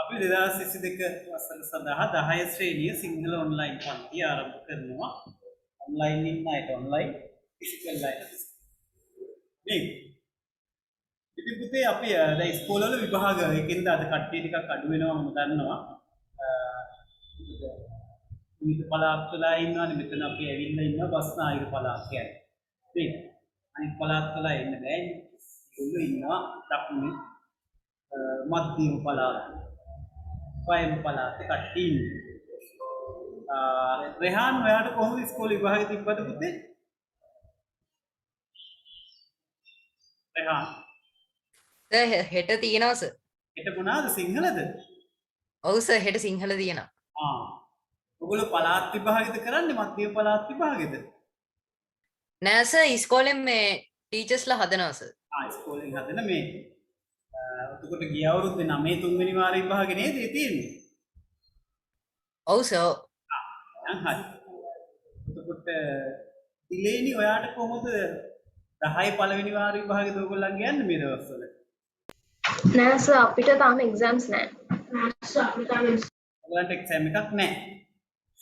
අපි 2022 වසර සඳහා 10 ශ්‍රේණිය සිංහල ඔන්ලයින් පන්ති ආරම්භ කරනවා. ඔන්ලයින් ඉන්න අයට ඔන්ලයින්, ෆිසිකල් අයට ෆිසිකල්. ඉතින් පුතේ අපි දැන් ඉස්කෝලවල විභාග එකකින්ද අද කට්ටිය ටිකක් අඩු වෙනවා මම දන්නවා. විවිධ පළාත් වල ඉන්නවනේ මෙතන අපි ඇවිල්ලා ඉන්න බස්නාහිර පළාත් කියන්නේ. නේද? අනිත් පළාත් වල එන්න බෑනේ. ඒගොල්ලෝ ඉන්නවා දකුණු මධ්‍යම පළාත්. පයම් පළාත් කට්ටිය ඉන්නේ. රෙහාන් ඔයාට කොහොමද ඉස්කෝලේ විභාගෙ තිබ්බද පුතේ? රෙහාන් හෙට තියෙනවා සර්. හෙට මොනවාද සිංහලද? ඔව් සර් හෙට සිංහල තියෙනවා. ඔයගොල්ලෝ පළාත් විභාගෙද කරන්නේ මධ්‍යම පළාත් විභාගෙද? නෑ සර් ඉස්කෝලෙන් මේ ටීචර්ස්ලා හදනවා සර්. ඉස්කෝලෙන් හදන මේ එතකොට ගිය අවුරුද්දේ 9 තුන්වෙනි වාර විභාගෙ නේද ඒ තියෙන්නේ? ඔව් සර්. හරි. එතකොට දිලේනි ඔයාට කොහොමද 10 පළවෙනි වාර විභාගෙද ඔයගොල්ලන්ගේ යන්නේ මේ දවස්වල? නෑ සර් අපිට තාම එක්සෑම්ස් නෑ. ඔයාලට එක්සෑම් එකක් නෑ.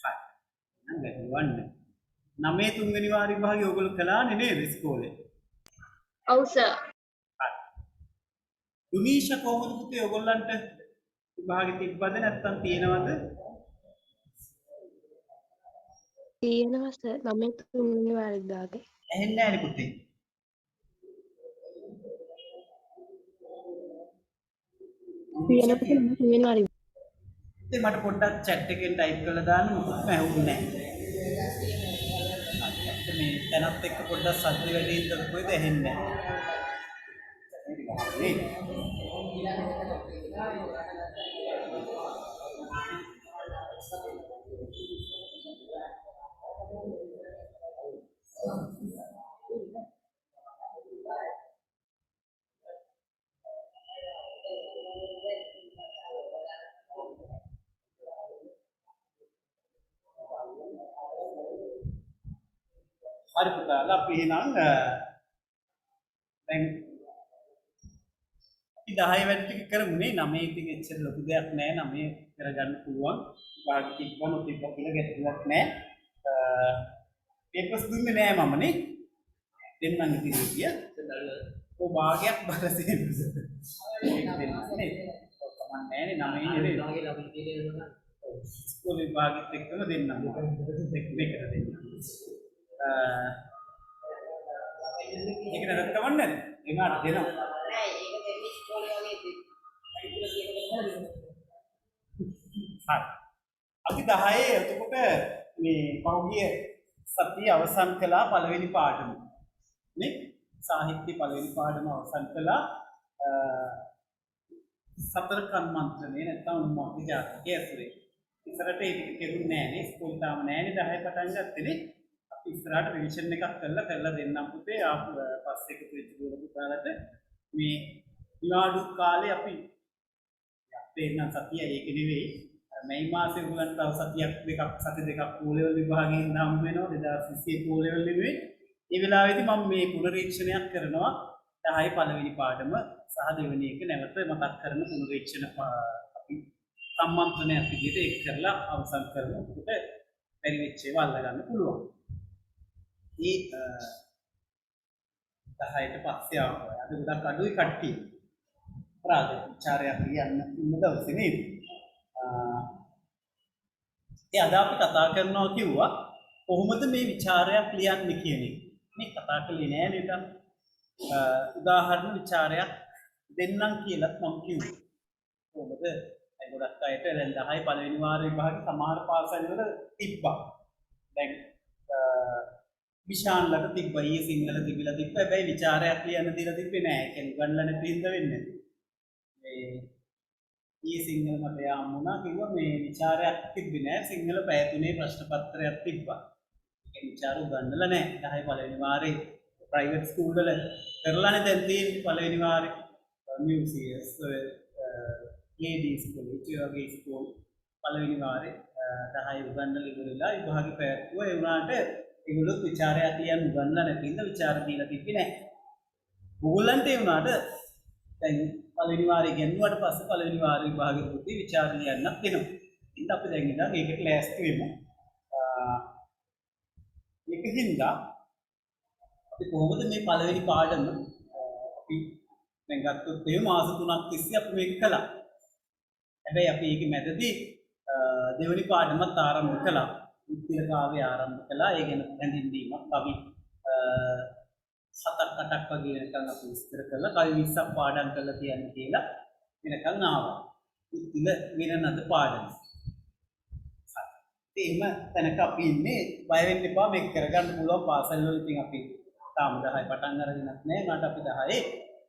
හරි. නම් ගැටලුවන්නේ. 9 තුන්වෙනි වාර විභාගෙ ඔයගොල්ලෝ කළානේ නේද ඉස්කෝලේ? ඔව් සර්. හරි. දුනීෂා කොහොමද පුතේ ඔයගොල්ලන්ට විභාගෙ තිබ්බද නැත්නම් තියෙනවද? තියෙනවා සර් 9 තුන්වෙනි වාර විභාගේ. ඇහෙන්නේ නැහැ පුතේ. තියෙනවා 9 තුන්වෙනි වාර. ඉතින් මට පොඩ්ඩක් chat එකෙන් type කරලා දාන්න මොකක්ද ඇහුන්නේ නැහැ. මේ දැනත් එක්ක පොඩ්ඩක් සද්ද වැඩි හින්දා කොහෙද ඇහෙන්නේ නැහැ. හරි පුතාලා අපි එහෙනම් දැන් අපි 10 වැඩ ටික කරමුනේ 9 ඉතින් එච්චර ලොකු දෙයක් නෑ 9 කරගන්න පුළුවන් විභාග තිබ්බම තිබ්බ කියලා ගැටලුවක් නෑ පේපර්ස් දුන්නේ නෑ මම නේ දෙන්නම් ඉතින් කිය ඔය භාගයක් බලසෙන් ඒක දෙන්න නේ කමක් නෑනේ 9 නේ භාගය අපි දෙන්නේ ඉස්කෝලේ භාගෙත් එක්කම දෙන්නම් දෙකට දෙන්නම් ඒක නේද කවන්නේ එමාට දෙනවා නෑ ඒක දෙන්නේ ඉස්කෝලේ වගේ හරි අපි 10 එතකොට මේ පහුගිය සතිය අවසන් කළා පළවෙනි පාඩම නේ සාහිත්‍ය පළවෙනි පාඩම අවසන් කළා සතර කර්මන්ත්‍රණේ නැත්නම් මොකක්ද ජාතකයේ ඇතුලේ ඉස්සරට ඒක කෙරුන්නේ නෑනේ ඉස්කෝලේ තාම නෑනේ 10 පටන් ගත්තේ අපි ඉස්සරහට රිවිෂන් එකක් කරලා දෙන්නම් පුතේ ආපු පස්සේ එකතු වෙච්ච දුර පුතාලට මේ විවාඩු කාලේ අපි දෙන්නම් සතිය ඒක නෙවෙයි මේ මාසේ උගලන්ට තව සති දෙකක් O level විභාගයෙන් නම් වෙනවා 2020 O level නෙවෙයි ඒ වෙලාවේදී මම මේ පුනරීක්ෂණයක් කරනවා 10 පළවෙනි පාඩම සහ දෙවෙනි එක නැවත මතක් කරන පුනරීක්ෂණ අපි සම්මන්ත්‍රණයක් විදිහට ඒක කරලා අවසන් කරනකොට පරි වෙච්ච ඒවා අල්ල ගන්න පුළුවන්. මේ 10ට පස්සේ ආවා. අද ගොඩක් අඩුයි කට්ටිය. ප්‍රාතිචාරයක් ලියන්න ඉන්න දවසේ නේද? අද අපි කතා කරනවා කිව්වා කොහොමද මේ ਵਿਚාරයක් ලියන්නේ කියන එක. මේ කතා කළේ නෑ නේද? උදාහරණ ਵਿਚාරයක් දෙන්නම් කියලාත් මම කිව්වා. කොහොමද? ඒ ගොඩක් අයට දැන් 10 පළවෙනි වාර විභාගේ සමහර පාසල් වල තිබ්බා. දැන් විශාලකට තිබ්බා ඊයේ සිංහල තිබිලා තිබ්බා. හැබැයි ਵਿਚාරයක් ලියන්න දීලා තිබ්බේ නෑ. ඒක උගන්ලා නැති හින්දා වෙන්නේ. මේ ඊයේ සිංහල මට යාම් වුණා කිව්වා මේ ਵਿਚාරයක් තිබ්බේ නෑ. සිංහල පැය 3 ප්‍රශ්න පත්‍රයක් තිබ්බා. ඒක ਵਿਚාර උගන්වලා නෑ. 10 පළවෙනි වාරේ ප්‍රයිවට් ස්කූල් වල කරලානේ දැන් තියෙන්නේ පළවෙනි වාරේ මියුසියස් ලේඩී ස්කූල් ඉතිවගේ ස්කූල් පළවෙනි වාරේ 10 උගන්වලා ඉවරලා විභාගේ පැවැත්වුවා. ඒ වුණාට ඒගොල්ලෝ ਵਿਚාරයක් ලියන්න උගන්වලා නැති හින්දා ਵਿਚාර දීලා තිබ්බේ නැහැ. ඕගොල්ලන්ට ඒ වුණාට දැන් පළවෙනි වාරේ ගෙන්නුවට පස්සේ පළවෙනි වාරේ විභාගෙ පුතේ විචාර ලියන්නත් වෙනවා. ඉතින් අපි දැන් ඉඳන් ඒකට ලෑස්ති වෙමු. ඒකින්ද අපි කොහොමද මේ පළවෙනි පාඩම අපි දැන් ගත්තොත් ඒ මාස 3ක් තිස්සේ අපි මේක කළා. හැබැයි අපි ඒකේ මැදදී දෙවෙනි පාඩමත් ආරම්භ කළා. උත්තිල කාව්‍ය ආරම්භ කළා. ඒ ගැන හැඳින්වීමක් අපි 7ක් 8ක් වගේ වෙනකන් අපි විස්තර කළා. කවි 20ක් පාඩම් කරලා තියන්න කියලා වෙනකන් ආවා. උත්තිල වෙනනද පාඩම. එහෙම තැනක අපි ඉන්නේ බය වෙන්න එපා මේක කරගන්න පුළුවන් පාසල් වල ඉතින් අපි තාම 10 පටන් අරගෙනත් නැහැ. මට අපි 10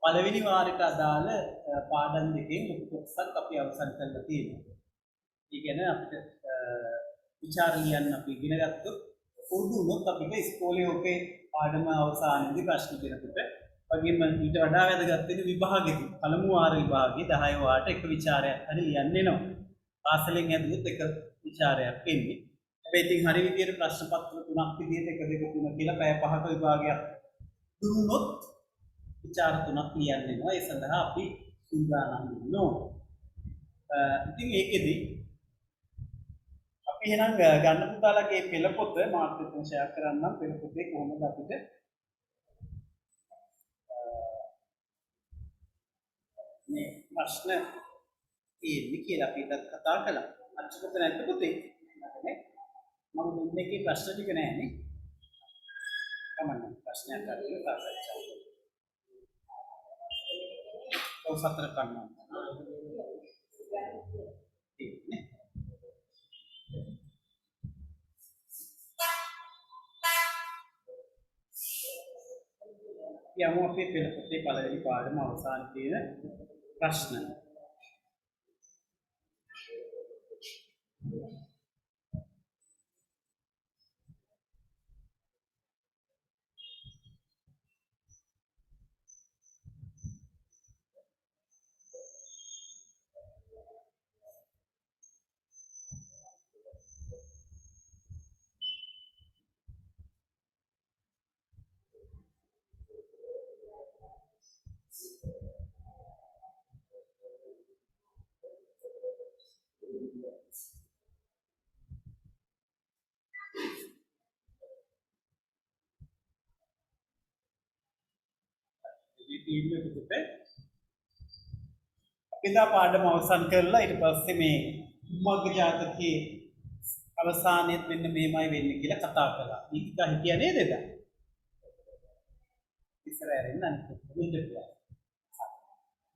පළවෙනි වාරයට අදාළ පාඩම් දෙකෙන් කොටසක් අපි අවසන් කරලා තියෙනවා. ඒ කියන්නේ අපිට විචාර ලියන්න අපි ඉගෙන ගත්තොත් පුරුදු වුණොත් අපිට ඉස්කෝලේ ඔකේ පාඩම අවසානයේදී ප්‍රශ්න දෙනකොට වගේම ඊට වඩා වැදගත් වෙන විභාගෙදී පළමු වාර විභාගයේ 10 වාරට එක විචාරයක් හරි ලියන්න එනවා. පාසලෙන් ඇදුවොත් එක විචාරයක් එන්නේ. හැබැයි ඉතින් හරි විදියට ප්‍රශ්න පත්‍ර 3ක් විදියට 1 2 3 කියලා පැය 5ක විභාගයක් දුන්නොත් විචාර 3ක් ලියන්න වෙනවා. ඒ සඳහා අපි සූදානම් වෙනවා. ඉතින් ඒකෙදි අපි එහෙනම් ගන්න පුතාලගේ පෙළ පොත මාත් එක්ක ෂෙයා කරන්නම්. පෙළ පොතේ කොහොමද අපිට මේ ප්‍රශ්න තියෙන්නේ කියලා අපි ඉතින් කතා කළා. අච්චුත නැද්ද පුතේ? නේ? මම දුන්නේ කී ප්‍රශ්න ටික නෑනේ. කමන්න ප්‍රශ්නයක් අරගෙන සාකච්ඡා කරමු. ඔව් සතර කන්නා. ඉන්නේ. යමු අපේ පෙළ පොතේ පළවෙනි පාඩම අවසාන තියෙන ප්‍රශ්න. ඉතින් අපිට පාඩම අවසන් කරලා ඊට පස්සේ මේ මග්ග ජාතකයේ අවසානයේත් මෙන්න මේමයි වෙන්නේ කියලා කතා කළා. ඊට හිතියා නේද එදා? ඉස්සර ඇරෙන්න අනිත්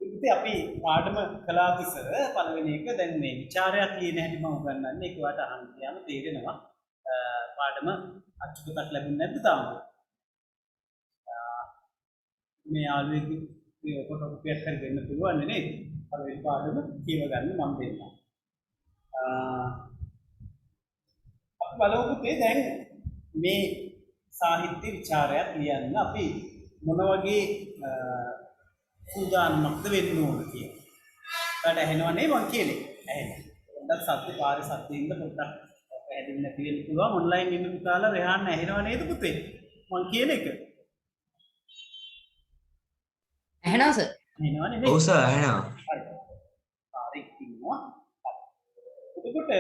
ඉතින් අපි පාඩම කළා ඉස්සර පළවෙනි එක දැන් මේ ਵਿਚාරයක් ලියන හැටි මම උගන්වන්නේ. ඒක වාට අහන්න කියම තේරෙනවා. පාඩම අච්චුතක් ලැබුණ නැද්ද තාම? මේ යාළුවෙක් ෆොටෝකොපියක් හරි දෙන්න පුළුවන් නේද? පළවෙනි පාඩම කියව ගන්න මම දෙන්නම්. අපි බලමු පුතේ දැන් මේ සාහිත්‍ය විචාරයක් ලියන්න අපි මොන වගේ සූදානමක්ද වෙන්න ඕන කියලා. කාට ඇහෙනවනේ මං කියන්නේ. ඇහෙනවා. පොඩ්ඩක් සත්‍ය පාරේ සත්‍යින්ද පොඩ්ඩක් පැහැදිලි නැති වෙන්න පුළුවන්. ඔන්ලයින් ඉන්න පුතාලා රෙහාන් ඇහෙනව නේද පුතේ? මං කියන එක. ඇහෙනවද සර්? ඇහෙනව නේද? ඔව් සර් ඇහෙනවා. හරි. පාරේ ඉන්නවා. එතකොට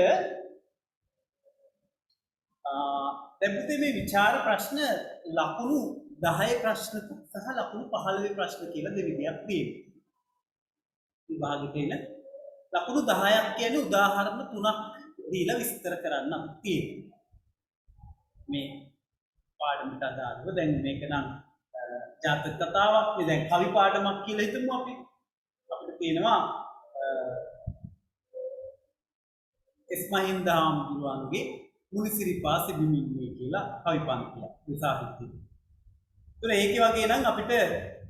දැන් පුතේ මේ විචාර ප්‍රශ්න ලකුණු 10 ප්‍රශ්න සහ ලකුණු 15 ප්‍රශ්න කියලා දෙවිදියක් තියෙනවා. විභාගෙට එන ලකුණු 10ක් කියන්නේ උදාහරණ 3ක් දීලා විස්තර කරන්න තියෙනවා. මේ පාඩමට අදාළව දැන් මේක නම් ජාතක කතාවක් නේ. දැන් කවි පාඩමක් කියලා හිතමු අපි. අපිට තියෙනවා එස්මහින්ද හාමුදුරුවන්ගේ මුනිසිරිපා සිබිමින්නේ කියලා කවි පන්තියක් සාහිත්‍යය. ඒතර ඒකේ වගේ නම් අපිට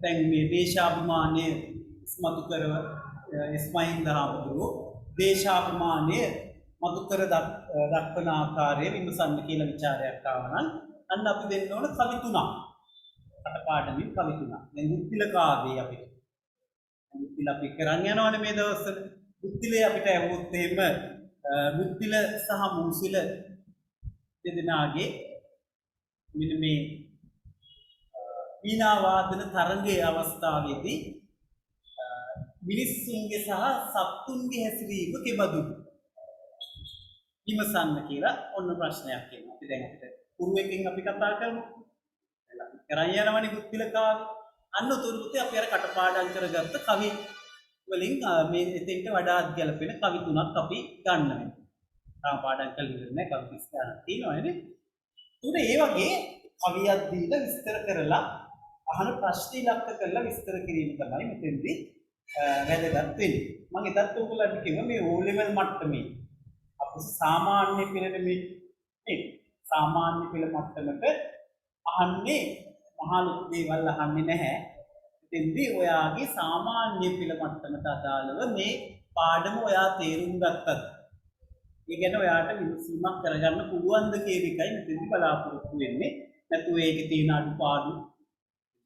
දැන් මේ දේශාභිමානය ඉස්මතු කරව එස්මහින්ද හාමුදුරුවෝ දේශාභිමානය මතු කර දක්වන ආකාරය විමසන්න කියලා විචාරයක් ආවා නම් අන්න අපි දෙන්න ඕන කවි තුනක්. අට පාඩමින් කවි තුනක්. දැන් උත්තිල කාව්‍යය අපිට. උත්තිල අපි කරන් යනවනේ මේ දවස්වල. උත්තිලේ අපිට ඇහුවොත් එහෙම මුත්තිල සහ මූසිල දෙදෙනාගේ මෙන්න මේ වීණා වාදන තරංගයේ අවස්ථාවේදී මිනිස්සුන්ගේ සහ සත්තුන්ගේ හැසිරීම කෙබඳුද? විමසන්න කියලා ඔන්න ප්‍රශ්නයක් එනවා. අපි දැන් අපිට පුරුවෙකින් අපි කතා කරමු. කරන් යනවනේ පුත්තිල කාලේ. අන්න උතුරු පුතේ අපි අර කටපාඩම් කරගත්ත කවි වලින් මේ එතෙන්ට වඩා ගැලපෙන කවි තුනක් අපි ගන්න වෙනවා. තාම පාඩම් කරලා ඉන්නේ කවි 30 ගණන් තියෙනවනේ. උනේ ඒ වගේ කවියක් දීලා විස්තර කරලා අහන ප්‍රශ්න ඉලක්ක කරලා විස්තර කිරීම තමයි මෙතෙන්දී වැදගත් වෙන්නේ. මම එදත් ඔයගොල්ලන්ට කිව්වා මේ O level මට්ටමේ අපි සාමාන්‍ය පෙළට මේ සාමාන්‍ය පෙළ මට්ටමට අහන්නේ මහා ලොකු දේවල් අහන්නේ නැහැ. එතෙන්දී ඔයාගේ සාමාන්‍ය පෙළ මට්ටමට අදාළව මේ පාඩම ඔයා තේරුම් ගත්තත් ඒ ගැන ඔයාට විමසීමක් කරගන්න පුළුවන්ද කියන එකයි මෙතෙන්දී බලාපොරොත්තු වෙන්නේ. නැත්නම් ඒකේ තියෙන අඩුපාඩු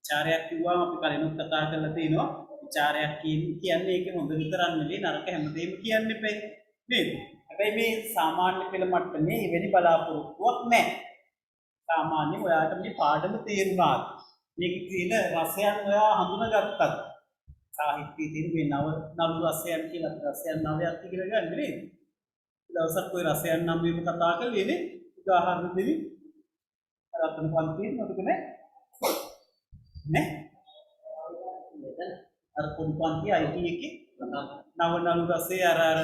විචාරයක් කිව්වම අපි කලිනුත් කතා කරලා තියෙනවා. විචාරයක් කියන්නේ ඒක හොඳ විතරක් නෙවෙයි නරක හැමදේම කියන්න එපා නේද? හැබැයි මේ සාමාන්‍ය පෙළ මට්ටමේ එවැනි බලාපොරොත්තුවක් නැහැ. සාමාන්‍ය ඔයාට මේ පාඩම තේරුණාද? මේකේ තියෙන රසයන් ඔයා හඳුනාගත්තත් සාහිත්‍යයේ තියෙන මේ නළු රසයන් කියලා රසයන් නවයක් කියලා ගන්න නේද? දවසක් ඔය රසයන් නම් වීම කතා කරේ නේ. උදාහරණ දෙවි රත්න පන්තියේ මොකද නේ? අර පොඩි පන්තිය IT එකේ නව නළු රසයේ අර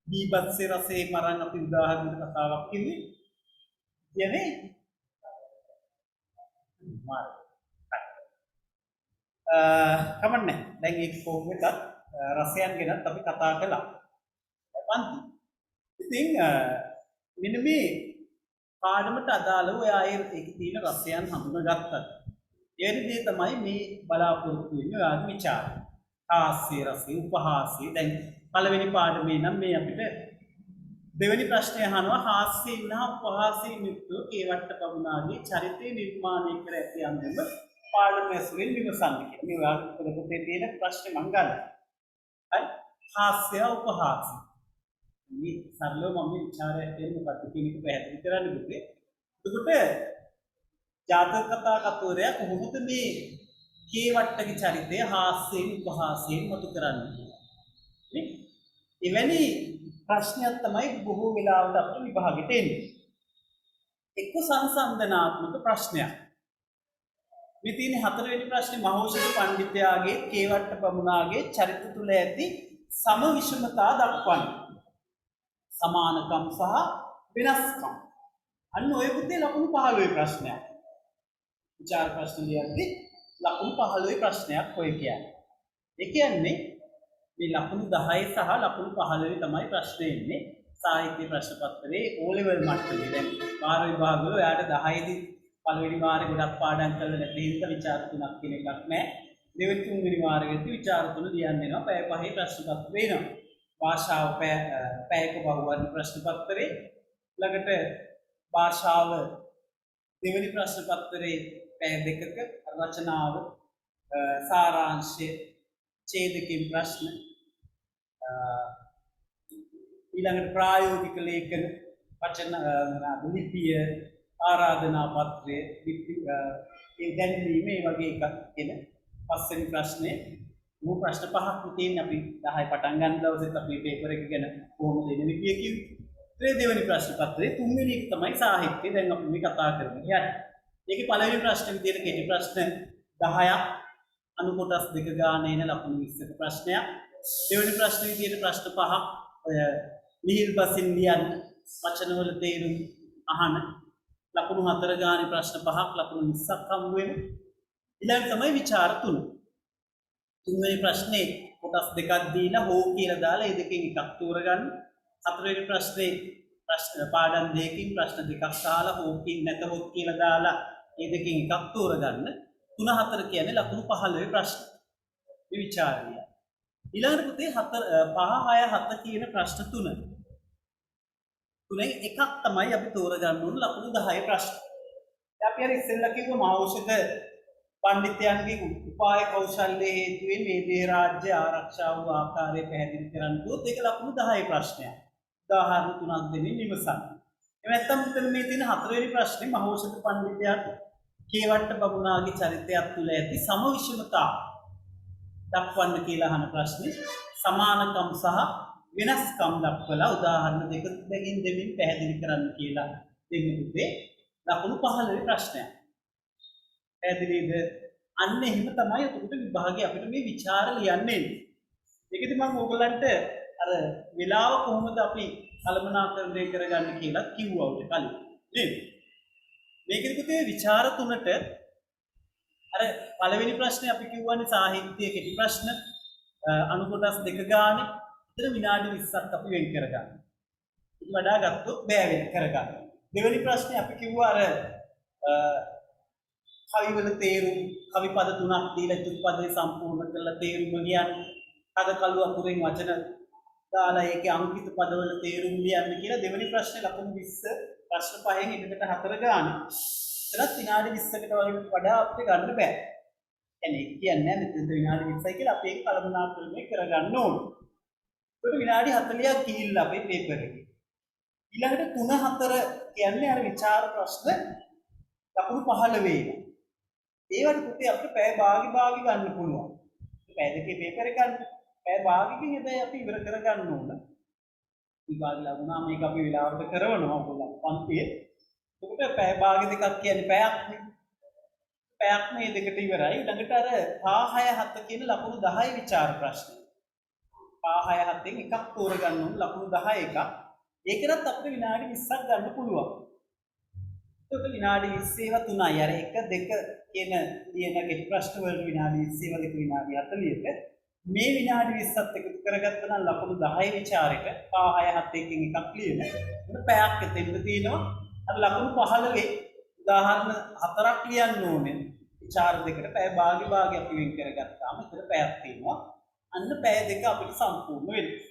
දීපත්සේ රසයේ මරන් අපි උදාහරණ කතාවක් කිව්වේ. කියන්නේ කමන්නේ දැන් ඒක කොහොමද රසයන් ගැනත් අපි කතා කළා පන්ති. ඉතින් මෙන්න මේ පාඩමට අදාළව ඔයා ඒකේ තියෙන රසයන් හඳුනාගත්තා. ඒ විදිහේ තමයි මේ බලාපොරොත්තු වෙන්නේ ඔයාගේ විචාරය. හාස්‍ය රසය, උපහාසය. දැන් පළවෙනි පාඩමේ නම් මේ අපිට දෙවෙනි ප්‍රශ්නය අහනවා හාස්‍යයෙන් සහ උපහාසයෙන් යුක්ත කේවට්ට පමුණාගේ චරිතය නිර්මාණය කර ඇති අන්දම පාඩම ඇසුරෙන් විමසන්න කියලා. මේ ඔයාගේ පොතේ තියෙන ප්‍රශ්නේ මම ගන්නවා. හරි? හාස්‍ය උපහාසය. මේ සරලව මම විචාරය දෙන්න මොකක්ද කියන එක පැහැදිලි කරන්න දුන්නේ. එතකොට ජාතක කතා කතෝරයා කොහොමද මේ කේවට්ටගේ චරිතය හාස්‍යයෙන් උපහාසයෙන් මතු කරන්නේ කියලා. නේ? එවැනි ප්‍රශ්නයක් තමයි බොහෝ වෙලාවට අපිට විභාගෙට එන්නේ. එක්ක සංසන්දනාත්මක ප්‍රශ්නයක්. මේ තියෙන හතරවෙනි ප්‍රශ්නේ මහෞෂධ පඬිතුයාගේ කේවට්ට පමුණාගේ චරිත තුල ඇති සම විෂමතා දක්වන්න. සමානකම් සහ වෙනස්කම්. අන්න ඔය පුතේ ලකුණු 15 ප්‍රශ්නයක්. විචාර ප්‍රශ්න ලියද්දී ලකුණු 15 ප්‍රශ්නයක් ඔය කියන්නේ. ඒ කියන්නේ මේ ලකුණු 10 සහ ලකුණු 15 තමයි ප්‍රශ්නේ ඉන්නේ. සාහිත්‍ය ප්‍රශ්න පත්‍රයේ O level මට්ටමේ. දැන් වාර විභාග වල ඔයාට 10 දී පළවෙනි වාරේ ගොඩක් පාඩම් කරලා නැති හින්දා විචාර තුනක් කියන එකක් නැහැ. දෙවෙනි තුන්වෙනි වාරයේදී විචාර තුන ලියන්න වෙනවා. පැය 5 ප්‍රශ්න පත්‍ර වෙනවා. භාෂාව පැයක බහුවර්ණ ප්‍රශ්න පත්‍රේ ළඟට භාෂාව දෙවෙනි ප්‍රශ්න පත්‍රයේ පැය දෙකක රචනාව සාරාංශය ඡේදකින් ප්‍රශ්න ඊළඟට ප්‍රායෝගික ලේඛන වචන ලිපිය ආරාධනා පත්‍රය ඒ දැන්වීම මේ වගේ එකක් කියන පස්වෙනි ප්‍රශ්නේ මූ ප්‍රශ්න පහක් තියෙන අපි 10 පටන් ගන්න දවසෙත් අපි පේපර් එක ගැන කොහොමද එන්නේ කිව්වේ. ඒ දෙවෙනි ප්‍රශ්න පත්‍රයේ තුන්වෙනි එක තමයි සාහිත්‍ය. දැන් අපි මේ කතා කරන්නේ. හරි. ඒකේ පළවෙනි ප්‍රශ්නේ විදිහට කෙටි ප්‍රශ්න 10ක් අනු කොටස් දෙක ගානේ එන ලකුණු 20ක ප්‍රශ්නයක්. දෙවෙනි ප්‍රශ්නේ විදිහට ප්‍රශ්න පහක් ඔය ලිහිල් බසින් ලියන්න වචන වල තේරුම් අහන ලකුණු 4 ගානේ ප්‍රශ්න පහක් ලකුණු 20ක් හම්බ වෙන. ඊළඟ තමයි විචාර තුන. තුන්වෙනි ප්‍රශ්නේ කොටස් දෙකක් දීලා හෝ කියලා දාලා ඒ දෙකෙන් එකක් තෝරගන්න. හතරවෙනි ප්‍රශ්නේ ප්‍රශ්න පාඩම් දෙකකින් ප්‍රශ්න දෙකක් අහලා හෝ කින් නැතහොත් කියලා දාලා ඒ දෙකෙන් එකක් තෝරගන්න. 3 4 කියන්නේ ලකුණු 15 ප්‍රශ්න. මේ විචාරණය. ඊළඟට පුතේ 4 5 6 7 කියන ප්‍රශ්න තුන. තුනෙන් එකක් තමයි අපි තෝරගන්න ඕන ලකුණු 10 ප්‍රශ්න. අපි අර ඉස්සෙල්ලා කිව්ව මහෞෂධ පඬිතුයන්ගේ උපාය කෞශල්‍ය හේතුවෙන් මේ දේ රාජ්‍ය ආරක්ෂා වූ ආකාරය පැහැදිලි කරන්න දුවොත් ඒක ලකුණු 10 ප්‍රශ්නයක්. උදාහරණ තුනක් දෙමින් විමසන්න. එහෙම නැත්නම් මෙතන මේ තියෙන හතරවෙනි ප්‍රශ්නේ මහෞෂධ පඬිතුයන් කේවට්ට බමුණාගේ චරිතයක් තුළ ඇති සම විෂමතා දක්වන්න කියලා අහන ප්‍රශ්නේ සමානකම් සහ වෙනස්කම් දක්වලා උදාහරණ දෙකකින් දෙමින් පැහැදිලි කරන්න කියලා දෙන්නේ පුතේ ලකුණු 15 ප්‍රශ්නයක්. පැහැදිලිද? අන්න එහෙම තමයි උකට විභාගයේ අපිට මේ ਵਿਚාර ලියන්නේ. ඒකෙදි මම ඕගොල්ලන්ට අර වෙලාව කොහොමද අපි කළමනාකරණය කරගන්න කියලා කිව්වා උඩ කලින්. නේද? මේකෙදි පුතේ ਵਿਚාර තුනට අර පළවෙනි ප්‍රශ්නේ අපි කිව්වනේ සාහිත්‍යයේ කෙටි ප්‍රශ්න අණු කොටස් දෙක ගානේ ඉතින් විනාඩි 20ක් අපි වෙන් කරගන්න. ඉතින් වඩා ගත්තොත් බෑ වෙන් කරගන්න. දෙවෙනි ප්‍රශ්නේ අපි කිව්වා අර කවිවල තේරුම් කවි පද තුනක් දීලා චුත්පදේ සම්පූර්ණ කරලා තේරුම ලියන්න. අද කළු අකුරෙන් වචන දාලා ඒකේ අංකිත පදවල තේරුම් ලියන්න කියලා දෙවෙනි ප්‍රශ්නේ ලකුණු 20 ප්‍රශ්න පහෙන් ඉන්නකට 4 ගානේ. එතනත් විනාඩි 20කට වඩා අපිට ගන්න බෑ. يعني කියන්නේ මෙතන විනාඩි 20යි කියලා අපි ඒක කළමනාකරණය කරගන්න ඕනේ. ඒක විනාඩි 40ක් ගිහිල්ලා අපේ පේපර් එකේ. ඊළඟට 3 4 කියන්නේ අර විචාර ප්‍රශ්න ලකුණු 15 වෙනවා. ඒවට පුතේ අපිට පැය භාගි ගන්න පුළුවන්. පැය දෙකේ පේපර් එක ගන්න. පැය භාගිකින් හැබැයි අපි ඉවර කරගන්න ඕන. විභාග ලැබුණා මේක අපි වෙලාවට කරවනවා ඔයගොල්ලෝ පන්තියේ. ඒකට පැය භාග දෙකක් කියන්නේ පැයක් නේ. පැයක් මේ දෙකට ඉවරයි. ඊළඟට අර 5 6 7 කියන ලකුණු 10 විචාර ප්‍රශ්න. 5 6 7න් එකක් තෝරගන්න ඕන ලකුණු 10 එකක්. ඒකටත් අපිට විනාඩි 20ක් ගන්න පුළුවන්. ඒක විනාඩි 20 ඒවා තුනයි. අර 1 2 කියන ලියන කෙටි ප්‍රශ්න වලට විනාඩි 20 ඒවා දෙක විනාඩි 40ක මේ විනාඩි 20ත් එකතු කරගත්තා නම් ලකුණු 10 විචාරෙට 5 6 7 එකකින් එකක් ලියන. ඒක පැයක් එතෙන්ද තියෙනවා. අර ලකුණු 15 උදාහරණ 4ක් ලියන්න ඕනේ. විචාර දෙකට පැය භාගි අපි වෙන් කරගත්තාම එතන පැයක් තියෙනවා. අන්න පැය දෙක අපිට සම්පූර්ණ වෙනවා.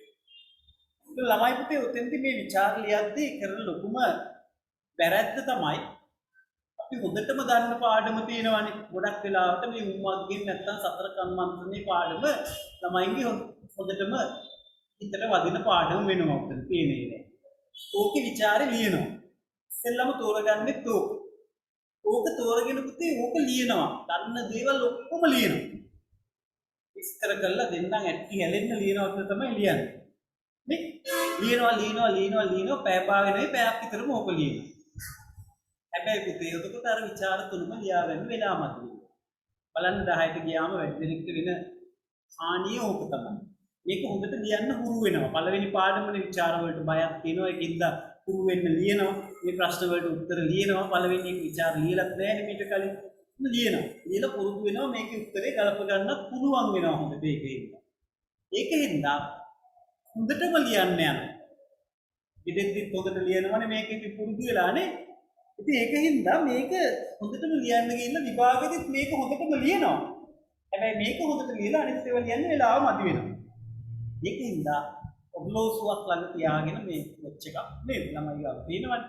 ඒක ළමයි පුතේ උතෙන්දි මේ විචාර ලියද්දී කරන ලොකුම වැරද්ද තමයි අපි හොඳටම දන්න පාඩම තියෙනවානේ. ගොඩක් වෙලාවට මේ උම්මග්ගෙන් නැත්තම් සතර කම්මන්ත්‍රණේ පාඩම ළමයින්ගේ හොඳටම හිතට වදින පාඩම වෙනවා උතන තියෙන්නේ නෑ. ඕකේ ਵਿਚාරේ ලියනවා. ඉස්සෙල්ලම තෝරගන්නෙත් ඕක. ඕක තෝරගෙන පුතේ ඕක ලියනවා. දන්න දේවල් ඔක්කොම ලියනවා. විස්තර කරලා දෙන්නම් ඇටි හැලෙන්න ලියනවා තමයි ලියන්නේ. මේ ලියනවා පැය භාගෙ නෙවෙයි පැයක් විතරම ඕක ලියනවා. හැබැයි පුතේ එතකොට අර ਵਿਚාර තුනම ලියා ගන්න වෙලා මතුවේ. බලන්න 10ට ගියාම වැඩිදෙනෙක්ට වෙන හානිය ඕක තමයි. මේක හොඳට ලියන්න හුරු වෙනවා. පළවෙනි පාඩමනේ ਵਿਚාර වලට බයක් තියෙනවා. ඒකින්ද හුරු වෙන්න ලියනවා. මේ ප්‍රශ්න වලට උත්තර ලියනවා. පළවෙනි එක ਵਿਚාර ලියලත් නැහැ මීට කලින්. ලියනවා. ලියලා පුරුදු වෙනවා මේකේ උත්තරේ ගලප ගන්න පුළුවන් වෙනවා හොඳට ඒකෙන්ද හොඳටම ලියන්න යනවා. ඉතින් හොඳට ලියනවනේ මේකෙදි පුරුදු වෙලානේ. ඉතින් ඒකින්ද මේක හොඳටම ලියන්න ගිහින් විභාගෙදිත් මේක හොඳටම ලියනවා. හැබැයි මේක හොඳට ලියලා අනිත් ඒවා ලියන්න වෙලාව මදි වෙනවා. ඒකින්ද ඔබලෝසුවක් ළඟ තියාගෙන මේ වොච් එකක් නේද ළමයි ගාව තියෙනවනේ.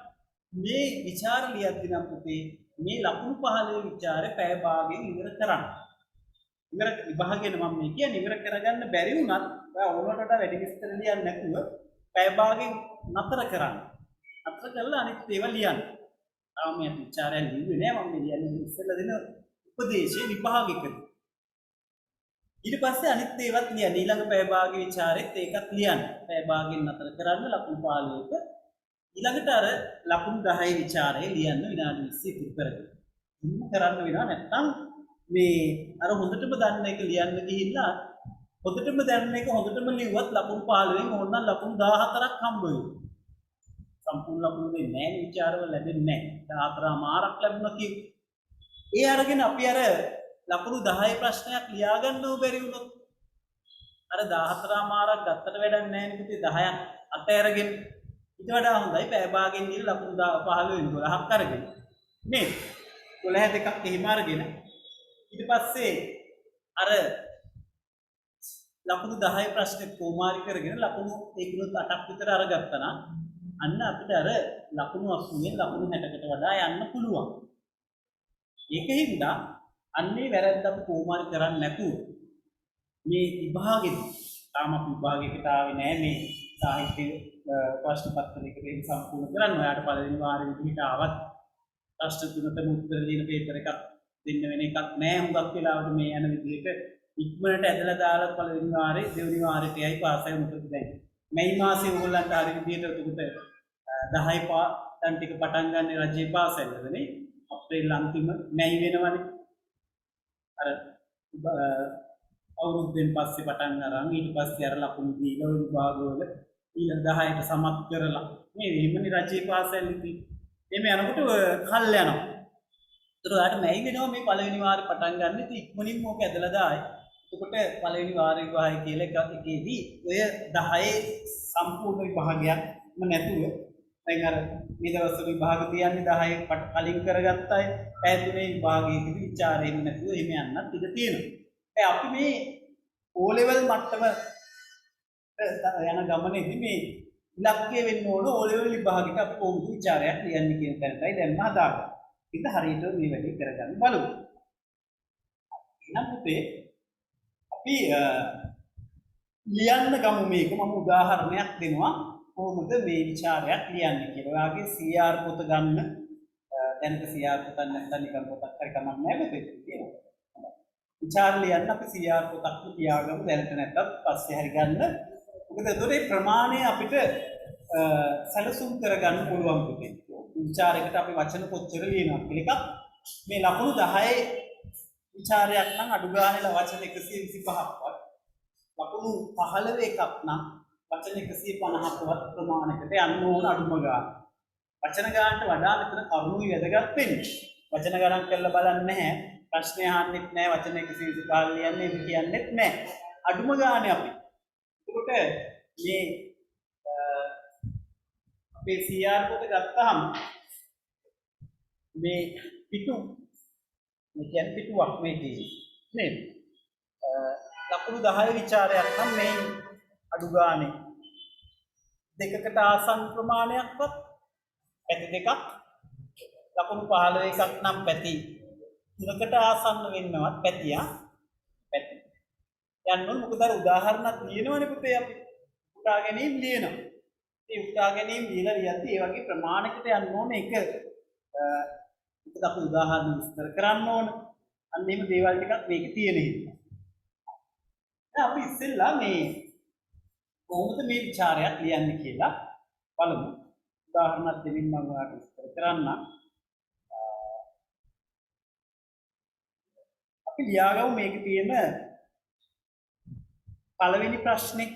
මේ ਵਿਚාර ලියද්දී නම් පුතේ මේ ලකුණු 15 විචාරේ පැය භාගයෙන් ඉවර කරන්න. ඉවර විභාගයෙන් මම මේ කියන්නේ ඉවර කරගන්න බැරි වුණත් ඔයා ඕනකට වඩා වැඩි විස්තර ලියන්නේ නැතුව පැය භාගයෙන් නතර කරන්න. නතර කරලා අනිත් ඒවා ලියන්න. තාම මේ විචාරය ලියුවේ නෑ මම කියන්නේ ඉස්සෙල්ලා දෙන උපදේශයේ විභාගයකදී. ඊට පස්සේ අනිත් ඒවත් ලියන්න. ඊළඟ පැය භාගයේ විචාරෙත් ඒකත් ලියන්න. පැය භාගයෙන් නතර කරන්න ලකුණු 15ක ඊළඟට අර ලකුණු 10 විචාරය ලියන්න විනාඩි 20 ඉතුරු කරගන්න. ඉන්න කරන්න වෙනවා නැත්නම් මේ අර හොඳටම දන්න එක ලියන්න ගිහිල්ලා හොඳටම දන්න එක හොඳටම ලිව්වත් ලකුණු 15න් ඕනනම් ලකුණු 14ක් හම්බ වෙනවා. සම්පූර්ණ ලකුණු දෙන්නේ නැහැ විචාරවල ලැබෙන්නේ නැහැ. 14 මාර්ක් ලැබුණා කිය. ඒ අරගෙන අපි අර ලකුණු 10 ප්‍රශ්නයක් ලියා ගන්නව බැරි වුණොත් අර 14 මාර්ක් ගත්තට වැඩක් නැහැ නේ පුතේ 10ක් අතෑරගෙන ඊට වඩා හොඳයි පැය භාගයෙන් දින ලකුණු 15 12ක් අරගෙන නේද 12 දෙකක් එහෙම අරගෙන ඊට පස්සේ අර ලකුණු 10 ප්‍රශ්නේ කොමාරි කරගෙන ලකුණු ඒකුණු 8ක් විතර අරගත්තා නම් අන්න අපිට අර ලකුණු 80න් ලකුණු 60කට වඩා යන්න පුළුවන්. ඒකෙන්ද අන්නේ වැරද්ද අපි කොමාරි කරන්නේ නැතුව මේ විභාගෙදි තාම අපි විභාගයකට ආවේ නැහැ මේ සාහිත්‍ය ප්‍රශ්න පත්‍රයකට සම්පූර්ණ කරන්න. ඔයාලට පළවෙනි වාරේ විදිහට ආවත් ප්‍රශ්න තුනටම උත්තර දෙන පේපර් එකක් දෙන්න වෙන එකක් නෑ. හුඟක් වෙලාවට මේ යන විදිහට ඉක්මනට ඇදලා දාලා පළවෙනි වාරේ දෙවෙනි වාරේට යයි පාස් වෙන මොකද දැන් මේ මාසේ ඕගොල්ලන්ට හරි විදියට උතුකට 10 දැන් ටික පටන් ගන්න රජයේ පාසල්වලනේ අප්‍රේල් අන්තිම මැයි වෙනවනේ අර අවුරුද්දෙන් පස්සේ පටන් අරන් ඊට පස්සේ අර ලකුණු දීලා විභාගවල ඊළඟ 10ට සමත් කරලා මේ එහෙමනේ රජයේ පාසල් ඉතින් එමේ යනකොට කල් යනවා. ඒතර ආට මැයි වෙනවා මේ පළවෙනි වාරේ පටන් ගන්න. ඉතින් ඉක්මනින්ම ඕක ඇදලා දායි. එතකොට පළවෙනි වාරේ විභාගය කියලා එකේදී ඔය 10 සම්පූර්ණ විභාගයක්ම නැතුව දැන් අර මේ දවස්වල විභාග තියන්නේ 10 කලින් කරගත්ත අය පැය තුනේ විභාගයේදී විචාරයෙන් නැතුව එහෙම යන්නත් ඉඩ තියෙනවා. ඒ අපි මේ O level මට්ටම යන ගමනේදී මේ ඉලක්කය වෙන්න ඕන O level විභාගෙට අපි කොහොමද විචාරයක් ලියන්නේ කියන තැනටයි දැන් හදාගන්න. ඉතින් හරියට මේ වැඩේ කරගන්න බලමු. එහෙනම් පුතේ අපි ලියන්න ගමු මේක මම උදාහරණයක් දෙනවා කොහොමද මේ විචාරයක් ලියන්නේ කියලා. ඔයාගේ CR පොත ගන්න දැනට CR පොතක් නැත්නම් නිකන් පොතක් හරි කමක් නැහැ පුතේ කියනවා. විචාර ලියන්න අපි CR පොතක් තියාගමු දැනට නැත්තත් පස්සේ හරි ගන්න. මොකද ඒතොරේ ප්‍රමාණය අපිට සැලසුම් කරගන්න පුළුවන් පුතේ. විචාරයකට අපි වචන කොච්චර ලියනවා කියලා එකක් මේ ලකුණු 10 විචාරයක් නම් අඩු ගානේ වචන 125ක්වත් ලකුණු 15 එකක් නම් වචන 150ක්වත් ප්‍රමාණයකට යන්න ඕන අඩුම ගාන. වචන ගානට වඩා මෙතන කරුණු වැදගත් වෙන්නේ. වචන ගණන් කරලා බලන්නේ නැහැ. ප්‍රශ්න අහන්නෙත් නැහැ වචන 125 ලියන්නේ එහෙම කියන්නෙත් නැහැ. අඩුම ගානේ අපි. ඒකට මේ අපේ CR පොත ගත්තාම මේ පිටු මේ කියන්නේ පිටුවක් මේ තියෙන්නේ නේද? ලකුණු 10 විචාරයක් නම් මේ අඩු ගානේ දෙකකට ආසන්න ප්‍රමාණයක්වත් පැති දෙකක් ලකුණු 15 එකක් නම් පැති තුනකට ආසන්න වෙන්නවත් පැතියා පැති යන්න මොකද අර උදාහරණයක් ලියනවනේ පුතේ අපි උටා ගැනීම ලියනවා. ඒ උටා ගැනීම ලියලා ලියද්දී ඒ වගේ ප්‍රමාණයකට යන්න ඕනේ එක ඒකත් අපි උදාහරණ විස්තර කරන්න ඕන. අන්න එහෙම දේවල් ටිකක් මේකේ තියෙන හින්දා. දැන් අපි ඉස්සෙල්ලා මේ කොහොමද මේ ਵਿਚාරයක් ලියන්නේ කියලා බලමු. උදාහරණයක් දෙමින් මම ඔයාලට විස්තර කරන්නම්. අපි ලියාගමු මේකේ තියෙන පළවෙනි ප්‍රශ්නේ.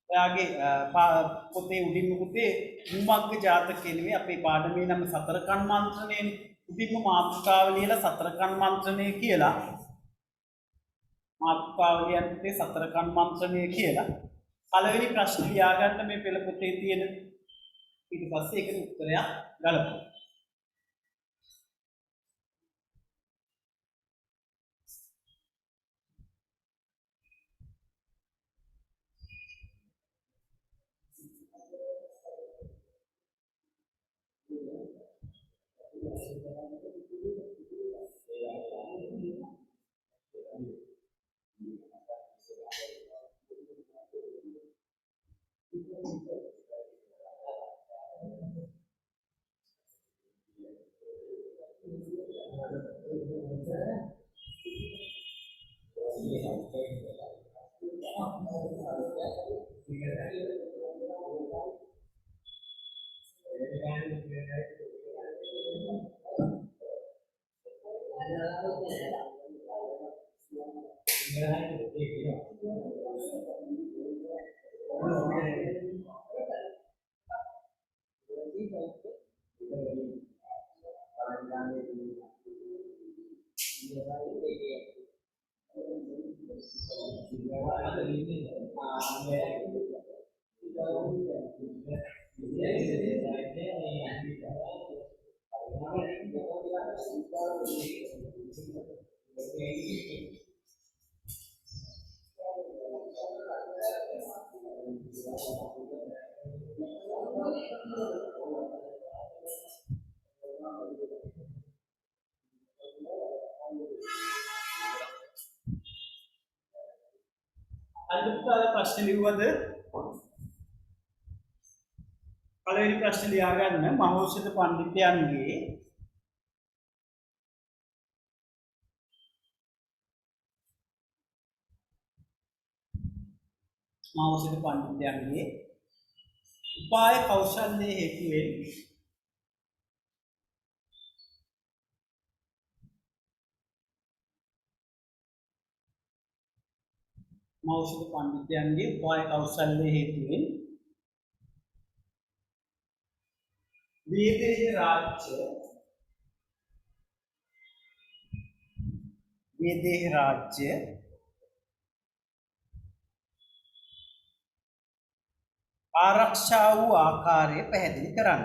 එයාගේ පොතේ උඩින්ම පුතේ මුමග්ග ජාතකයේ නෙමෙයි අපේ පාඩමේ නම සතර කර්මාන්ත්‍රණයනේ. උඩින්ම මාතෘකාව ලියලා සතර කර්මාන්ත්‍රණය කියලා මාතෘකාව ලියන්නේ සතර කර්මාන්ත්‍රණය කියලා. පළවෙනි ප්‍රශ්නේ ලියාගන්න මේ පෙළ පොතේ තියෙන ඊට පස්සේ ඒකට උත්තරයක් ගලපමු. අලුත්කාල ප්‍රශ්න ලිව්වද? පළවෙනි ප්‍රශ්න ලියාගන්න මහෞෂධ පඬිතුයන්ගේ මානසික පඬිතුයන්ගේ උපාය කෞශල්‍ය හේතුවෙන් මානසික පඬිතුයන්ගේ උපාය කෞශල්‍ය හේතුවෙන් වේදේහ රාජ්‍ය ආරක්ෂා වූ ආකාරය පැහැදිලි කරන්න.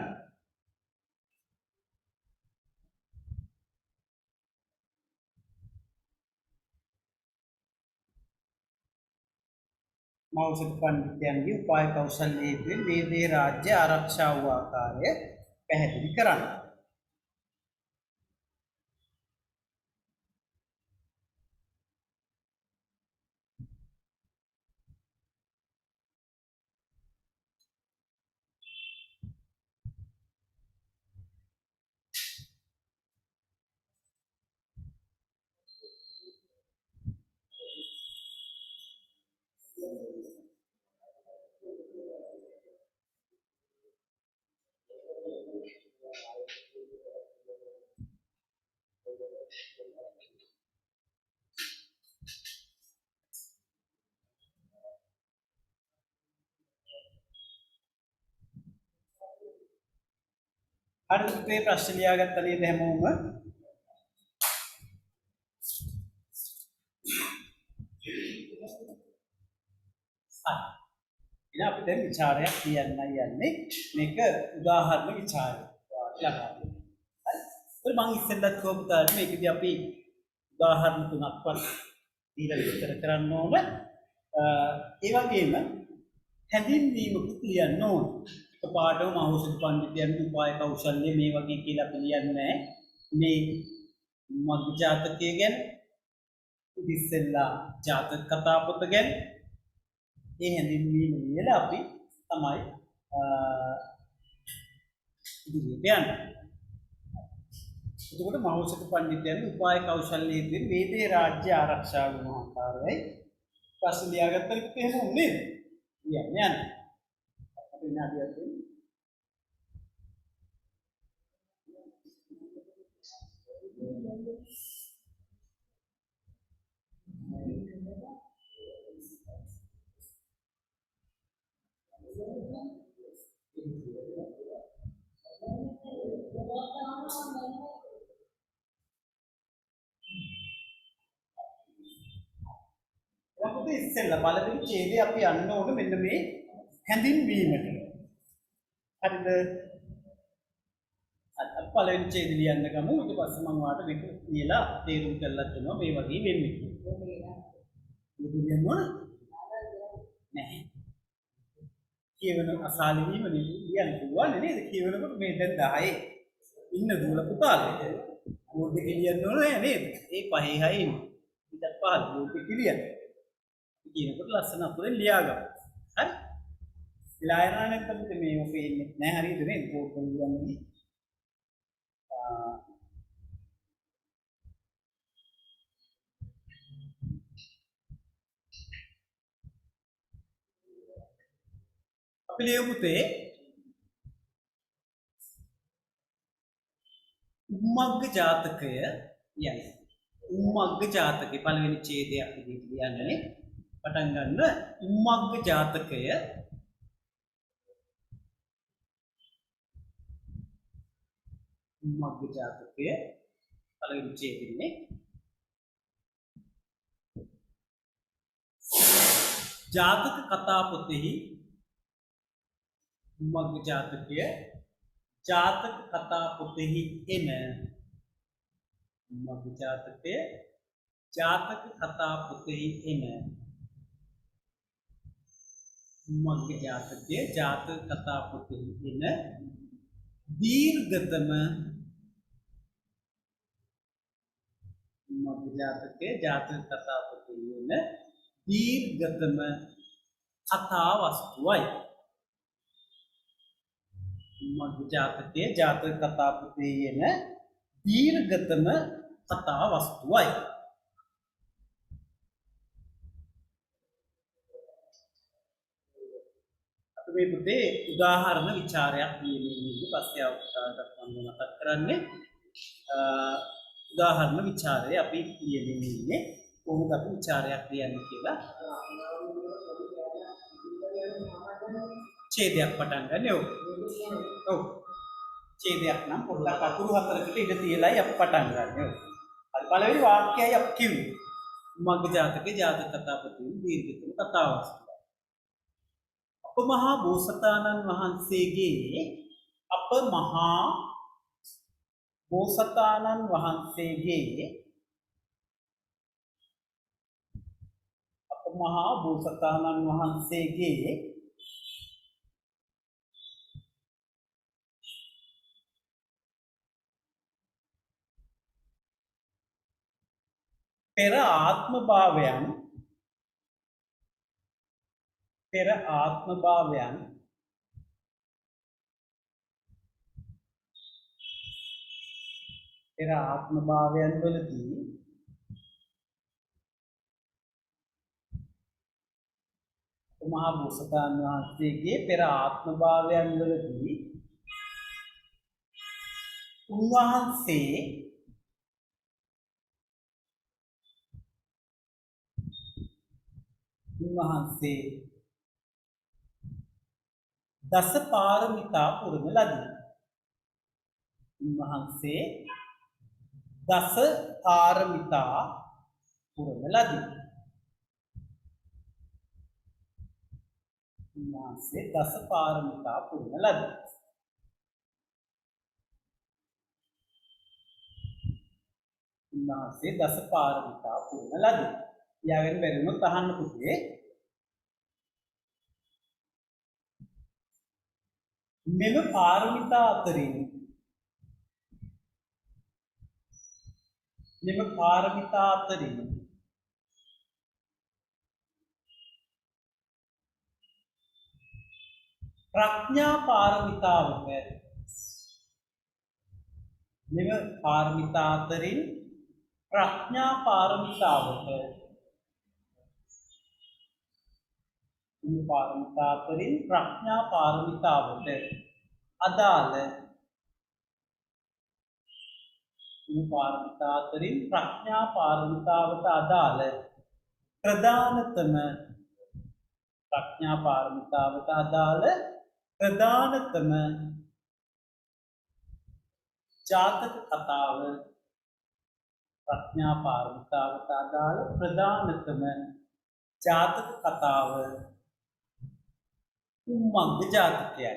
මානසික පඬිතුයන්ගේ උපාය කෞශල්‍ය හේතුවෙන් වේදේහ රාජ්‍ය ආරක්ෂා වූ ආකාරය පැහැදිලි කරන්න. හරි පුතේ ප්‍රශ්න ලියාගත්ත නේද හැමෝම? ඉතින් අපි දැන් විචාරයක් කියන්නයි යන්නේ. මේක උදාහරණ විචාරයක්. ළඟා. හරි. මම ඉස්සෙල්ලත් කොහොමද මේකදී අපි උදාහරණ තුනක්වත් දීලා විස්තර කරන්න ඕන. ඒ වගේම හැඳින්වීමකුත් ලියන්න ඕන. පාඩම මානසික පඬිතුයන්ගේ උපාය කෞශල්‍ය මේ වගේ කියලා අපි ලියන්නේ මේ මග්ග ජාතකය ගැන ඉතිස්සෙල්ලා ජාතක කතා පොත ගැන මේ හැඳින්වීම ලියලා අපි තමයි ඉදිරියට යන්නේ. එතකොට මානසික පඬිතුයන්ගේ උපාය කෞශල්‍ය හේතුවෙන් වේදේ රාජ්‍ය ආරක්ෂා වූ ආකාරයයි ප්‍රශ්න ලියාගත්තට එහෙම උනේ යන්නේ. විනාඩියක් දෙන්න. අපිට ඉස්සෙල්ලා පළවෙනි ඡේදයේ අපි යන්න ඕන මෙන්න මේ හැඳින්වීමට. හරිද? අර පළවෙනි ඡේදය ලියන්න ගමු. ඊට පස්සේ මම ඔයාලට මේක කියලා තේරුම් කරලා දෙනවා මේ වගේ වෙන්නේ කියලා. මේක ලියන්න නැහැ. කියවන අසාලි වීම ලියන්න පුළුවන් නේද? කියවනකොට මේ දැන් 10 ඉන්න දුවල පුතාලේ. බෝඩ් එකේ ලියන්න ඕන නේද? ඒ 5 6 ඉන්න. ඊට පස්සේ බෝඩ් එකේ ලියන්න. කියනකොට ලස්සන අකුරෙන් ලියාගන්න. හරි? ලායනා නැත්නම් මේ ඔකේ ඉන්නේ නැහැ හරියද නේද? බෝඩ් එක ලියන්නේ. අපි ලියමු පුතේ උම්මග්ග ජාතකය යයි. උම්මග්ග ජාතකේ පළවෙනි ඡේදයක් විදිහට ලියන්නේ. පටන් ගන්න උම්මග්ග ජාතකය උම්මග්ග ජාතකය පළවෙනි ඡේදෙන්නේ ජාතක කතා පොතෙහි උම්මග්ග ජාතකය ජාතක කතා පොතෙහි එන උම්මග්ග ජාතකය ජාතක කතා පොතෙහි එන උම්මග්ග ජාතකය ජාතක කතා පොතෙහි එන දීර්ඝතම උම්මග්ග ජාතකය ජාතක කතා පොතෙහි එන දීර්ඝතම කතා වස්තුවයි. උම්මග්ග ජාතකය ජාතක කතා පොතෙහි එන දීර්ඝතම කතා වස්තුවයි. මේ පුතේ උදාහරණ විචාරයක් ලියන්නේ පස්සේ අවස්ථාවක් මම මතක් කරන්නේ උදාහරණ විචාරය අපි ලියන්නේ කොහොමද අපි විචාරයක් ලියන්නේ කියලා ඡේදයක් පටන් ගන්න ඔව් ඡේදයක් නම් පොඩ්ඩක් අකුරු හතරකට ඉඳ තියලායි අපි පටන් ගන්න. හරි පළවෙනි වාක්‍යයයි අපි කිව්වේ. මග්ග ජාතකේ ජාතක කතාපතින් දීර්ඝතම කතාවක්. අප මහා බෝසතාණන් වහන්සේගේ අප මහා බෝසතාණන් වහන්සේගේ අප මහා බෝසතාණන් වහන්සේගේ පෙර ආත්ම භාවයන් වලදී මහා බෝසතාණන් වහන්සේගේ පෙර ආත්ම භාවයන් වලදී උන්වහන්සේ දස පාරමිතා පුරන ලදී. උන්වහන්සේ දස පාරමිතා පුරන ලදී. උන්වහන්සේ දස පාරමිතා පුරන ලදී. උන්වහන්සේ දස පාරමිතා පුරන ලදී. යාගෙන බැරිනොත් අහන්න පුතේ මෙම පාරමිතා අතරින් ප්‍රඥා පාරමිතාවට අදාළ ප්‍රධානතම ජාතක කතාව උම්මග්ග ජාතකයයි.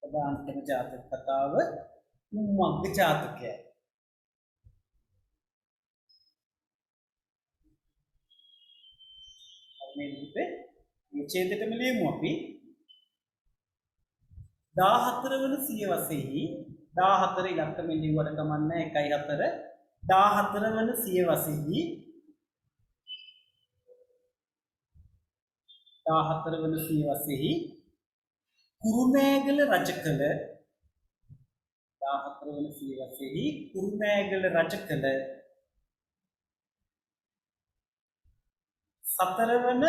ප්‍රධානතම ජාතක කතාව උම්මග්ග ජාතකයයි. මේ විදිහට මේ ඡේදෙටම ලියමු අපි 14 වන සියවසෙහි 14 ඉලක්කමෙන් ලියුවට කමන්නේ 1 4 14 වන සියවසෙහි 14 වන සියවසෙහි කුරුණෑගල රජ කළ 14 වන සියවසෙහි කුරුණෑගල රජ කළ සතරවන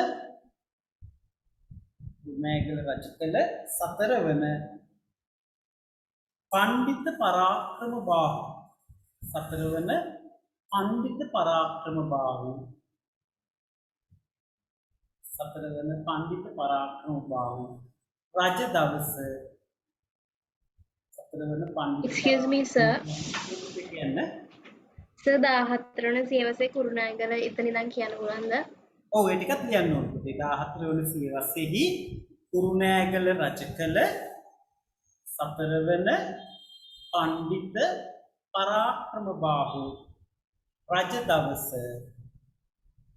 පණ්ඩිත පරාක්‍රම බාහු රජ දවස Excuse me, sir. කියන්න Sir, 14 වන සියවසේ කුරුණෑගල එතන ඉඳන් කියන්න පුළුවන්ද? ඔව් ඒ ටිකත් ලියන්න ඕනේ පුතේ 14 වන සියවසෙහි කුරුණෑගල රජ කළ සතරවන පණ්ඩිත පරාක්‍රම බාහු රජ දවස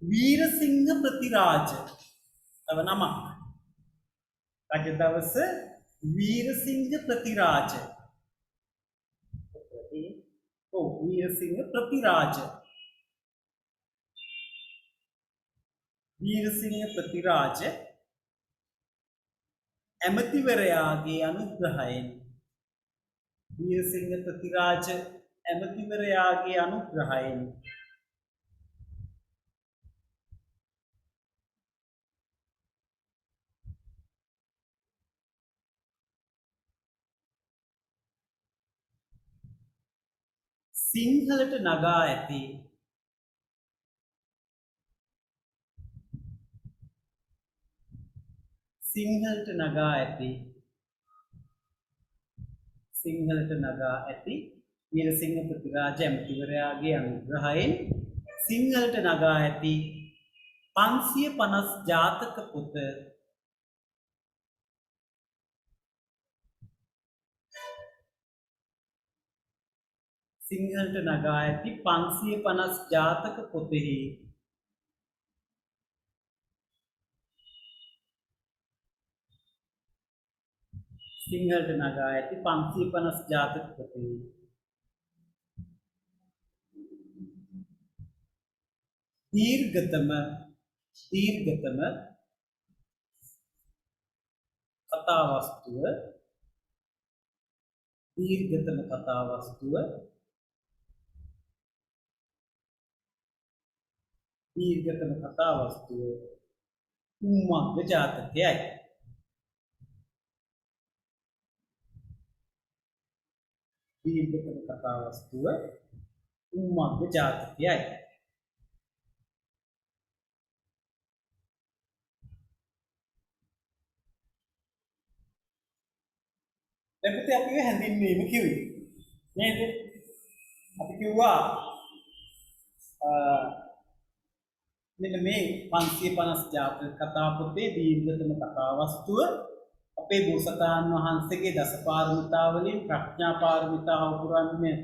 වීරසිංහ ප්‍රතිරාජ තව නමක් රජ දවස වීරසිංහ ප්‍රතිරාජ වීරසිංහ ප්‍රතිරාජ ඇමතිවරයාගේ අනුග්‍රහයෙන් වීරසිංහ ප්‍රතිරාජ ඇමතිවරයාගේ අනුග්‍රහයෙන් සිංහලට නගා ඇති සිංහලට නගා ඇති වීරසිංහ ප්‍රතිරාජ ඇමතිවරයාගේ අනුග්‍රහයෙන් සිංහලට නගා ඇති 550 ජාතක පොත සිංහලට නගා ඇති 550 ජාතක පොතෙහි සිංහලට නගා ඇති 550 ජාතක පොතෙහි දීර්ඝතම කතාවස්තුව උම්මග්ග ජාතකයයි. දීර්ඝතම කතාවස්තුව උම්මග්ග ජාතකයයි. දැන් පුතේ අපි හැඳින්වීම කිව්වේ නේද? අපි කිව්වා මෙන්න මේ 550 ජාතක කතා පොතේ දීර්ඝතම කතාවස්තුව අපේ බෝසතාණන් වහන්සේගේ දසපාරමිතා වලින් ප්‍රඥා පාරමිතාව පුරන්නේ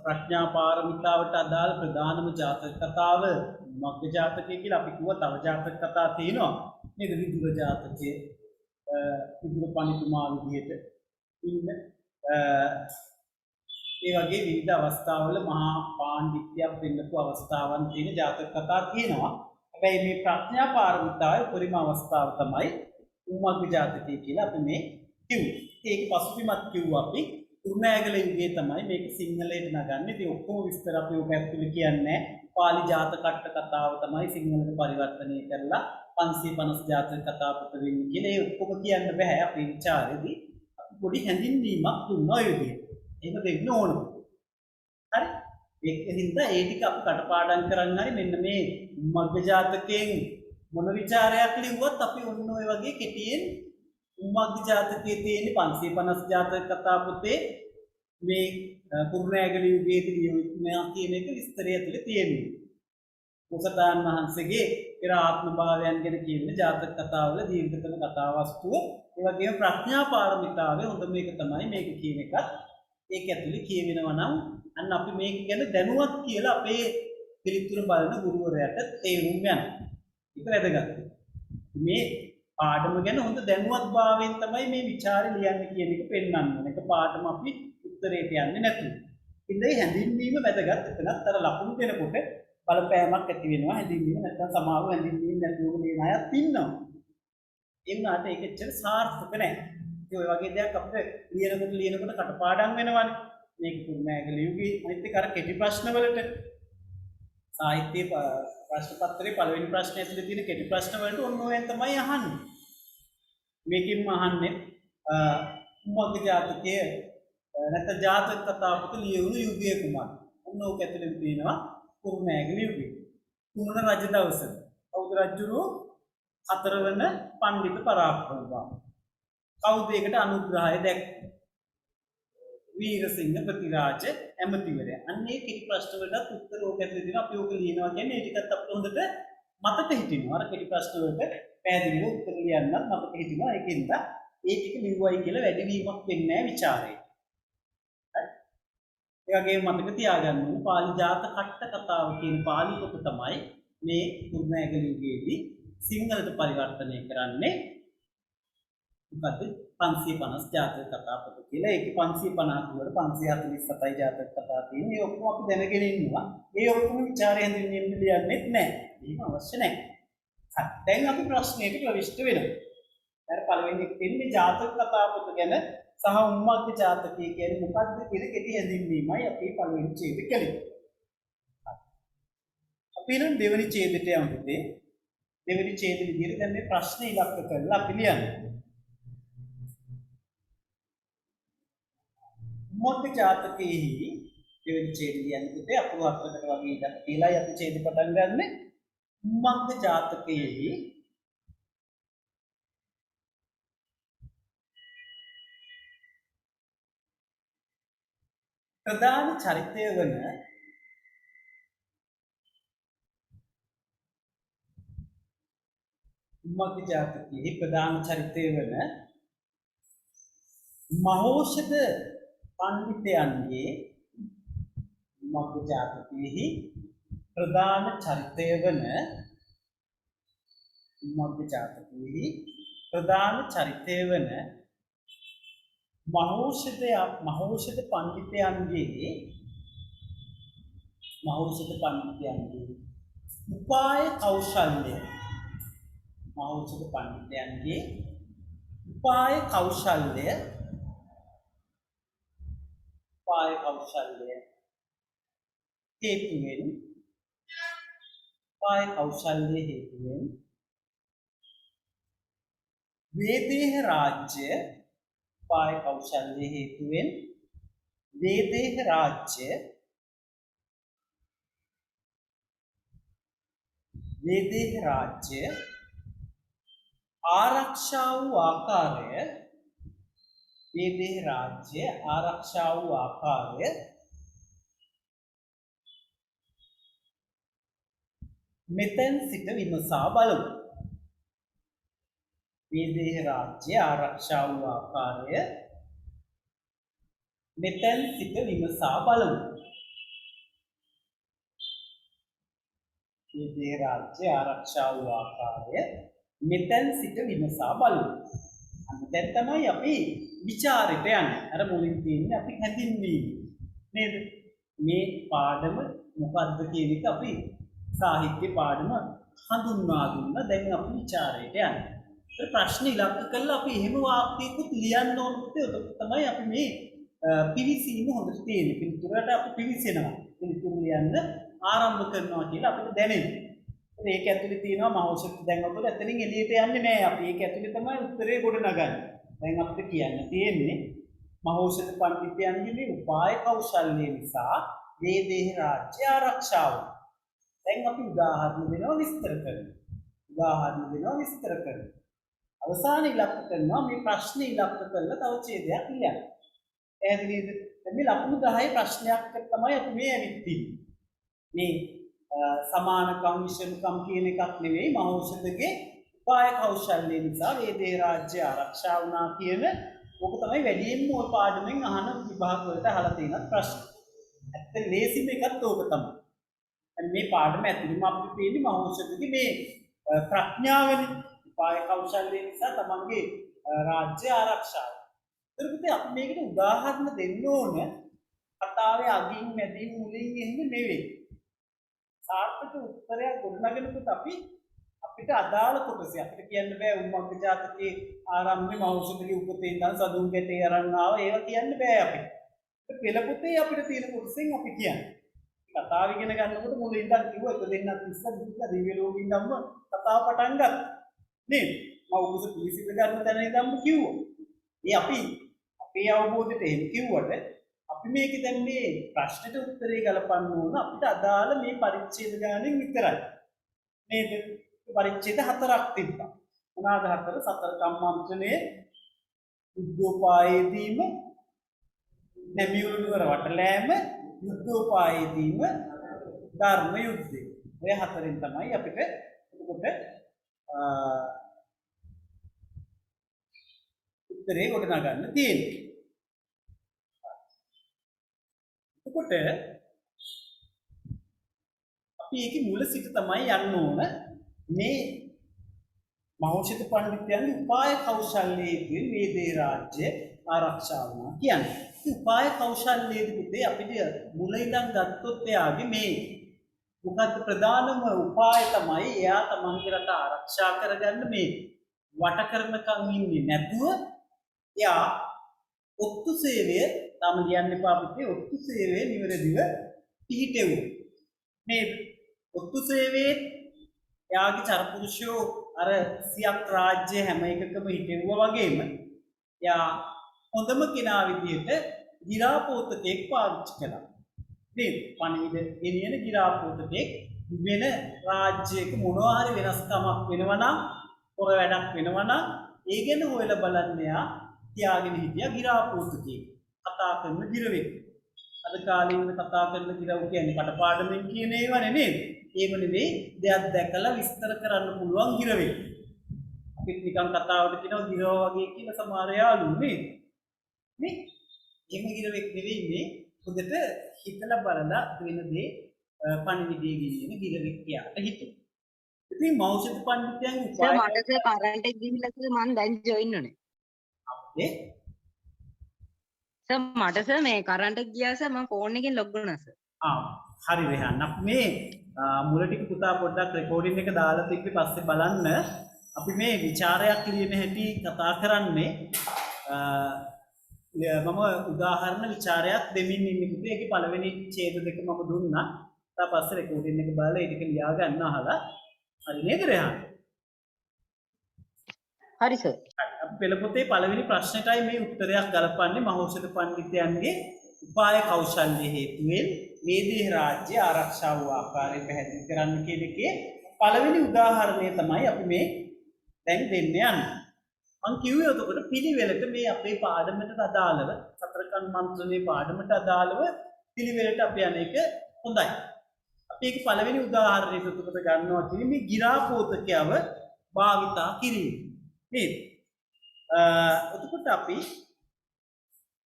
ප්‍රඥා පාරමිතාවට අදාළ ප්‍රධානම ජාතක කතාව මග්ග ජාතකය කියලා අපි කිව්වා. තව ජාතක කතා තියෙනවා නේද? විදුර ජාතකයේ විදුර පඬිතුමා විදිහට ඉන්න ඒ වගේ විවිධ අවස්ථාවල මහා පාණ්ඩිත්‍යයක් වෙන්නපු අවස්ථාවන් තියෙන ජාතක කතා තියෙනවා. හැබැයි මේ ප්‍රඥා පාරමිතාවේ උපරිම අවස්ථාව තමයි උම්මග්ග ජාතකය කියලා අපි මේ කිව්වේ. ඒක පසුබිමත් කිව්වා අපි කුරුණෑගල යුගයේ තමයි මේක සිංහලයට නගන්නේ. ඉතින් ඔක්කොම විස්තර අපි ඔක ඇතුළේ කියන්නේ පාලි ජාතක කතාව තමයි සිංහලට පරිවර්තනය කරලා 550 ජාතක කතා පොත වෙන්නේ කියලා. ඒ ඔක්කොම කියන්න බෑ අපේ විචාරෙදී. අපි පොඩි හැඳින්වීමක් දුන්නා ඒ විදිහට. ඒක දෙන්න ඕන. හරි? ඒකින්ද ඒ ටික අපි කටපාඩම් කරන්න හරි මෙන්න මේ උම්මග්ග ජාතකයෙන් මොන විචාරයක් ලිව්වත් අපි ඔන්න ඔය වගේ කෙටියෙන් උම්මග්ග ජාතකයේ තියෙන 550 ජාතක කතා පොතේ මේ කුරුණෑගල යුගයේදී ලියවිලා කියන එක විස්තරය ඇතුලේ තියෙනවා. බෝසතාණන් වහන්සේගේ පෙර ආත්ම භාවයන් ගැන කියන ජාතක කතාවල දීර්ඝතම කතාවස්තුව ඒ වගේම ප්‍රඥා පාරමිතාවේ හොඳ මේක තමයි මේක කියන එකත් ඒක ඇතුලේ කියවෙනවා නම් අන්න අපි මේක ගැන දැනුවත් කියලා අපේ පිළිතුර බලන ගුරුවරයාට තේරුම් යනවා. ඒක වැදගත්. මේ පාඩම ගැන හොඳ දැනුවත්භාවයෙන් තමයි මේ විචාරය ලියන්න කියන එක පෙන්වන්න. එක පාඩම අපි උත්තරේට යන්නේ නැතුව. ඉතින් මේ හැඳින්වීම වැදගත්. එතනත් අර ලකුණු දෙනකොට බලපෑමක් ඇති වෙනවා. හැඳින්වීම නැත්නම් සමාව හැඳින්වීම නැතුව මේ අයත් ඉන්නවා. එන්නාට ඒක ඇත්තට සාර්ථක නැහැ. ඒ වගේ දෙයක් අපිට ලියනකොට කටපාඩම් වෙනවනේ. මේක කුරුණෑගල යුගයේ අනිත් එක අර කෙටි ප්‍රශ්න වලට සාහිත්‍ය ප්‍රශ්න පත්‍රයේ පළවෙනි ප්‍රශ්නේ ඇතුලේ තියෙන කෙටි ප්‍රශ්න වලට ඔන්න ඔයෙන් තමයි අහන්නේ. මේකෙන්ම අහන්නේ උම්මග්ග ජාතකයේ නැත්නම් ජාතක කතා පොත ලියවුණු යුගය කුමක්ද? ඔන්න ඕක ඇතුලේ තියෙනවා කුරුණෑගල යුගය. කුරුණ රජ දවසේ කවුද රජුරෝ? 4 වෙනි පණ්ඩිත පරාක්‍රමබාහු. කවුද ඒකට අනුග්‍රහය දැක්කේ? වීරසිංහ ප්‍රතිරාජ ඇමතිවරයා. අන්න ඒ කෙටි ප්‍රශ්න වලට උත්තර ඕක ඇතුලේ දෙනවා. අපි ඕක ලියනවා කියන්නේ ඒ ටිකත් අපිට හොඳට මතක හිටිනවා. අර කෙටි ප්‍රශ්න වලට පැහැදිලිව උත්තර ලියන්නත් මතක හිටිනවා. ඒකෙන්ද ඒ ටික ලිව්වයි කියලා වැඩිවීමක් වෙන්නේ නැහැ ਵਿਚාරේ. හරි. ඒ වගේම මතක තියාගන්න ඕනේ පාලි ජාත කට්ට කතාව කියන පාලි පොත තමයි මේ කුරුණෑගල යුගයේදී සිංහලට පරිවර්තනය කරන්නේ. මොකද 550 ජාතක කතා පොත කියලා. ඒක 550 වල 547යි ජාතක කතා තියෙන්නේ. ඒ ඔක්කොම අපි දැනගෙන ඉන්නවා. ඒ ඔක්කොම ਵਿਚාරය හැඳින්වීම ලියන්නෙත් නැහැ. ඒක අවශ්‍ය නැහැ. හරි. දැන් අපි ප්‍රශ්නයට ප්‍රවිෂ්ඨ වෙනවා. දැන් පළවෙනි එක තියෙන්නේ ජාතක කතා පොත ගැන සහ උම්මග්ග ජාතකය කියන්නේ මොකක්ද කියලා කෙටි හැඳින්වීමයි අපි පළවෙනි ඡේදෙ කළේ. අපි නම් දෙවෙනි ඡේදෙට යමු. දෙවෙනි ඡේදෙ විදිහට දැන් මේ ප්‍රශ්න ඉලක්ක කරලා අපි ලියන්නේ. උම්මග්ග ජාතකයේහි දෙවෙනි ඡේදෙ ලියන්නේ අපුරු අක්කකට වගේ ඉඳන් කියලායි අපි ඡේදෙ පටන් ගන්නෙ. උම්මග්ග ජාතකයේහි ප්‍රධාන චරිතය වන උම්මග්ග ජාතකයේ ප්‍රධාන චරිතය වන මහෞෂධ පඬිතයන්ගේ උම්මග්ග ජාතකයේහි ප්‍රධාන චරිතය වන උම්මග්ග ජාතකයේහි ප්‍රධාන චරිතය වන මහෞෂධ පඬිතයන්ගේ උපාය කෞශල්‍ය මහෞෂධ පඬිතයන්ගේ උපාය කෞශල්‍ය හේතුවෙන් වේදේහ රාජ්‍ය ආරක්ෂා වූ ආකාරය මෙතෙන් සිට විමසා බලමු. වේදේහ රාජ්‍ය ආරක්ෂා වූ ආකාරය මෙතෙන් සිට විමසා බලමු. වේදේහ රාජ්‍ය ආරක්ෂා වූ ආකාරය මෙතෙන් සිට විමසා බලමු. දැන් තමයි අපි ਵਿਚාරෙට යන්නේ. අර මුලින් තියෙන්නේ අපි හැඳින්වීම නේද? මේ පාඩම මොකද්ද කියන එක අපි සාහිත්‍ය පාඩම හඳුන්වා දුන්නා. දැන් අපි ਵਿਚාරයට යන්නේ. ඒ ප්‍රශ්න ඉලක්ක කරලා අපි එහෙම වාක්‍යයකුත් ලියන්න ඕනත් ඒක තමයි අපි මේ පිවිසීම හොඳට තියෙන්නේ. පිළිතුරට අපි පිවිසෙනවා. පිළිතුරු ලියන්න ආරම්භ කරනවා කියලා අපිට දැනෙනවා. ඒක ඇතුලේ තියෙනවා මහෞෂධ දැන් ඔතන එතනින් එළියට යන්නේ නැහැ අපි. ඒක ඇතුලේ තමයි උත්තරේ ගොඩනගන්නේ. දැන් අපිට කියන්න තියෙන්නේ මහෞෂධ පඬිතුයන්ගේ මේ උපාය කෞශල්‍ය නිසා වේදේහ රාජ්‍ය ආරක්ෂාව. දැන් අපි උදාහරණ දෙනවා විස්තර කරනවා. අවසාන ඉලක්ක කරනවා මේ ප්‍රශ්නේ ඉලක්ක කරලා තව ඡේදයක් ලියන්න. පැහැදිලිද? මේ ලකුණු 10 ප්‍රශ්නයක් තමයි අපි මේ ඇවිත් තියෙන්නේ. මේ සමානකම් විෂමකම් කියන එකක් නෙවෙයි මහෞෂධගේ උපාය කෞශල්‍ය නිසා වේදේහ රාජ්‍ය ආරක්ෂා වුණා කියන ඕක තමයි වැඩියෙන්ම ඔය පාඩමෙන් අහන විභාග වලට අහලා තියෙන ප්‍රශ්න. ඇත්ත ලේසිම එකත් ඕක තමයි. මේ පාඩම ඇතුළේම අපිට තියෙන්නේ මහෞෂධගේ මේ ප්‍රඥාවනේ උපාය කෞශල්‍ය නිසා තමන්ගේ රාජ්‍ය ආරක්ෂාව. ඒකට අපි මේකට උදාහරණ දෙන්න ඕන කතාවේ අගින් මැදින් මුලින් එන්නේ නෙවෙයි. සාර්ථක උත්තරයක් ගොඩනගෙනකොට අපිට අදාළ කොටස අපිට කියන්න බෑ උම්මග්ග ජාතකයේ ආරම්භයේ මහෞෂධගේ උපතේ ඉඳන් සදුන් ගැටේ අරන් ආව ඒවා කියන්න බෑ අපිට. පෙළ පොතේ අපිට තියෙන කොටසෙන් අපි කියන්නේ. කතාව ඉගෙන ගන්නකොට මුලින් ඉඳන් කිව්වා එක දෙන්නත් ඉස්සර දුක්ඛ දිව්‍ය ලෝකෙ ඉඳන්ම කතාව පටන් ගත්තා. නේද? මම උගස පිළිසිඳ ගන්න තැන ඉඳන්ම කිව්වා. ඒ අපි අපේ අවබෝධයට එහෙම කිව්වට අපි මේක දැන් මේ ප්‍රශ්නෙට උත්තරේ ගලපන්න ඕන අපිට අදාළ මේ පරිච්ඡේද ගානෙන් විතරයි. නේද? පරිච්ඡේද 4ක් තිබ්බා. මොනවාද 4? සතර කම්මන්ත්‍රණය, යුද්ධෝපායදීම, නැමියුරු නුවර වටලෑම, යුද්ධෝපායදීම, ධර්ම යුද්ධය. ඔය 4ෙන් තමයි අපිට එතකොට උත්තරේ ගොඩනගන්න තියෙන්නේ. එතකොට අපි ඒකේ මුල සිට තමයි යන්න ඕන මේ මහෞෂධ පඬිතුයන්ගේ උපාය කෞශල්‍යයෙන් වේදේ රාජ්‍ය ආරක්ෂා වුණා කියන්නේ. මේ උපාය කෞශල්‍යයේදී පුතේ අපිට මුල ඉඳන් ගත්තොත් එයාගේ මේ මොකද්ද ප්‍රධානම උපාය තමයි එයා තමන්ගේ රට ආරක්ෂා කරගන්න මේ වට කරනකම් ඉන්නේ නැතුව එයා ඔත්තු සේවය තාම ලියන්න එපා පුතේ. ඔත්තු සේවය නිවැරදිව පිහිටෙව්වා. මේ ඔත්තු සේවයේ යාගේ චරපුරුෂයෝ අර සියක් රාජ්‍ය හැම එකකම හිටෙව්වා වගේම යා හොඳම කෙනා විදිහට ගිරාපෝතකෙක් පාවිච්චි කළා. නේද? පණිවිඩ ගෙනියන ගිරාපෝතකෙක් වෙන රාජ්‍යයක මොනවා හරි වෙනස්කමක් වෙනවා නම් පොර වැඩක් වෙනවා නම් ඒ ගැන හොයලා බලන්න යා තියාගෙන හිටියා ගිරාපෝතකෙක්. කතා කරන ගිරවෙක්. අද කාලේ ඉන්න කතා කරන ගිරව් කියන්නේ කටපාඩමින් කියන ඒවනේ නේද? ඒව නෙවෙයි දෙයක් දැකලා විස්තර කරන්න පුළුවන් ගිරවෙක්. අපිත් නිකන් කතාවට කියනවා ගිරව වගේ කියලා සමහර යාළුවෝ නේද? නේ? එහෙම ගිරවෙක් නෙවෙයි මේ හොඳට හිතලා බලලා වෙන දේ පණිවිඩය ගෙනියන ගිරවෙක් කියාට හිතුවා. ඉතින් මෞෂධ පඬිතුයන් සර් මට සර් කරන්ට් එක ගිහිල්ලා සර් මම දැන් ජොයින් උනේ. අපේ සර් මට සර් මේ කරන්ට් එක ගියා සර් මම ෆෝන් එකෙන් ලොග් වුණා සර්. හරි රෙහන්. අපි මේ මුල ටික පුතා පොඩ්ඩක් රෙකෝඩින් එක දාලා තිබ්බේ පස්සේ බලන්න. අපි මේ ਵਿਚාරයක් ලියන හැටි කතා කරන්නේ මම උදාහරණ ਵਿਚාරයක් දෙමින් ඉන්නේ පුතේ. ඒකේ පළවෙනි ඡේද දෙක මම දුන්නා. ඊට පස්සේ රෙකෝඩින් එක බලලා ඒ ටික ලියා ගන්න අහලා. හරි නේද රෙහන්? හරි සර්. අපි පෙළ පොතේ පළවෙනි ප්‍රශ්නෙටයි මේ උත්තරයක් ගලපන්නේ මහෞෂධ පඬිතුයන්ගේ උපාය කෞශල්‍ය හේතුවෙන් වේදේහ රාජ්‍ය ආරක්ෂා වූ ආකාරය පැහැදිලි කරන්න කියන එකේ පළවෙනි උදාහරණය තමයි අපි මේ දැන් දෙන්න යන්නේ. මම කිව්වේ එතකොට පිළිවෙලට මේ අපේ පාඩමට අදාළව සතරකන් මන්ත්‍රණයේ පාඩමට අදාළව පිළිවෙලට අපි අනේක හොඳයි. අපි ඒක පළවෙනි උදාහරණයට එතකොට ගන්නවා කියන්නේ මේ ගිරාපෝතකයව භාවිතා කිරීම. නේද? එතකොට අපි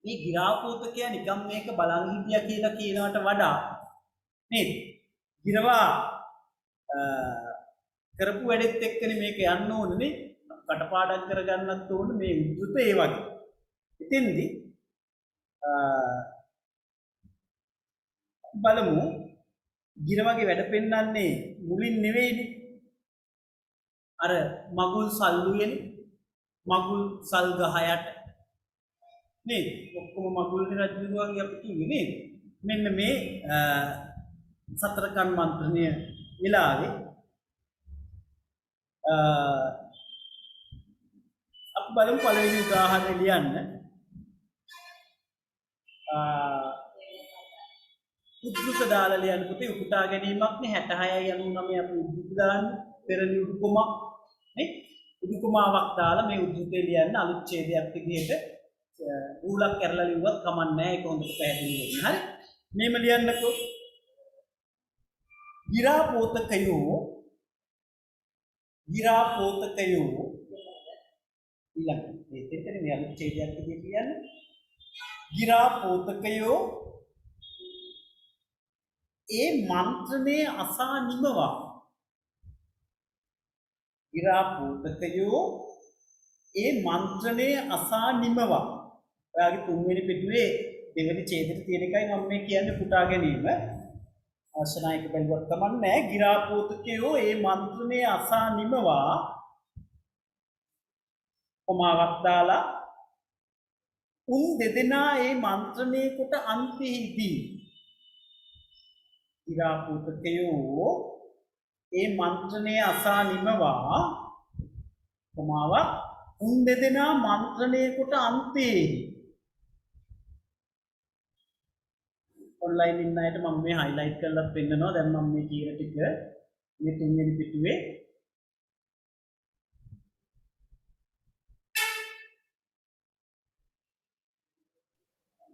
මේ ගිරාපෝතකයා නිකම් මේක බලන් හිටියා කියලා කියනවට වඩා නේද? ගිරවා කරපු වැඩෙත් එක්කනේ මේක යන්න ඕනේ. කටපාඩම් කරගන්නත් ඕනේ මේ උද්දුත ඒ වගේ. ඉතින්දි බලමු ගිරවගේ වැඩ පෙන්වන්නේ මුලින් නෙවෙයිනේ. අර මගුල් සල්ලුයනේ. මගුල් සල් ගහයට නේද? ඔක්කොම මගුල් රජුගේ අපි කිව්වේ නේද? මෙන්න මේ සතරකන් මන්ත්‍රණය විලාවේ අපි බලමු පළවෙනි උදාහරණය ලියන්න. උද්දුත දාලා ලියන්න පුතේ. උපුටා ගැනීමක් නේ 66යි 99 අපි උද්දුත දාන්න පෙරලි උඩුකොමක් නේ. උඩුකොමාවක් දාලා මේ උද්දුතේ ලියන්න අලුත් ඡේදයක් විදිහට රූලක් කරලා ලිව්වත් කමක් නැහැ. ඒක හොඳට පැහැදිලි වෙනවා. හරි. මේම ලියන්නකෝ. ගිරාපෝතකයෝ ඊළඟ දෙතෙන් මේ අලුත් ඡේදයක් විදිහට ලියන්න. ගිරාපෝතකයෝ ඒ මන්ත්‍රණයේ අසා නිමවා. ගිරාපෝතකයෝ ඒ මන්ත්‍රණයේ අසා නිමවා. ඔයාගේ තුන්වෙනි පිටුවේ දෙවෙනි ඡේදෙට තියෙන එකයි මම මේ කියන්නේ පුටා ගැනීම. අවශ්‍යනායක බැලුවත් කමක් නැහැ. ගිරාපෝතකයෝ ඒ මන්ත්‍රණයේ අසා නිමවා කොමාවක් දාලා උන් දෙදෙනා ඒ මන්ත්‍රණයේ කොට අන්තිහිදී ගිරාපෝතකයෝ ඒ මන්ත්‍රණයේ අසා නිමවා කොමාවක් උන් දෙදෙනා මන්ත්‍රණයේ කොට අන්තයේ ඔන්ලයින් ඉන්න අයට මම මේ හයිලයිට් කරලා පෙන්නනවා. දැන් මම මේ කියන ටික මේ තුන්වෙනි පිටුවේ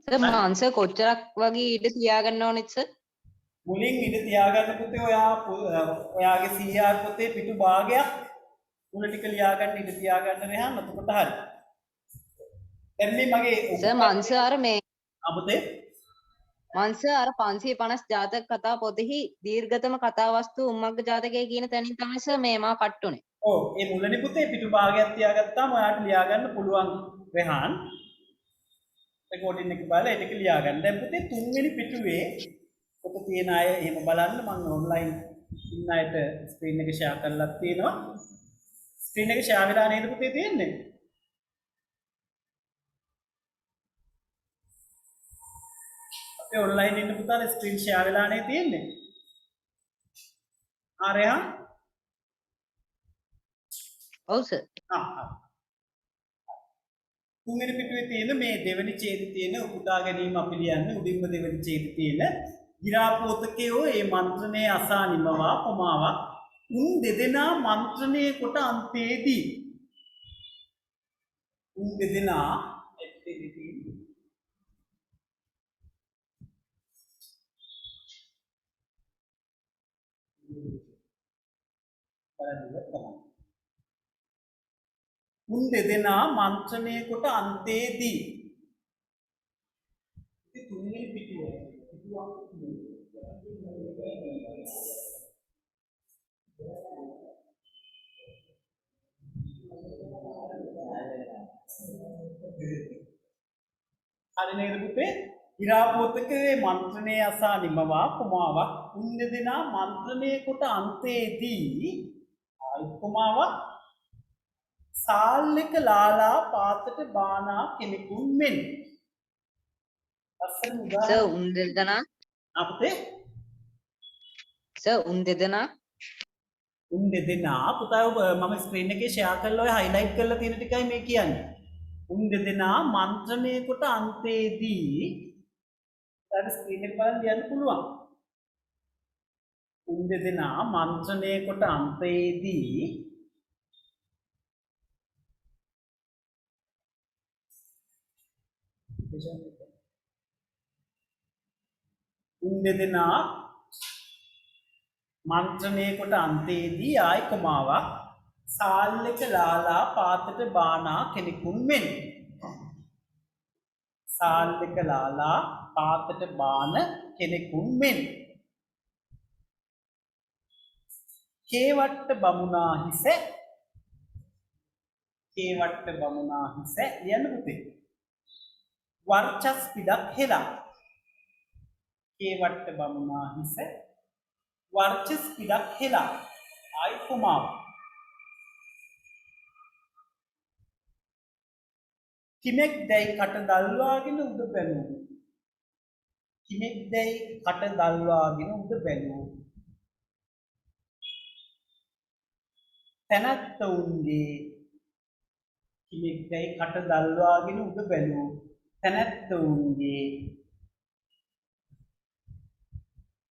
සර් මම ආන්සර් කොච්චරක් වගේ ඉඩ තියාගන්න ඕනෙද සර්? මුලින් ඉඳ තියාගන්න පුතේ ඔයාගේ CR පොතේ පිටු භාගයක් මුල ටික ලියාගන්න ඉඳ තියාගන්න රහන්. එතකොට හරි. දැන් මේ මගේ සර් මංසර් අර මේ අපතේ මංසර් අර 550 ජාතක කතා පොතෙහි දීර්ඝතම කතා වස්තු උම්මග්ග ජාතකය කියන තැනින් තමයි සර් මේ මා කට්ටුනේ. ඔව් ඒ මුලනේ පුතේ පිටු භාගයක් තියාගත්තාම ඔයාට ලියාගන්න පුළුවන් රහන්. රෙකෝඩින් එක බලලා ඒක ලියාගන්න. දැන් පුතේ තුන්වෙනි පිටුවේ ඔක තියෙන අය එහෙම බලන්න. මම ඔන්ලයින් ඉන්න අයට ස්ක්‍රීන් එක ෂෙයා කරලා තියෙනවා. ස්ක්‍රීන් එක ෂෙයා වෙලා නේද පුතේ තියෙන්නේ? ඒ ඔන්ලයින් ඉන්න පුතාලා ස්ක්‍රීන් ෂෙයා වෙලානේ තියෙන්නේ. ආරයා ඔව් සර්. තුන්වෙනි පිටුවේ තියෙන මේ දෙවෙනි ඡේදයේ තියෙන උපුටා ගැනීම අපි ලියන්නේ උඩින්ම දෙවෙනි ඡේදයේ තියෙන ගිරාපෝතකයෝ මේ මන්ත්‍රණය අසා නිමවා කොමාවක් උන් දෙදෙනා මන්ත්‍රණය කොට අන්තයේදී උන් දෙදෙනා උන් දෙදෙනා මන්ත්‍රණය කොට අන්තයේදී තුන්වෙනි පිටුවේ හරි නේද පුතේ? ඉරාපෝතකයේ මන්ත්‍රණය අසා නිමවා කුමාවක් උන් දෙදෙනා මන්ත්‍රණය කොට අන්තයේදී කුමාවක් සාල්ලක ලාලා පාතට බානා කෙනෙකුන් මෙන් අස්සන සර් උන් දෙදෙනා අපේ සර් උන් දෙදෙනා පුතා මම ස්ක්‍රීන් එකේ ෂෙයා කරලා ඔය හයිලයිට් කරලා තියෙන ටිකයි මේ කියන්නේ. උන් දෙදෙනා මන්ත්‍රණය කොට අන්තයේදී අර ස්ක්‍රීන් එක බලන් ලියන්න පුළුවන්. උන් දෙදෙනා මන්ත්‍රණය කොට අන්තයේදී උන් දෙදෙනා මන්ත්‍රණය කොට අන්තයේදී ආයි කොමාවක් සාල්ලක ලාලා පාතට බානා කෙනෙකුන් මෙන් සාල්ලක ලාලා පාතට බාන කෙනෙකුන් මෙන් කේවට්ට බමුණා හිස ලියන්න පුතේ වර්චස් පිටක් හෙලා කේවට්ට බමුණා හිස වර්චස් පිටක් හෙලා ආයි කුමාව කිමෙක් දැයි කට දල්වාගෙන උඩ බැලූ තැනැත්තවුන්ගේ කිමෙක් දැයි කට දල්වාගෙන උඩ බැලූ තැනැත්තවුන්ගේ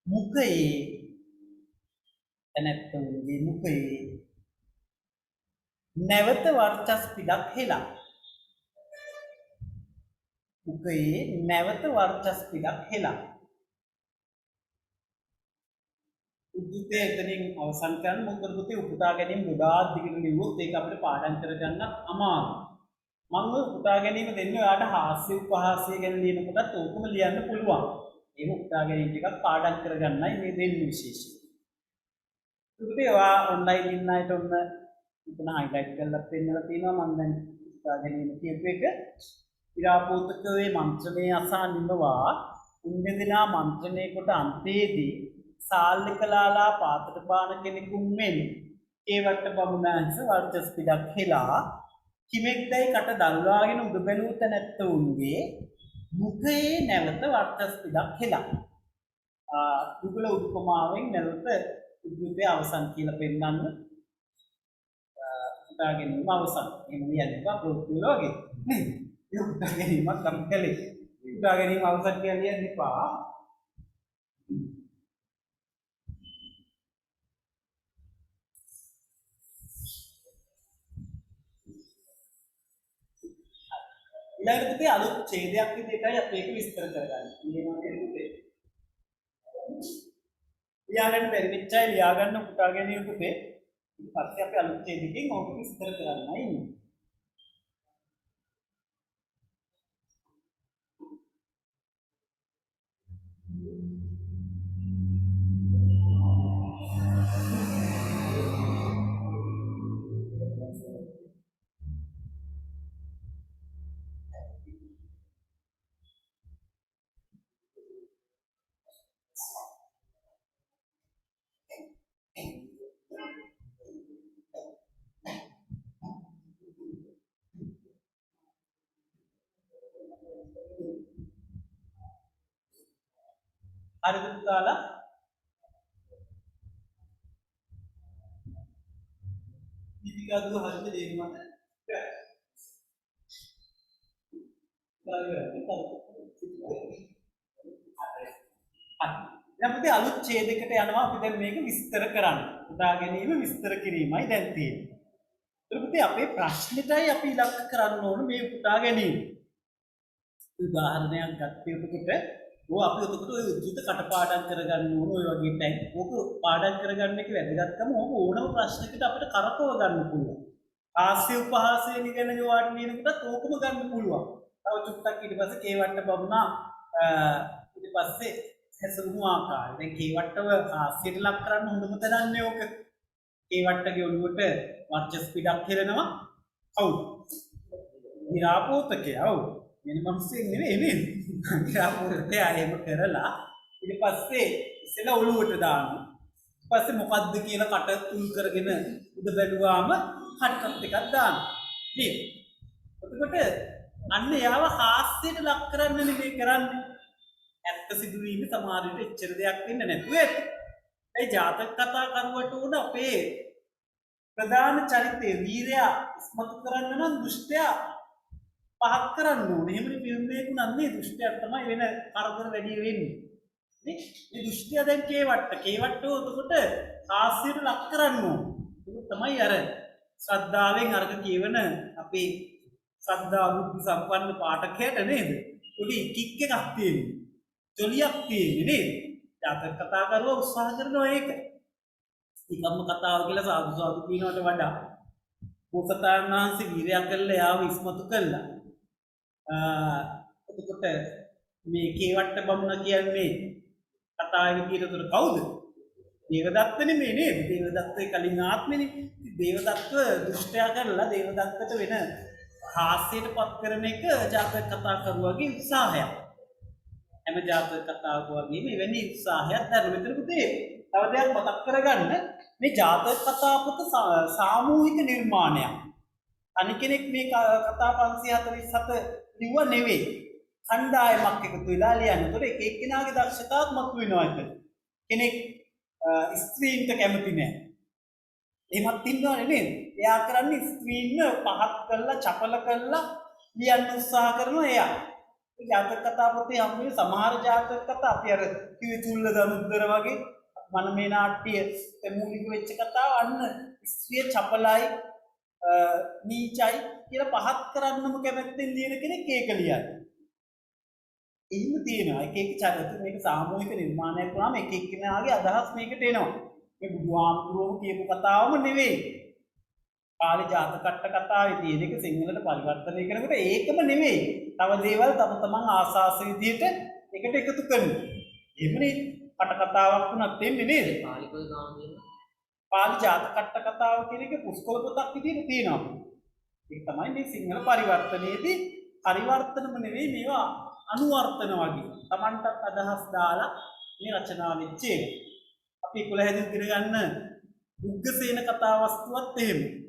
මුඛයේ නැවත වර්චස් පිටක් හෙලා උද්දුතේ එතනින් අවසන් කරන්න මොකද පුතේ උපුටා ගැනීම ගොඩාක් දිගට ලිව්වොත් ඒක අපිට පාඩම් කරගන්න අමාරුයි. මම උපුටා ගැනීම දෙන්නේ ඔයාලට හාස්‍ය උපහාසය ගැන ලියනකොටත් ඕකම ලියන්න පුළුවන්. ඒක උපුටා ගැනීම ටිකක් පාඩම් කරගන්නයි මේ දෙන්නේ විශේෂයි. පුතේ ඔයා ඔන්ලයින් ඉන්න අයට ඔන්න මෙතන හයිලයිට් කරලා පෙන්නලා තියෙනවා මම දැන් උපුටා ගැනීම කියපු එක. ඉරාපෝතකයේ මන්ත්‍රණය අසා නිමවා උන් දෙදෙනා මන්ත්‍රණය කොට අන්තයේදී සාල්ලක ලාලා පාතට බාන කෙනෙකුන් මෙන් කේවට්ට බමුණා හිස වර්චස් පිටක් හෙලා කිමෙක් දැයි කට දල්වාගෙන උඩ බැලූ තැනැත්තවුන්ගේ මුඛයේ නැවත වර්චස් පිටක් හෙලා දුගල උපමාවෙන් නැවත උද්දුතේ අවසන් කියලා පෙන්නන්න උපුටා ගැනීම අවසන්. එහෙම ලියන්න එපා ප්‍රොෆයිල් වගේ. ඒ උපුටා ගැනීමක් අපි කළේ. උපුටා ගැනීම අවසන් කියලා ලියන්න එපා. ඊළඟට පුතේ අලුත් ඡේදයක් විදිහටයි අපි ඒක විස්තර කරගන්නේ. ලියනවා නේද පුතේ? ලියාගන්න බැරි වෙච්චයි ලියාගන්න පුතා ගැනීම පුතේ. ඊට පස්සේ අපි අලුත් ඡේදකින් ඕක විස්තර කරන්නයි ඉන්නේ. හරිද පුතාලා? දීපිකා දුව හරිද දේරුමද? දැන් පුතේ අලුත් ඡේදයකට යනවා අපි දැන් මේක විස්තර කරන්න. උදා ගැනීම විස්තර කිරීමයි දැන් තියෙන්නේ. ඒක පුතේ අපේ ප්‍රශ්නෙටයි අපි ඉලක්ක කරන්න ඕන මේ උදා ගැනීම. උදාහරණයක් ගත්තේ එතකොට අපි එතකොට ඔය උද්දුත කටපාඩම් කරගන්න ඕන ඔය වගේ ටැග් ඕක පාඩම් කරගන්න එක වැදගත්කම ඕක ඕනම ප්‍රශ්නයකට අපිට කරකව ගන්න පුළුවන්. හාස්‍ය උපහාසය ගැන යොවාට ලියනකොටත් ඕකම ගන්න පුළුවන්. තව චුට්ටක් ඊට පස්සේ කේවට්ට බමුණා ඊට පස්සේ හැසුණු ආකාරය. දැන් කේවට්ටව හාස්‍යයට ලක් කරන්න හොඳම තැනන්නේ ඕක. කේවට්ටගේ ඔළුවට වර්චස් පිටක් හෙලනවා. කවුද? ඉරාපෝතකයා. ඔව්. මෙන්න මිනිස්සෙක් නෙවෙයි නේද? ඉරාපෝතකයා එහෙම කරලා ඊට පස්සේ ඉස්සෙල්ලා ඔළුවට දානවා. ඊට පස්සේ මොකද්ද කියලා කට තුල් කරගෙන උඩ බැලුවාම හට්ටත් එකක් දානවා. නේද? එතකොට අන්න යාව හාස්‍යයට ලක් කරන්න නෙමෙයි කරන්නේ. ඇත්ත සිදුවීම සමහර විට එච්චර දෙයක් වෙන්න නැතුව ඇත. ඒ ජාතක කතා කරුවට උන අපේ ප්‍රධාන චරිතය වීරයා ඉස්මතු කරන්න නම් දුෂ්ටයා පහත් කරන්න ඕනේ. එහෙමනේ ෆිල්ම් එකක නන්නේ දුෂ්ටයා තමයි වෙන කරදර වැඩි වෙන්නේ. නේ? මේ දුෂ්ටයා දැන් කේවට්ටෝ එතකොට හාස්‍යයට ලක් කරන්න ඕනේ. ඒක තමයි අර ශ්‍රද්ධාවෙන් අරක කියවන අපේ ශ්‍රද්ධා බුද්ධි සම්පන්න පාඨකයට නේද? පොඩි කික් එකක් තියෙනවා. ජොලියක් තියෙන්නේ නේද? ජාතක කතා කරුවා උත්සාහ කරනවා ඒක. ඒකම කතාව කියලා සාදු සාදු කියනවට වඩා බෝසතාණන් වහන්සේ වීරයක් කළා යාව ඉස්මතු කළා. එතකොට මේ කේවට්ට බමුණ කියන්නේ කතාවේ විදිහට කවුද? දේවදත්ත නෙමෙයි නේද? දේවදත්තේ කලින් ආත්මෙනේ. දේවදත්ත දුෂ්ටයා කරලා දේවදත්තට වෙන හාස්‍යයට පත් කරන එක ජාතක කතා කරුවාගේ උත්සාහයක්. හැම ජාතක කතාවක වගේ මෙවැනි උත්සාහයක් දරන මෙතන පුතේ තව දෙයක් මතක් කරගන්න මේ ජාතක කතා පොත සාමූහික නිර්මාණයක්. අනික කෙනෙක් මේ කතා 547 ලිව්ව නෙවෙයි. කණ්ඩායමක් එකතු වෙලා ලියන්නේ. ඒතකොට එක එක්කෙනාගේ දක්ෂතාවක් මතුවෙනවා එතන. කෙනෙක් ස්ත්‍රීන්ට කැමති නැහැ. එහෙමත් ඉන්නවනේ නේද? එයා කරන්නේ ස්ත්‍රීන්ව පහත් කරලා චපල කරලා ලියන්න උත්සාහ කරනවා එයා. ජාතක කතා පොතේ හම්බුනේ සමහර ජාතක කතා අපි අර කිව්වේ චුල්ල දනුද්දර වගේ මනමේ නාට්‍ය මූලික වෙච්ච කතාව අන්න ස්ත්‍රිය චපලයි නීචයි කියලා පහත් කරන්නම කැමැත්තෙන් ලියන කෙනෙක් ඒක ලියන්නේ. එහෙම තියෙනවා එක එක චරිත මේක සාමූහික නිර්මාණයක් වුණාම එක එක්කෙනාගේ අදහස් මේකට එනවා. මේ බුදුහාමුදුරුවෝ කියපු කතාවම නෙවෙයි. පාලි ජාතක කතාවේ තියෙන එක සිංහලට පරිවර්තනය කරනකොට ඒකම නෙවෙයි. තව දේවල් තමන් ආසාස විදිහට එකට එකතු කරනවා. එහෙමනේ කට කතාවක් වුණත් එන්නේ නේද? පාලි පොත ගාන දෙන්න. පාලි ජාතක කතාව කියන එක පුස්කොළ පොතක් විදිහට තියෙනවා. ඒක තමයි මේ සිංහල පරිවර්තනයේදී පරිවර්තනම නෙවෙයි මේවා අනුවර්තන වගේ. තමන්ටත් අදහස් දාලා මේ රචනා වෙච්ච එක. අපි 11 ඉගෙන ගන්න උග්ගසේන කතා වස්තුවත් එහෙම.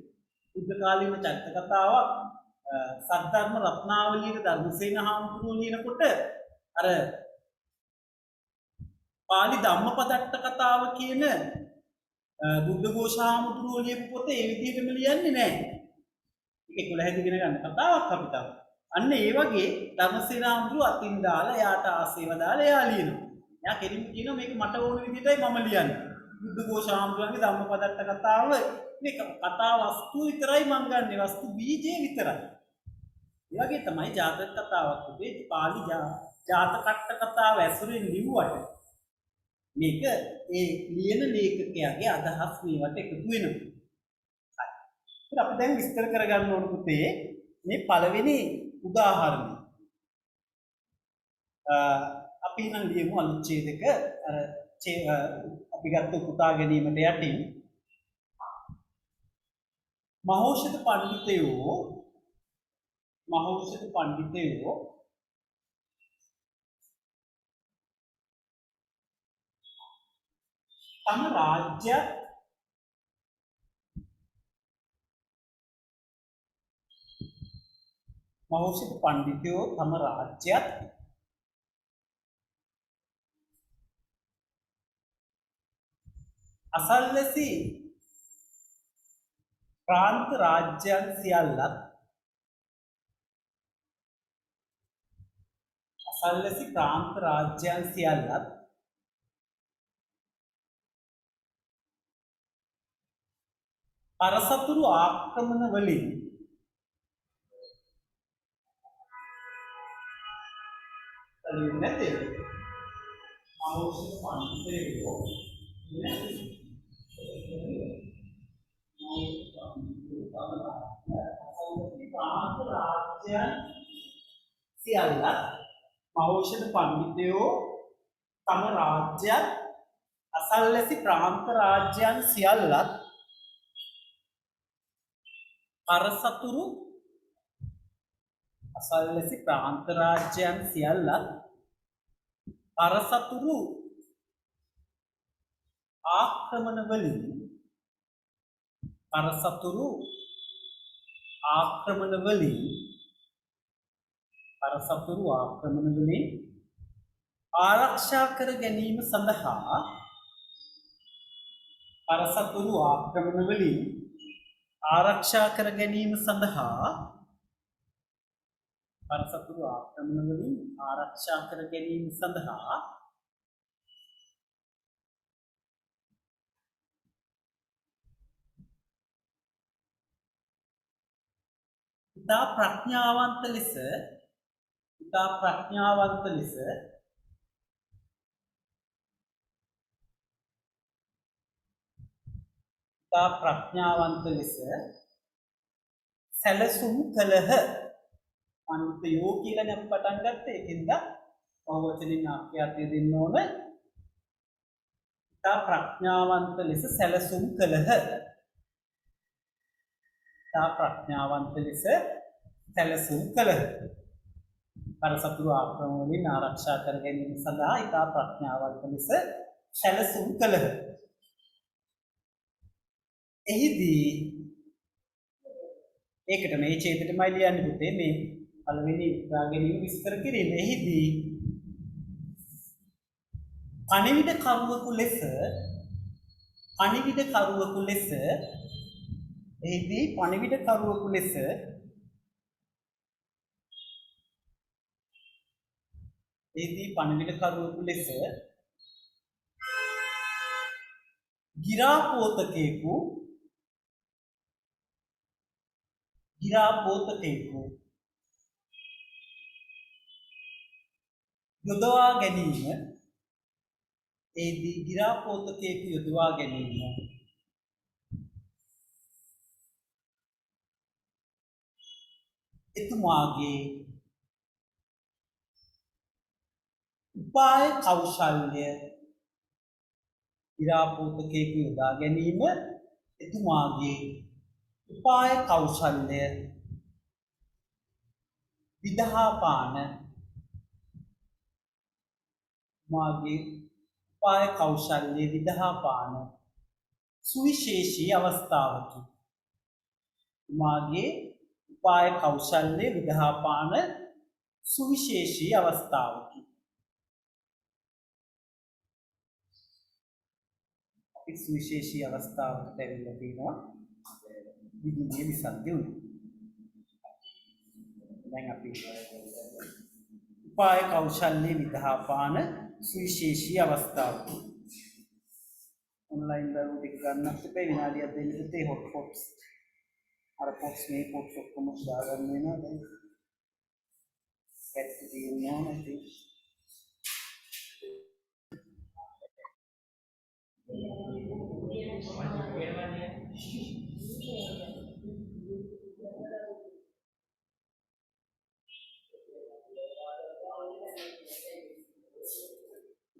බුද්ධ කාලීන චරිත කතාවක් සද්ධර්ම රත්නාවලියේ ධර්මසේන හාමුදුරුවෝ ලියනකොට අර පාලි ධම්මපදට්ට කතාව කියන බුද්ධඝෝෂ හාමුදුරුවෝ ලියපු පොත ඒ විදිහටම ලියන්නේ නැහැ. ඒක 11 ඉගෙන ගන්න කතාවක් අපි තමයි. අන්න ඒ වගේ ධර්මසේන හාමුදුරුවෝ අතින් දාලා එයාට ආසේව දාලා එයා ලියනවා. එයා කෙලින්ම කියනවා මේක මට ඕන විදිහටයි මම ලියන්නේ. බුද්ධඝෝෂ හාමුදුරුවන්ගේ ධම්මපදට්ට කතාව මේ කතා වස්තු විතරයි මම ගන්නෙ වස්තු බීජේ විතරයි. ඒ වගේ තමයි ජාතක කතාවක් උදේ පාලි ජාතක කතාව ඇසුරින් ලිව්වට මේක ඒ ලියන ලේඛකයාගේ අදහස් මේවට එකතු වෙනවා. හරි. ඉතින් අපි දැන් විස්තර කරගන්න ඕන පුතේ මේ පළවෙනි උදාහරණය. අපි නම් ලියමු අලුත් ඡේදක අර අපි ගත්ත උපුටා ගැනීමට යටින් මහෞෂධ පඬිතයෝ තම රාජ්‍යත් මහෞෂධ පඬිතයෝ තම රාජ්‍යත් අසල්වැසි ප්‍රාන්ත රාජ්‍යයන් සියල්ලත් අසල්වැසි ප්‍රාන්ත රාජ්‍යයන් සියල්ලත් පරසතුරු ආක්‍රමණ වලින් නැති අවශ්‍ය පන්සලෝ ප්‍රාන්ත රාජ්‍යයන් සියල්ලත් මහෞෂධ පණ්ඩිතයෝ තම රාජ්‍යයන් අසල්වැසි ප්‍රාන්ත රාජ්‍යයන් සියල්ලත් පරසතුරු අසල්වැසි ප්‍රාන්ත රාජ්‍යයන් සියල්ලත් පරසතුරු ආක්‍රමණ වලින් පරසතුරු ආක්‍රමණ වලින් ආරක්ෂා කර ගැනීම සඳහා පරසතුරු ආක්‍රමණ වලින් ආරක්ෂා කර ගැනීම සඳහා පරසතුරු ආක්‍රමණ වලින් ආරක්ෂා කර ගැනීම සඳහා ඉතා ප්‍රඥාවන්ත ලෙස සැලසුම් කළහ. අන්තයෝ කියලා නම් පටන් ගත්තේ ඒකින්ද බහුවචනින් ආඛ්‍යාතය දෙන්න ඕන. ඉතා ප්‍රඥාවන්ත ලෙස සැලසුම් කළහ. පරසතුරු ආක්‍රමණ වලින් ආරක්ෂා කර ගැනීම සඳහා ඉතා ප්‍රඥාවන්ත ලෙස සැලසුම් කළහ. එහිදී ඒකට මේ ඡේදෙටමයි ලියන්නේ පුතේ මේ පළවෙනි උදාගැනීම විස්තර කිරීම. එහිදී පණිවිඩකරුවෙකු ලෙස ගිරාපෝතකයෙකු යොදවා ගැනීම එතුමාගේ උපාය කෞශල්‍ය ගිරාපෝතකයෙකු යොදා ගැනීම එතුමාගේ උපාය කෞශල්‍ය විදහාපාන සුවිශේෂී අවස්ථාවකි. අපි සුවිශේෂී අවස්ථාවකට ඇවිල්ලා තිනවා විදුලිය විසන්ධි උනේ. දැන් අපි උපාය කෞශල්‍ය විදහාපාන සුවිශේෂී අවස්ථාව. ඔන්ලයින් දරුවෝ ටික ගන්නත් එපා විනාඩියක් දෙන්න පුතේ හොට් පොට්ස්. අර පොට්ස් මේ පොට්ස් ඔක්කොම දාගන්න වෙනවා දැන්. සෙට් දිනනවා නැති.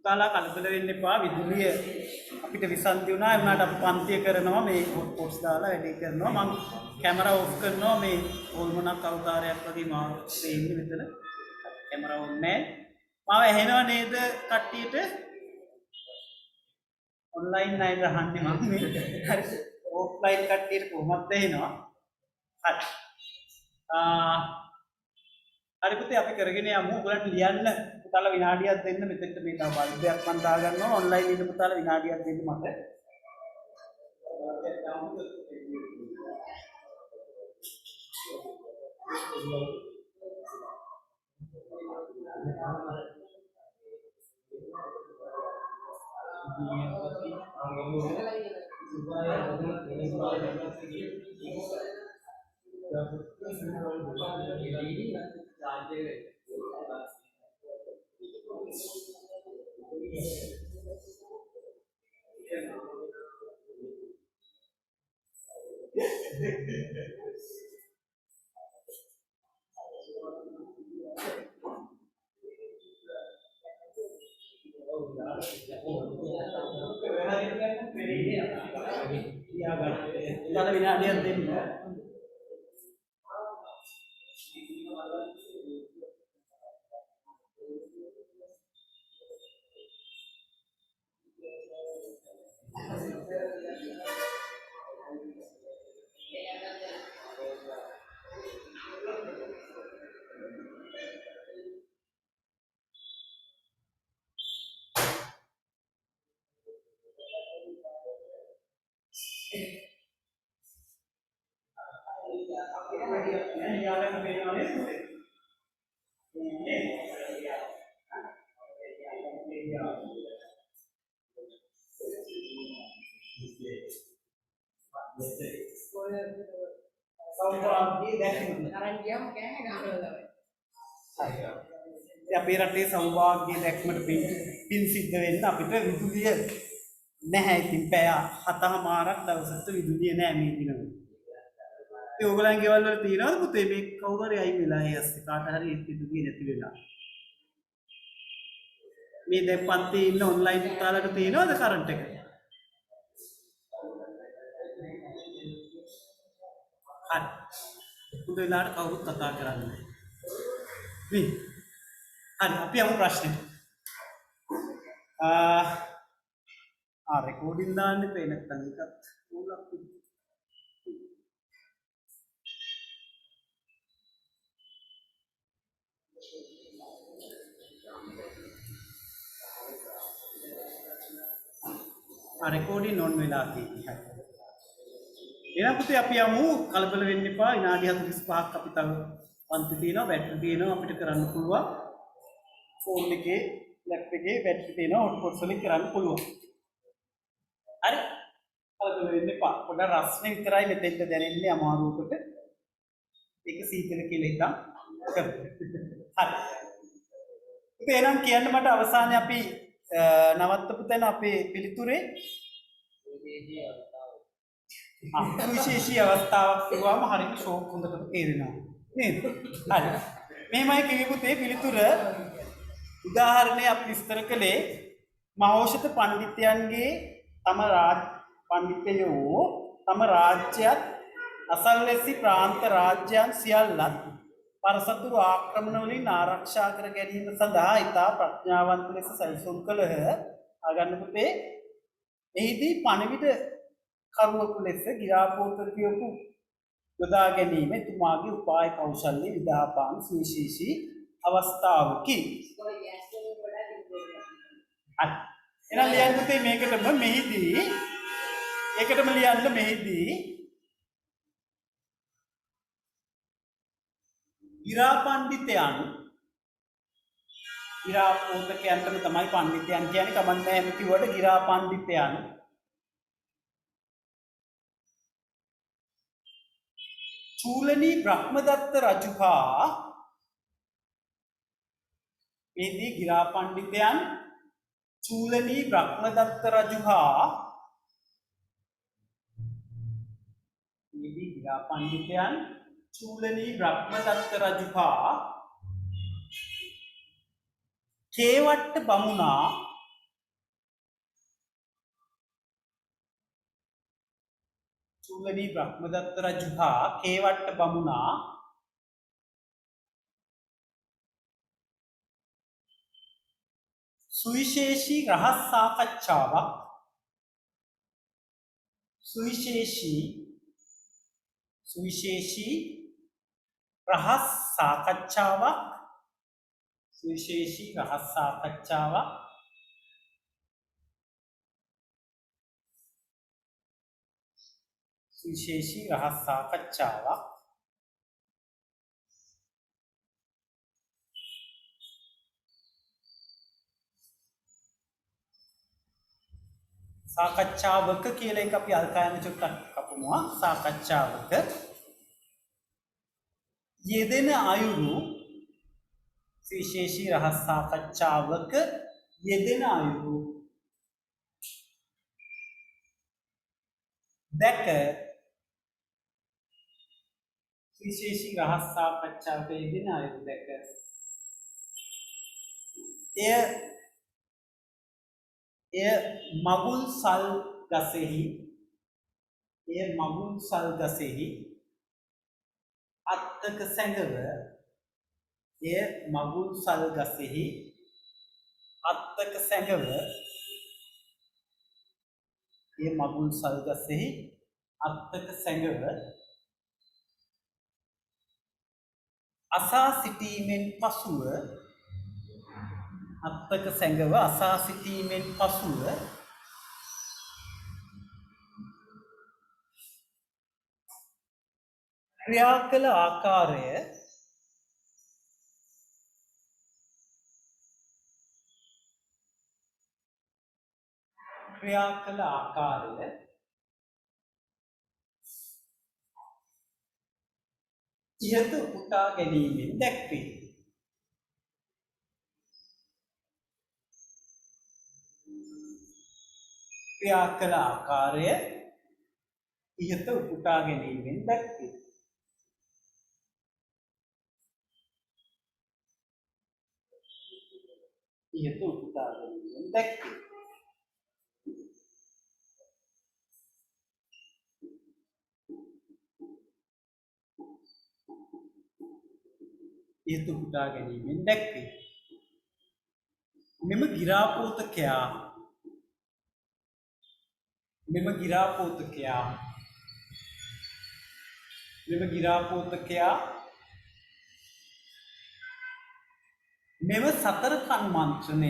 කාලා කලබල වෙන්න එපා. විදුලිය අපිට විසන්ධි වුණා. ඒ වුණාට අපි පන්තිය කරනවා මේ පොට්ස් දාලා වැඩේ කරනවා. මම කැමරා ඔෆ් කරනවා. මේ ඕල්මනක් අවතාරයක් වගේ මාව පේන්නේ මෙතන. කැමරා ඔන් නැහැ. මාව ඇහෙනව නේද කට්ටියට? ඔන්ලයින් නයිද අහන්නේ මම මේ. හරි. ඔෆ්ලයින් කට්ටියට කොහොමද ඇහෙනවා? හරි. හරි පුතේ අපි කරගෙන යමු. ඔයගලන්ට ලියන්න පුතාලා විනාඩියක් දෙන්න. මෙතෙන්ට මේ තව බල්බයක් මන් දාගන්නවා. ඔන්ලයින් ඉන්න පුතාලා විනාඩියක් දෙන්න මට. අපේ රටේ සෞභාග්‍ය දැක්මට පින් සිද්ධ වෙන්න අපිට විදුලිය නැහැ. ඉතින් පැය 7මාරක් දවසට විදුලිය නැහැ මේ දිනවල. ඒ ඕගලන් ගෙවල් වල තියනවද පුතේ මේ කවුරු හරි අයින් වෙලා ඒ ඇස්සේ කාට හරි විදුලිය නැති වෙලා. මේ දැන් පන්ති ඉන්න ඔන්ලයින් පුතාලට තියනවද කරන්ට් එක? හරි. පුතේ වෙලාවට කවුරුත් කතා කරන්නේ නැහැ. හරි අපි යමු ප්‍රශ්නෙට. රෙකෝඩින් දාන්න එපේ නැත්නම් එකත් ඕලක්. රෙකෝඩින් ඔන් වෙලා තියෙන්නේ. එහෙනම් පුතේ අපි යමු කලබල වෙන්න එපා. විනාඩි 45ක් අපි තව පන්ති තියෙනවා, බැටරි තියෙනවා අපිට කරන්න පුළුවන්. ෆෝන් එකේ ලැප් එකේ බැටරි තියෙනවා, හොට්ස්පොට්ස් වලින් කරන්න පුළුවන්. හරි? කලබල වෙන්න එපා. පොඩ්ඩක් රස්නේ විතරයි මෙතෙන්ට දැනෙන්නේ අමාරුවකට. ඒක සීතල කියලා හිතන් කරමු. හරි. ඉතින් එහෙනම් කියන්න මට අවසානයේ අපි නවත්තපු තැන අපේ පිළිතුරේ විශේෂී අවස්ථාවක් කිව්වම හරියට ෂෝක් හොඳට තේරෙනවා නේද? හරි. මෙහෙමයි කිව්වේ පුතේ පිළිතුර උදාහරණයක් අපි විස්තර කළේ මහෞෂධ පඬිතුයන්ගේ තම පඬිතයෝ තම රාජ්‍යයත් අසල්වැසි ප්‍රාන්ත රාජ්‍යයන් සියල්ලත් පරසතුරු ආක්‍රමණ වලින් ආරක්ෂා කර ගැනීම සඳහා ඉතා ප්‍රඥාවන්ත ලෙස සැලසුම් කළහ. ආගන්න පුතේ එහිදී පණිවිඩ කරුවෙකු ලෙස ගිරාපෝතකියකු යොදා ගැනීම එතුමාගේ උපාය කෞශල්‍ය විදාපාන සුවිශේෂී අවස්ථාවකි. එහෙනම් ලියන්න පුතේ මේකටම මෙහිදී ඒකටම ලියන්න මෙහිදී ගිරාපඬිතයන් ගිරාපෝතකයන්ටම තමයි පඬිතයන් කියන්නේ. කමන්නේ එහෙම කිව්වට ගිරාපඬිතයන් චූලනී බ්‍රහ්මදත්ත රජුහා මෙහිදී ගිරාපඬිතයන් චූලනී බ්‍රහ්මදත්ත රජුහා මෙහිදී ගිරාපඬිතයන් චූලනී බ්‍රහ්මදත්ත රජුහා කේවට්ට බමුණා චූලනී බ්‍රහ්මදත්ත රජුහා කේවට්ට බමුණා සුවිශේෂී රහස් සාකච්ඡාවක් සුවිශේෂී රහස් සාකච්ඡාවක් සුවිශේෂී රහස් සාකච්ඡාවක් සාකච්ඡාවක කියලා එක අපි අල්කායන චුට්ටක් කපමුවා. සාකච්ඡාවක යෙදෙන අයුරු සුවිශේෂී රහස් සාකච්ඡාවක යෙදෙන අයුරු දැක සුවිශේෂී රහස් සාකච්ඡාවක යෙදෙන අයුරු දැක එය මගුල් සල් ගසෙහි අත්තක සැඟව එය මගුල් සල් ගසෙහි අත්තක සැඟව එය මගුල් සල් ගසෙහි අත්තක සැඟව අසා සිටීමෙන් පසුව අත්තක සැඟව අසා සිටීමෙන් පසුව ක්‍රියා කළ ආකාරය ඉහත උපුටා ගැනීමෙන් දැක්වේ. ක්‍රියා කළ ආකාරය ඉහත උපුටා ගැනීමෙන් දැක්වේ. ඉහත උපුටා ගැනීමෙන් දැක්වේ. ඉහත උපුටා ගැනීමෙන් දැක්වේ. මෙම ගිරාපෝතකයා මෙම සතර කන් මන්ත්‍රණය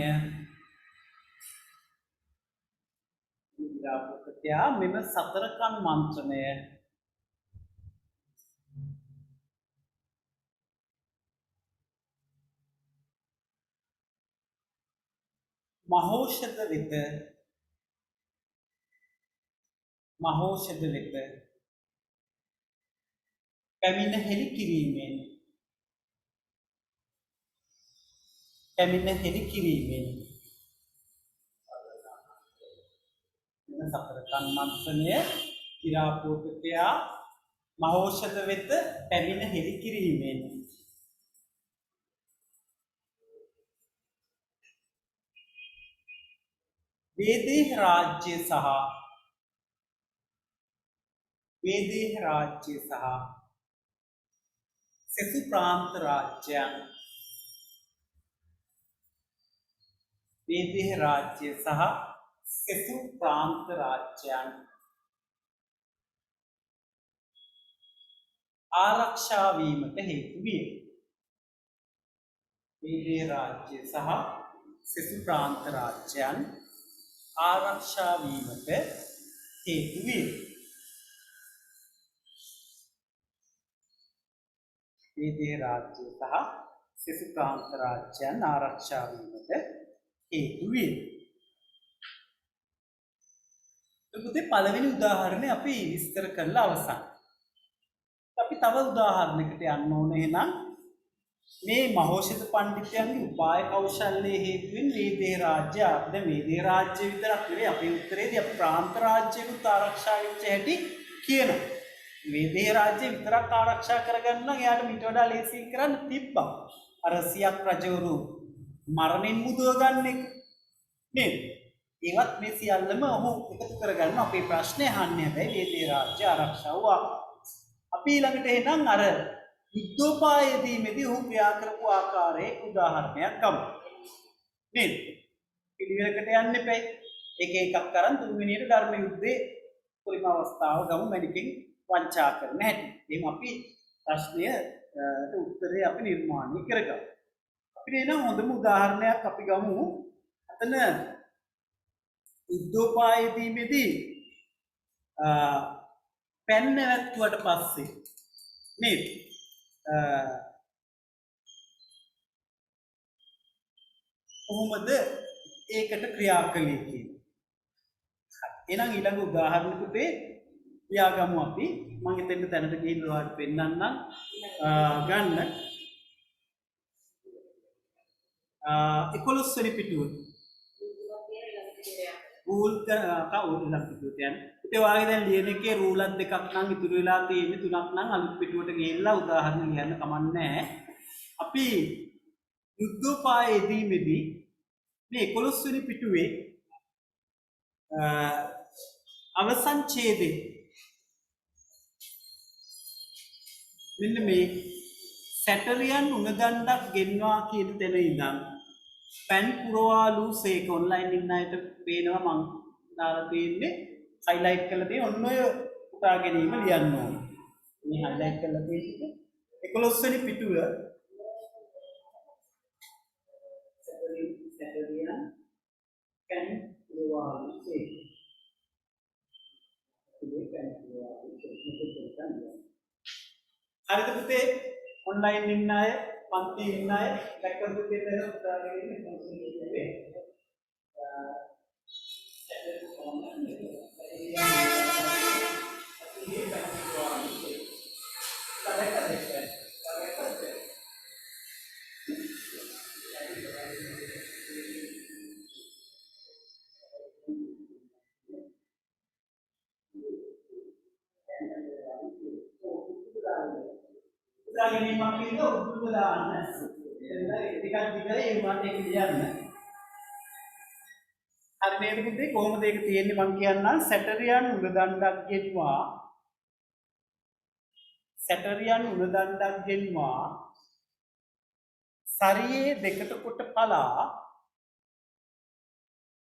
මහෞෂධ වෙත පැමිණ හෙළි කිරීමෙන් සතර කන් මන්ත්‍රණය ගිරාපෝතකයා මහෞෂධ වෙත පැමිණ හෙළි කිරීමෙන් වේදේහ රාජ්‍ය සහ සෙසු ප්‍රාන්ත රාජ්‍යයන් ආරක්ෂා වීමට හේතු විය. වේදේහ රාජ්‍ය සහ සෙසු ප්‍රාන්ත රාජ්‍යයන් ආරක්ෂා වීමට හේතු විය. වේදේහ රාජ්‍ය සහ සෙසු ප්‍රාන්ත රාජ්‍යයන් ආරක්ෂා වීමට හේතු විය. පුතේ පළවෙනි උදාහරණය අපි විස්තර කරලා අවසන්. අපි තව උදාහරණයකට යන්න ඕනේ. එහෙනම් මේ මහෞෂධ පඬිතුයන්ගේ උපාය කෞශල්‍යයේ හේතුවෙන් වේදේහ රාජ්‍ය දැන් වේදේහ රාජ්‍ය විතරක් නෙවෙයි අපේ උත්තරේදී අපි ප්‍රාන්ත රාජ්‍යකුත් ආරක්ෂා වෙච්ච හැටි කියනවා. වේදේහ රාජ්‍ය විතරක් ආරක්ෂා කරගන්න නම් එයාට මීට වඩා ලේසියෙන් කරන්න තිබ්බා. අර සියක් රජවරු මරණින් මුදව ගන්න එක නේද? ඒවත් මේ සියල්ලම ඔහු එකතු කරගන්න අපේ ප්‍රශ්නේ අහන්නේ. හැබැයි වේදේහ රාජ්‍ය ආරක්ෂා වුණා. අපි ළඟට එනං අර යුද්ධෝපායදීමේදී ඔහු ක්‍රියා කරපු ආකාරයේ උදාහරණයක් ගමු. නේද? පිළිවෙලකට යන්න එපා. එක එකක් කරන් තුන්වෙනියට ධර්ම යුද්ධේ කොයිම අවස්ථාව ගමු මැනිකෙන් වංචා කරන හැටි. එහෙනම් අපි ප්‍රශ්නයට උත්තරේ අපි නිර්මාණය කරගමු. අපිට එන හොඳම උදාහරණයක් අපි ගමු. අතන යුද්ධෝපායදීමේදී පැන් නැවැත්තුවට පස්සේ නේද? කොහොමද ඒකට ක්‍රියා කළේ කියන්නේ. එහෙනම් ඊළඟ උදාහරණ පුතේ ලියාගමු අපි. මම හිතෙන් තැනට ගිහින් ඔයාලට පෙන්නන්නම්. ගන්න 11 වෙනි පිටුව. රූල් ඉලක්ක පිටුව කියන්නේ. ඉතින් ඔයාගේ දැන් ලියන එකේ රූලක් දෙකක් නම් ඉතුරු වෙලා තියෙන්නේ, තුනක් නම් අලුත් පිටුවට ගිහිල්ලා උදාහරණ ලියන්න කමක් නැහැ. අපි යුද්ධෝපායයේදී මේ 11 වෙනි පිටුවේ අවසන් ඡේදේ මෙන්න මේ සැටරියන් උණදණ්ඩක් ගෙන්වා කියන තැන ඉඳන් පැන් පුරවාලු සේක ඔන්ලයින් ඉන්න අයට පේනවා මං දාලා තියෙන්නේ හයිලයිට් කරලා තියෙන ඔන්න ඔය පුටා ගැනීම ලියන්න ඕනේ. මේ හයිලයිට් කරලා තියෙන්නේ 11 වෙනි පිටුව සැටරියන් පැන් පුරවාලු සේක. හරිද පුතේ? ඔන්ලයින් ඉන්න අය, පන්ති ඉන්න අය දැක්කද පුතේ දැන් උදාගෙන ඉන්නේ කොහොමද? ගැනීමක් කියන උතුරුම දාන්න. ටිකක් දිගට ඒ මාත් එක ලියන්න. හරි නේද පුතේ? කොහොමද ඒක තියෙන්නේ මම කියන්නම්. සැටරියන් උණදණ්ඩක් ගෙන්වා සරියේ දෙකට කොට පලා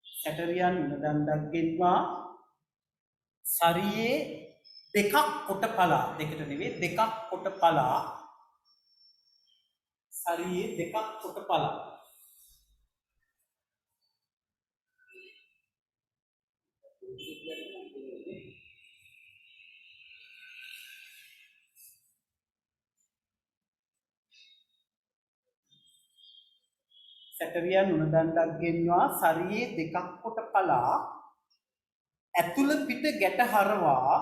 සැටරියන් උණදණ්ඩක් ගෙන්වා සරියේ දෙකක් කොට පලා දෙකට නෙවෙයි දෙකක් කොට පලා සරියේ දෙකක් කොට පලා සැටරියන් උණදණ්ඩක් ගෙන්වා සරියේ දෙකක් කොට පලා ඇතුළ පිට ගැට හරවා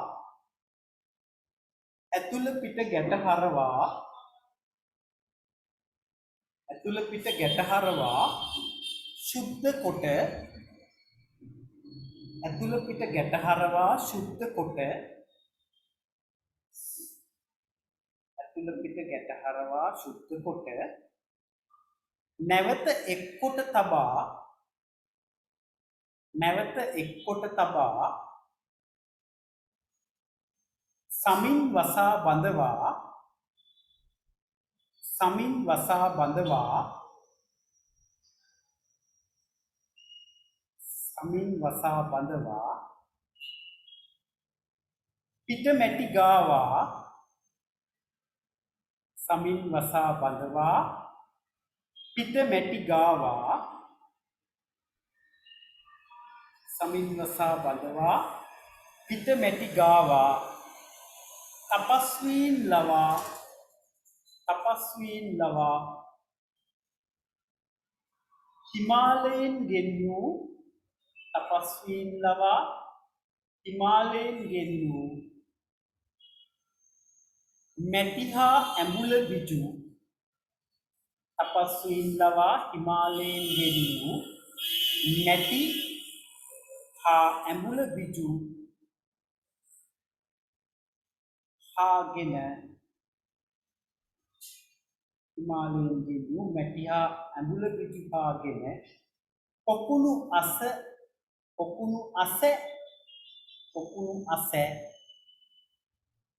ශුද්ධ කොට නැවත එක් කොට තබා සමින් වසා බඳවා පිට මැටි ගාවා තපස්වීන් ලවා හිමාලයෙන් ගෙන්වූ මැටි හා ඇඹුල බිජු හාගෙන පොකුණු අස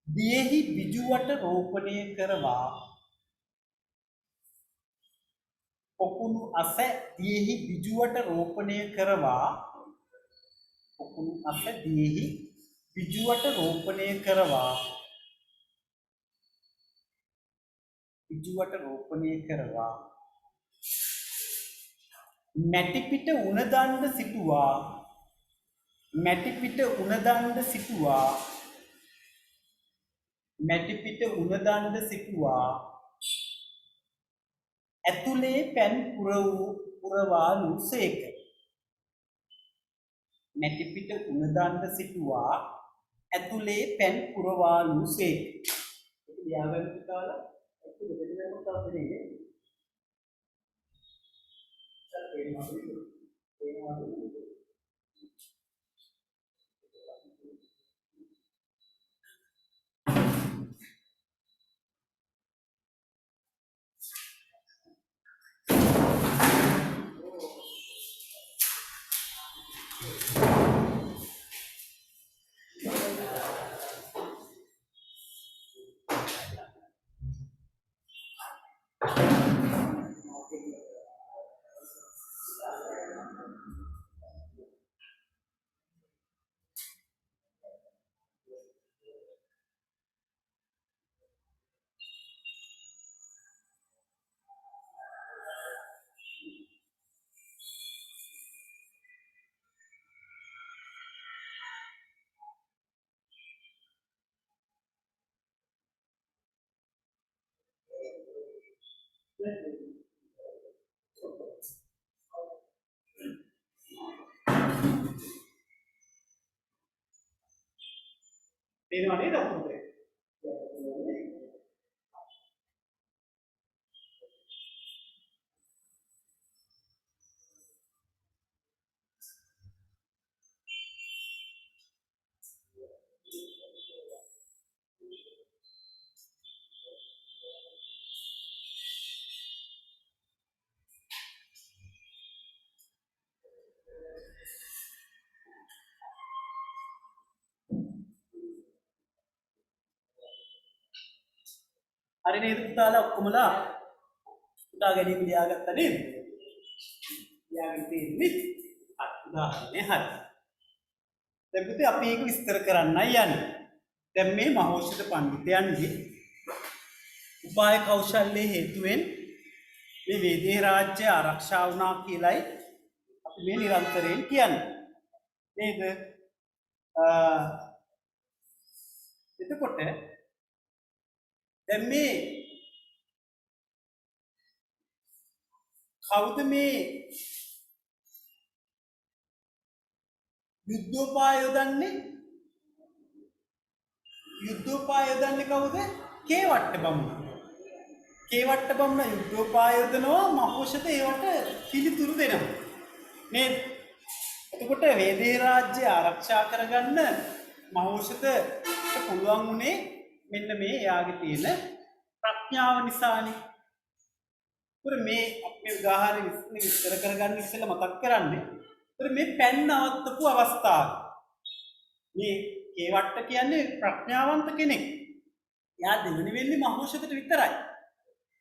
දියෙහි බිජුවට රෝපණය කරවා මැටිපිට උණදණ්ඩ සිටුවා මැටි පිට උණ දණ්ඩ සිටුවා ඇතුලේ පැන් පුරවාලු සේක. මැටි පිට උණ දණ්ඩ සිටුවා ඇතුලේ පැන් පුරවාලු සේක. ඒක ලියාගන්න පුතාලා ඇතුලේ දෙන්න පුතා දෙන්නේ. තේරෙනව නේද අපුතේ? හරි නේද පුතාලා ඔක්කොමලා පුතා ගැනීම ලියාගත්තා නේද? ලියාගෙන තියෙන්නේ උදාහරණේ හරි. දැන් පුතේ අපි ඒක විස්තර කරන්නයි යන්නේ. දැන් මේ මහෞෂධ පඬිතුයන්ගේ උපාය කෞශල්‍ය හේතුවෙන් මේ වේදේ රාජ්‍ය ආරක්ෂා වුණා කියලයි අපි මේ නිරන්තරයෙන් කියන්නේ. නේද? එතකොට දැන් මේ කවුද මේ යුද්ධෝපාය යොදන්නේ? යුද්ධෝපාය යොදන්නේ කවුද? කේවට්ට බමුණ. කේවට්ට බමුණ යුද්ධෝපාය යොදනවා මහෞෂධ ඒවට පිළිතුරු දෙනවා. නේද? එතකොට වේදේ රාජ්‍ය ආරක්ෂා කරගන්න මහෞෂධ පුළුවන් උනේ මෙන්න මේ යාගේ තියෙන ප්‍රඥාව නිසානේ. උර මේ අපේ උදාහරණ විස්තර කරගන්න ඉස්සෙල්ලා මතක් කරන්නේ. උර මේ පැන් නවත්තපු අවස්ථාව. මේ කේවට්ට කියන්නේ ප්‍රඥාවන්ත කෙනෙක්. එයා දෙවෙනි වෙන්නේ මහෞෂධයට විතරයි.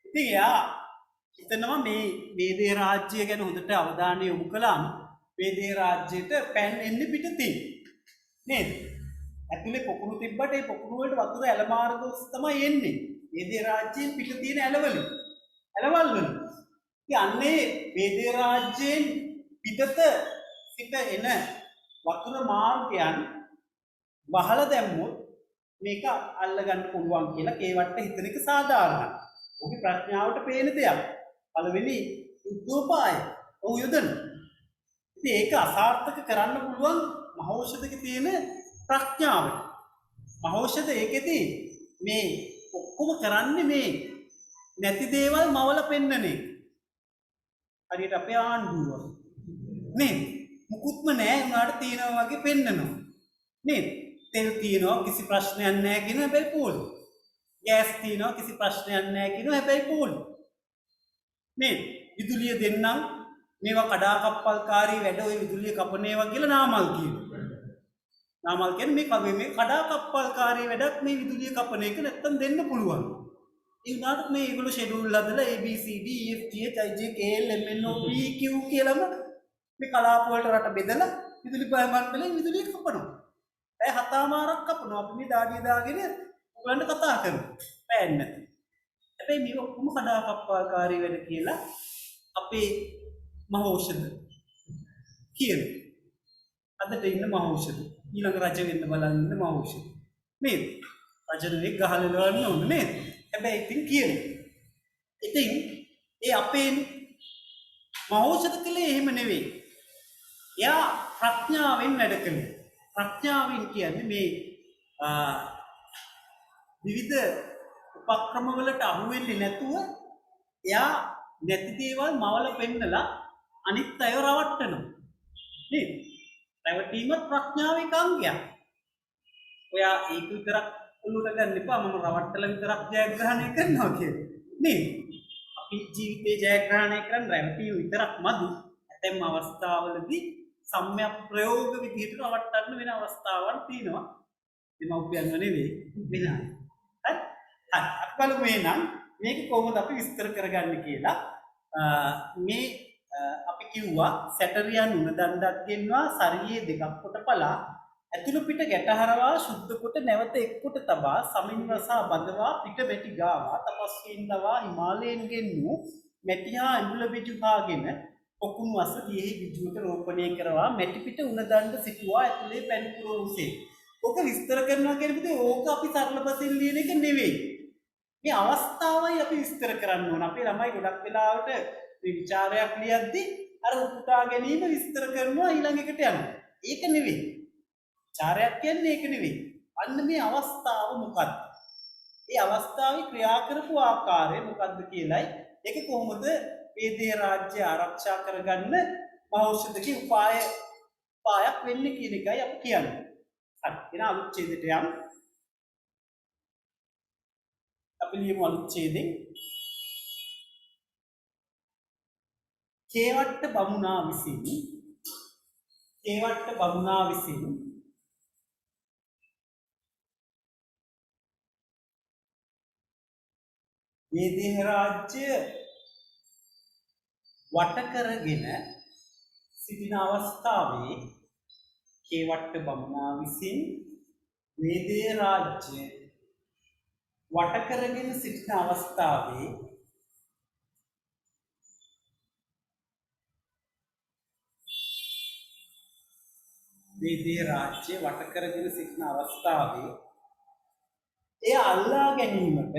ඉතින් එයා හිතනවා මේ වේදේ රාජ්‍ය ගැන හොඳට අවධානය යොමු කළාම වේදේ රාජ්‍යයට පැන් එන්නේ පිටතින්. නේද? ඇතුලේ පොකුණු තිබ්බට ඒ පොකුණු වලට වතුර ඇල මාර්ග ඔස්සේ තමයි එන්නේ. වේදේ රාජ්‍යයෙන් පිට තියෙන ඇලවල. ඇලවල් වල. ඉතින් අන්නේ වේදේ රාජ්‍යයෙන් පිටත සිට එන වතුර මාර්ගයන් වහලා දැම්මොත් මේක අල්ලගන්න පුළුවන් කියලා කේවට්ට හිතන එක සාධාරණයි. ඔහුගේ ප්‍රඥාවට පේන දෙයක්. පළවෙනි යුද්ධෝපාය. ඔහු යොදන. ඉතින් ඒක අසාර්ථක කරන්න පුළුවන් මහෞෂධක තියෙන ප්‍රඥාවට. මහෞෂධ ඒකෙදි මේ ඔක්කොම කරන්නේ මේ නැති දේවල් මවල පෙන්නනේ. හරියට අපේ ආණ්ඩුව. නේද? මුකුත්ම නැහැ උනාට තියනවා වගේ පෙන්නනවා. නේද? තෙල් තියනවා කිසි ප්‍රශ්නයක් නැහැ කියන හැබැයි පොළු. ගෑස් තියනවා කිසි ප්‍රශ්නයක් නැහැ කියන හැබැයි පොළු. නේද? විදුලිය දෙන්නම් මේවා කඩාකප්පල්කාරී වැඩ ඔය විදුලිය කපන ඒවා කියලා නාමල් කියනවා. නාමල් කියන්නේ මේ කඩාකප්පල්කාරී වැඩක් මේ විදුලිය කපන එක නැත්තම් දෙන්න පුළුවන්. ඒ උනාට මේ ඒගොල්ලෝ ෂෙඩියුල් හදලා ABCD EFG HIJ KL MNO PQ කියලාම මේ කලාප වලට රට බෙදලා විදුලි බය මණ්ඩලයෙන් විදුලිය කපනවා. පැය 7මාරක් කපනවා. අපි මේ දාඩිය දාගෙන ඔයගලන්ට කතා කරනවා. පෑන් නැති. හැබැයි මේ ඔක්කොම කඩාකප්පල්කාරී වැඩ කියලා අපේ මහෞෂධ කියන. අදට ඉන්න මහෞෂධ ඊළඟ රජ වෙන්න බලන්න ඉන්න මහෞෂධ. නේද? වචනේ ගහලා ගන්න ඕනේ නේද? හැබැයි ඉතින් කියනවා. ඉතින් ඒ අපේ මහෞෂධ කලේ එහෙම නෙවෙයි. එයා ප්‍රඥාවෙන් වැඩ කළේ. ප්‍රඥාවෙන් කියන්නේ මේ විවිධ උපක්‍රම වලට අහු වෙන්නේ නැතුව එයා නැති දේවල් මවල පෙන්නලා අනිත් අයව රවට්ටනවා. නේද? රැවටීම ප්‍රඥාවේ අංගයක්. ඔයා ඒක විතරක් ඔලුවට ගන්න එපා මම රවට්ටලා විතරක් ජයග්‍රහණය කරනවා කියලා. නේද? අපි ජීවිතේ ජයග්‍රහණය කරන් රැවටීම විතරක් මදි. ඇතැම් අවස්ථාවලදී සම්‍යක් ප්‍රයෝග විදිහට රවට්ටන්න වෙන අවස්ථාවන් තියෙනවා. දෙමව්පියන්ව නෙවෙයි වෙන අය. හරි? අපි බලමු එහෙනම් මේක කොහොමද අපි විස්තර කරගන්නේ කියලා. මේ අපි කිව්වා සැටරියන් උණ දණ්ඩක් ගෙන්වා සරියේ දෙකක් කොට පලා ඇතුළු පිට ගැටහරවා ශුද්ධ කොට නැවත එක් කොට තබා සමින් රසා බඳවා පිට මෙටි ගාවා තපස්වීන් ලවා හිමාලයෙන් ගෙන්නු මෙටිහා ඇඹුල බිජුහාගෙන පොකුණු අස දියෙහි බිජුවට රෝපණය කරවා මෙටි පිට උණ දණ්ඩ සිටුවා ඇතුලේ පැන් පුරවුසේ. ඕක විස්තර කරනවා කියන්නේ ඕක අපි සරල බසින් ලියන එක නෙවෙයි. මේ අවස්ථාවයි අපි විස්තර කරන්න ඕන. අපේ ළමයි ගොඩක් වෙලාවට මේ ਵਿਚාරයක් ලියද්දි අර උපුටා ගැනීම විස්තර කරනවා ඊළඟ එකට යනවා. ඒක නෙවෙයි. විචාරයක් කියන්නේ ඒක නෙවෙයි. අන්න මේ අවස්ථාව මොකක්ද? ඒ අවස්ථාවේ ක්‍රියා කරපු ආකාරය මොකක්ද කියලයි ඒක කොහොමද වේදේ රාජ්‍ය ආරක්ෂා කරගන්න මහෞෂධකේ උපායක් වෙන්නේ කියන එකයි අපි කියන්නේ. හරි. එන අලුත් ඡේදයට යමු. අපි ලියමු අලුත් ඡේදෙන්. කේවට්ට බමුණා විසින් වේදේහ රාජ්‍ය වට කරගෙන සිටින අවස්ථාවේ කේවට්ට බමුණා විසින් වේදේහ රාජ්‍ය වට කරගෙන සිටින අවස්ථාවේ වේදේහ රාජ්‍ය වට කරගෙන සිටින අවස්ථාවේ එය අල්ලා ගැනීමට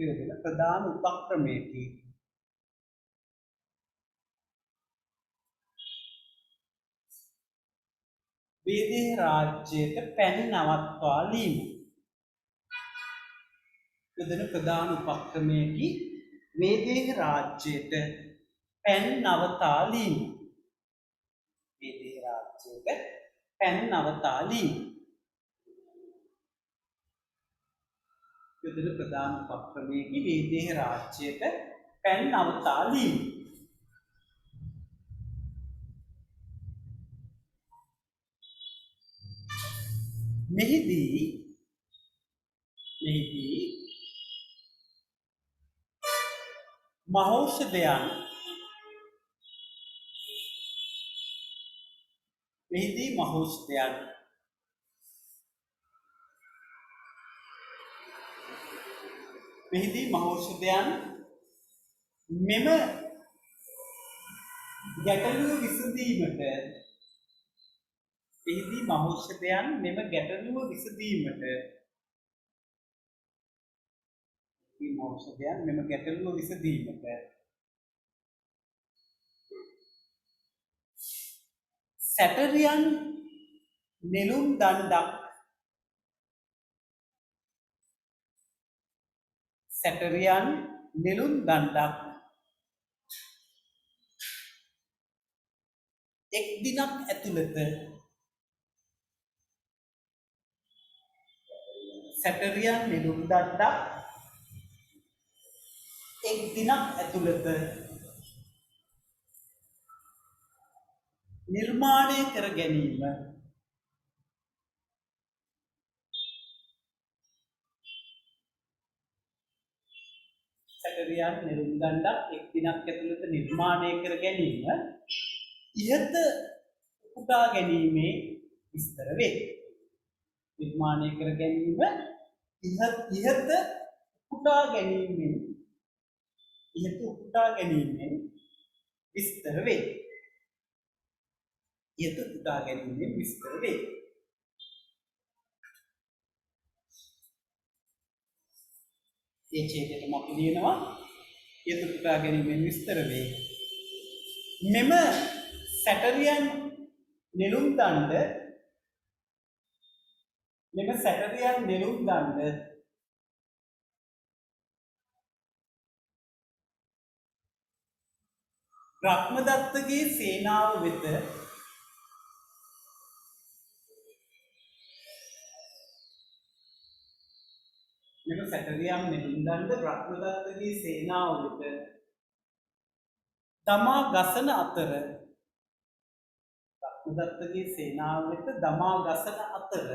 යොදන ප්‍රධාන උපක්‍රමයකි වේදේහ රාජ්‍යයට පැන නවත්වා ලීම. යොදන ප්‍රධාන උපක්‍රමයකි වේදේහ රාජ්‍යයට පැන නවතා ලීම. යොදන ප්‍රධාන උපක්‍රමයකි වේදේහ රාජ්‍යයට පැන නවතා ලීම. මෙහිදී මහෞෂධයන් මෙම ගැටලුව විසඳීමට සැටරියන් නෙළුම් දණ්ඩක් එක් දිනක් ඇතුළත නිර්මාණය කර ගැනීම. සැටරියන් නෙළුම් දණ්ඩක් එක් දිනක් ඇතුළත නිර්මාණය කර ගැනීම ඉහත උපුටා ගැනීමේ විස්තර වේ. නිර්මාණය කර ගැනීම ඉහත උපුටා ගැනීමෙන් විස්තර වේ. ඉහත උපුටා ගැනීමෙන් විස්තර වේ. ඒ ඡේදයටම අපි ලියනවා ඉහත උපුටා ගැනීමෙන් විස්තර වේ. මෙම සැටරියන් නෙළුම් දණ්ඩ බ්‍රහ්මදත්තගේ සේනාව වෙත දමා ගසන අතර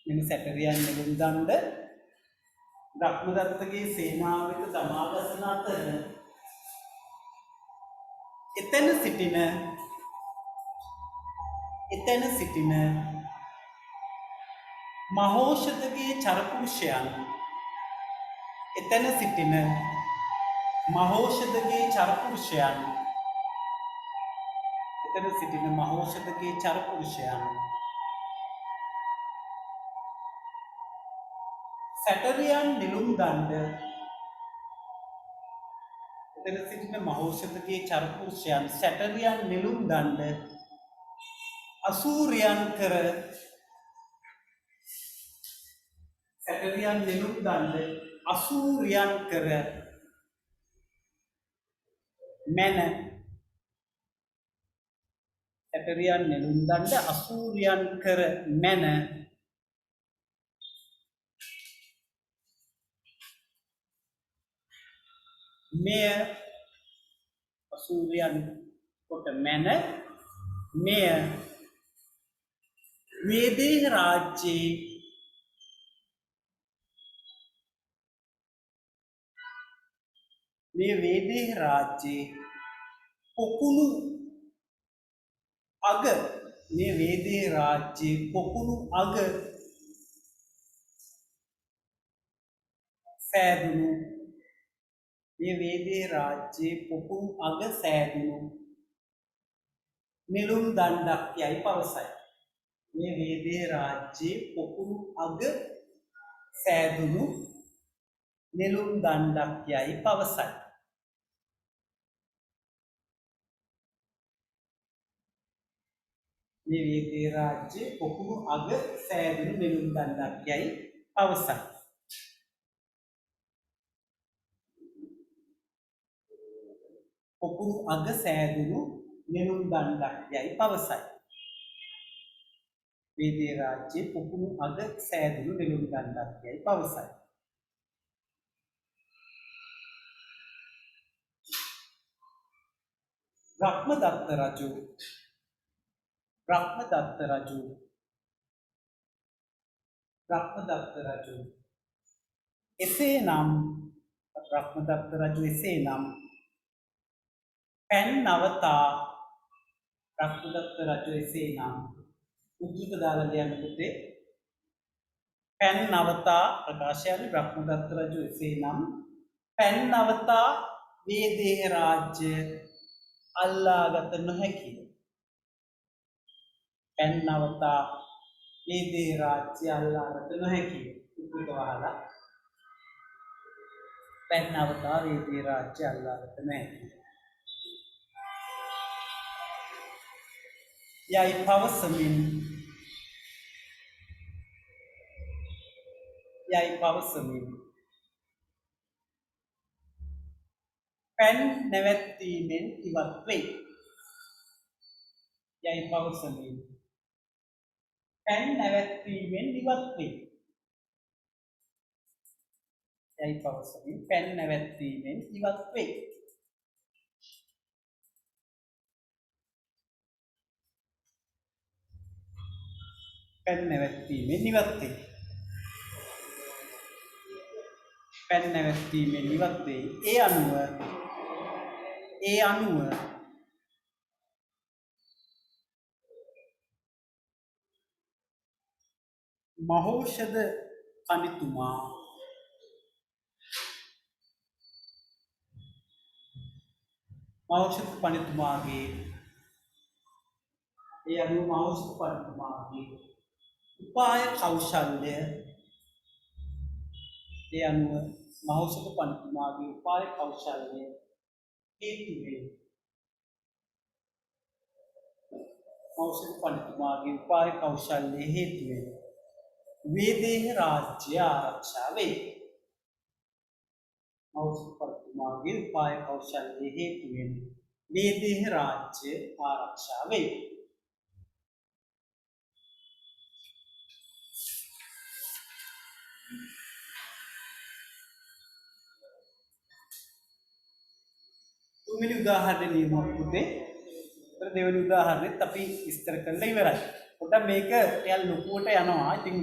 මෙම සැටරියන් නෙළුම් දණ්ඩ බ්‍රහ්මදත්තගේ සේනාව වෙත දමා ගසන අතර එතන සිටින මහෝෂධගේ චරපුරුෂයන් සැටරියන් නෙළුම් දණ්ඩ අසූරයන් කර මැන මෙය වේදේහ රාජ්‍යයේ පොකුණු අග සෑදුණු නෙළුම් දණ්ඩක් යයි පවසයි. මේ වේදේහ රාජ්‍යයේ පොකුණු අග සෑදුණු නෙළුම් දණ්ඩක් යයි පවසයි. මේ වේදේහ රාජ්‍යයේ පොකුණු අග සෑදුණු නෙළුම් දණ්ඩක් යයි පවසයි. පොකුණු අග සෑදුණු නෙළුම් දණ්ඩක් යයි පවසයි. වේදේහ රාජ්‍යයේ පොකුණු අග සෑදුණු නෙළුම් දණ්ඩක් යයි පවසයි. බ්‍රහ්මදත්ත රජු එසේනම් පැන් නවතා උද්දෘත දාලා ලියන්න පුතේ. පැන් නවතා ප්‍රකාශයන්නේ බ්‍රහ්මදත්ත රජු එසේනම් පැන් නවතා වේදේහ රාජ්‍ය අල්ලාගත නොහැකිය. පැන් නවතා වේදේහ රාජ්‍ය අල්ලාගත නොහැකිය. උද්දෘත වහලා පැන් නවතා වේදේහ රාජ්‍ය අල්ලාගත නොහැකිය. යයි පවසමින් පැන් නැවැත්වීමෙන් ඉවත් වේ. පැන් නැවැත්වීමෙන් ඉවත් වේ. පැන් නැවැත්වීමෙන් ඉවත් වේ. පැන් නැවැත්වීමෙන් ඉවත් වේ. පැන් නැවැත්වීමෙන් ඉවත් වේ. ඒ අනුව ඒ අනුව මහෞෂධ පඬිතුමා මහෞෂධ පඬිතුමාගේ ඒ අනුව මහෞෂධ පඬිතුමාගේ උපාය කෞශල්‍ය ඒ අනුව මහෞෂධ පඬිතුමාගේ උපාය කෞශල්‍ය හේතු වේ. මහෞෂධ පඬිතුමාගේ උපාය කෞශල්‍ය හේතු වේ. වේදේහ රාජ්‍ය ආරක්ෂා වේ. මහෞෂධ පඬිතුමාගේ උපාය කෞශල්‍ය හේතු වේ. වේදේහ රාජ්‍ය ආරක්ෂා වේ. තුන්වෙනි උදාහරණය ලියමු පුතේ. ඊට දෙවෙනි උදාහරණෙත් අපි විස්තර කරලා ඉවරයි. පොඩ්ඩක් මේක ටිකක් ලොකුවට යනවා. ඉතින්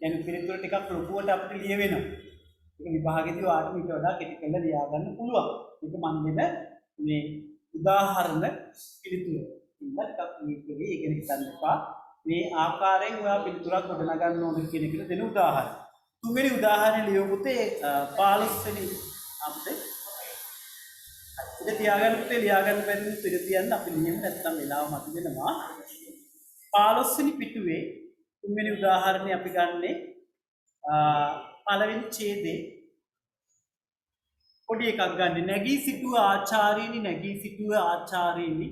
يعني පිළිතුර ටිකක් ලොකුවට අපිට ලිය වෙනවා. ඒක විභාගෙදී ඔයාලට ඊට වඩා කෙටි කරලා ලියා ගන්න පුළුවන්. ඒක මම දෙන මේ උදාහරණ පිළිතුර. ඉතින් ටිකක් මේකේ ඉගෙන ගන්න එපා. මේ ආකාරයෙන් ඔයා පිළිතුරක් ගොඩනගන්න ඕන කියන එක දෙන උදාහරණ. තුන්වෙනි උදාහරණය ලියමු පුතේ 15 වෙනි අපිට ඉතින් තියාගන්න පුතේ ලියාගන්න බැරි පිළ තියන්න අපි ලියන්න නැත්නම් වෙලාව මත වෙනවා 15 වෙනි පිටුවේ තුන්වෙනි උදාහරණේ අපි ගන්නේ පළවෙනි ඡේදේ පොඩි එකක් ගන්න නැගී සිටුව ආචාර්යනි නැගී සිටුව ආචාර්යනි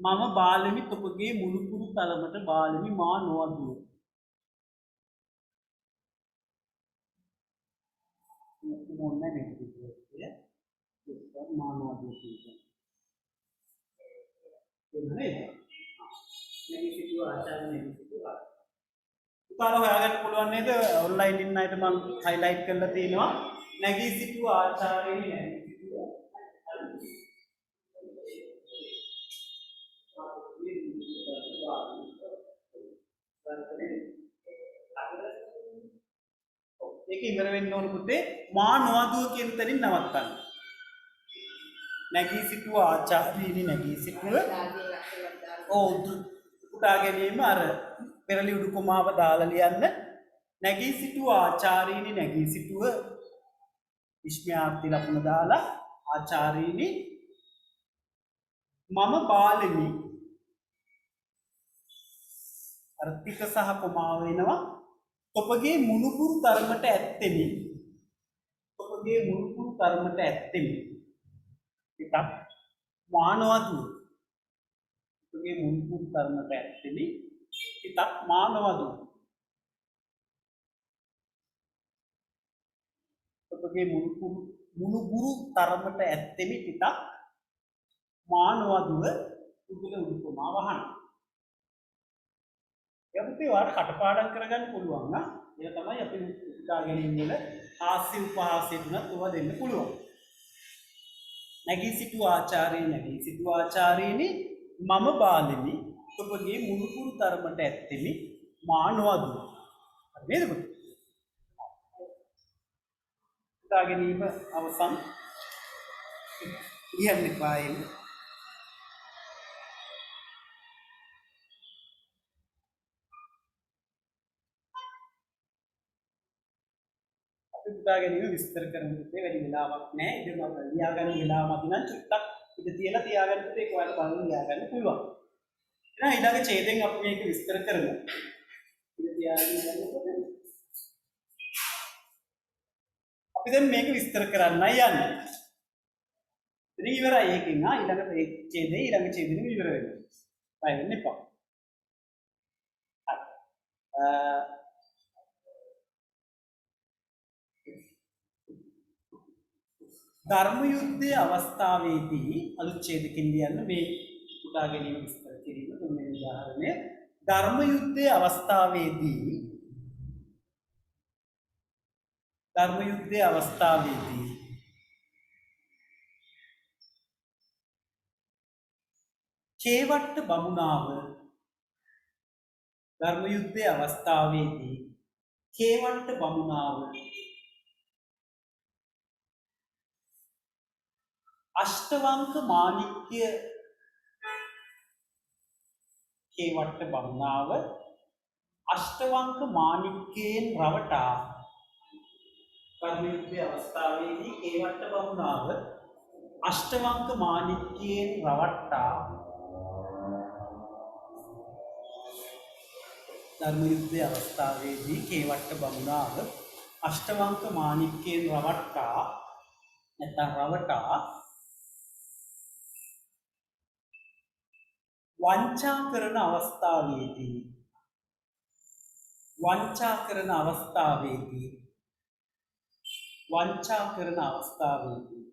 මම බාලමි තොපගේ මුළුකුරු තලමට බාලමි මා නොඅදුව මොන්නේ නෙක්ටිව් එක මානව දෝෂික එන්නේ නෙගටිව් ආචාර නෙගටිව් උපාර හොයාගන්න පුළුවන් නේද ඔන්ලයින් ඉන්න අයට මම හයිලයිට් කරලා තියෙනවා නෙගටිව් ආචාරයේ නෙගටිව් ඒක ඉවර වෙන්න ඕන පුතේ මා නොඅදුව කියන තැනින් නවත්තන්න. නැගී සිටුව ආචාර්යනි නැගී සිටුව උඩා ගැනීම අර පෙරලි උඩුකමාව දාලා ලියන්න නැගී සිටුව ආචාර්යනි නැගී සිටුව විස්මයාර්ථි ලකුණ දාලා ආචාර්යනි මම බාලමි අර ටික සහ කොමාව වෙනවා ඔබගේ මුණුපුරු ධර්මයට ඇත්තෙමි. ඔබගේ මුණුපුරු ධර්මයට ඇත්තෙමි. ටිකක් මානවදු. ඔබගේ මුණුපුරු ධර්මයට ඇත්තෙමි. ටිකක් මානවදු. ඔබගේ මුණුපුරු ධර්මයට ඇත්තෙමි. ටිකක් මානවදුව උගල උඩුකමා වහන. යපුතේ වාට කටපාඩම් කරගන්න පුළුවන් නා ඒක තමයි අපි උත්සාහ ගැනීම වල හාස්‍ය උපහාසය තුනක් ඒවා දෙන්න පුළුවන් නැගී සිටු ආචාර්ය නැගී සිටු ආචාර්යනි මම බාලමි ඔබගේ මුණුපුරු ධර්මයට ඇත්තෙමි මා නොඅදුව හරි නේද පුතේ උත්සාහ ගැනීම අවසන් ලියන්න පායෙන් උදා ගැනීම විස්තර කරන්න පුතේ වැඩි වෙලාවක් නැහැ. ඉතින් මම ලියා ගන්න වෙලාව මත නම් චුට්ටක් ඉත තියලා තියාගන්න පුතේ ඒක ඔයාලට බලන්න ලියා ගන්න පුළුවන්. එහෙනම් ඊළඟ ඡේදයෙන් අපි මේක විස්තර කරමු. ඉත තියාගෙන යනකොට අපි දැන් මේක විස්තර කරන්නයි යන්නේ. ඉතින් ඉවරයි ඒකෙන් ඊළඟ ඡේදේ ඊළඟ ඡේදෙම ඉවර වෙනවා. බය වෙන්න එපා. ධර්ම යුද්ධයේ අවස්ථාවේදී අලුත් ඡේදකින් ලියන්න මේ උදා ගැනීම විස්තර කිරීම තුන්වෙනි උදාහරණය ධර්ම යුද්ධයේ අවස්ථාවේදී චේවට්ට බමුණාව ධර්ම යුද්ධයේ අවස්ථාවේදී චේවට්ට බමුණාව අෂ්ටවංක මාණික්‍ය කේවට්ට බමුණාව අෂ්ටවංක මාණික්‍යයෙන් රවටා කර්මයුද්ධයේ අවස්ථාවේදී කේවට්ට බමුණාව අෂ්ටවංක මාණික්‍යයෙන් රවට්ටා ධර්මයුද්ධයේ අවස්ථාවේදී කේවට්ට බමුණාව අෂ්ටවංක මාණික්‍යයෙන් රවට්ටා නැත්නම් රවටා වංචා කරන අවස්ථාවේදී වංචා කරන අවස්ථාවේදී වංචා කරන අවස්ථාවේදී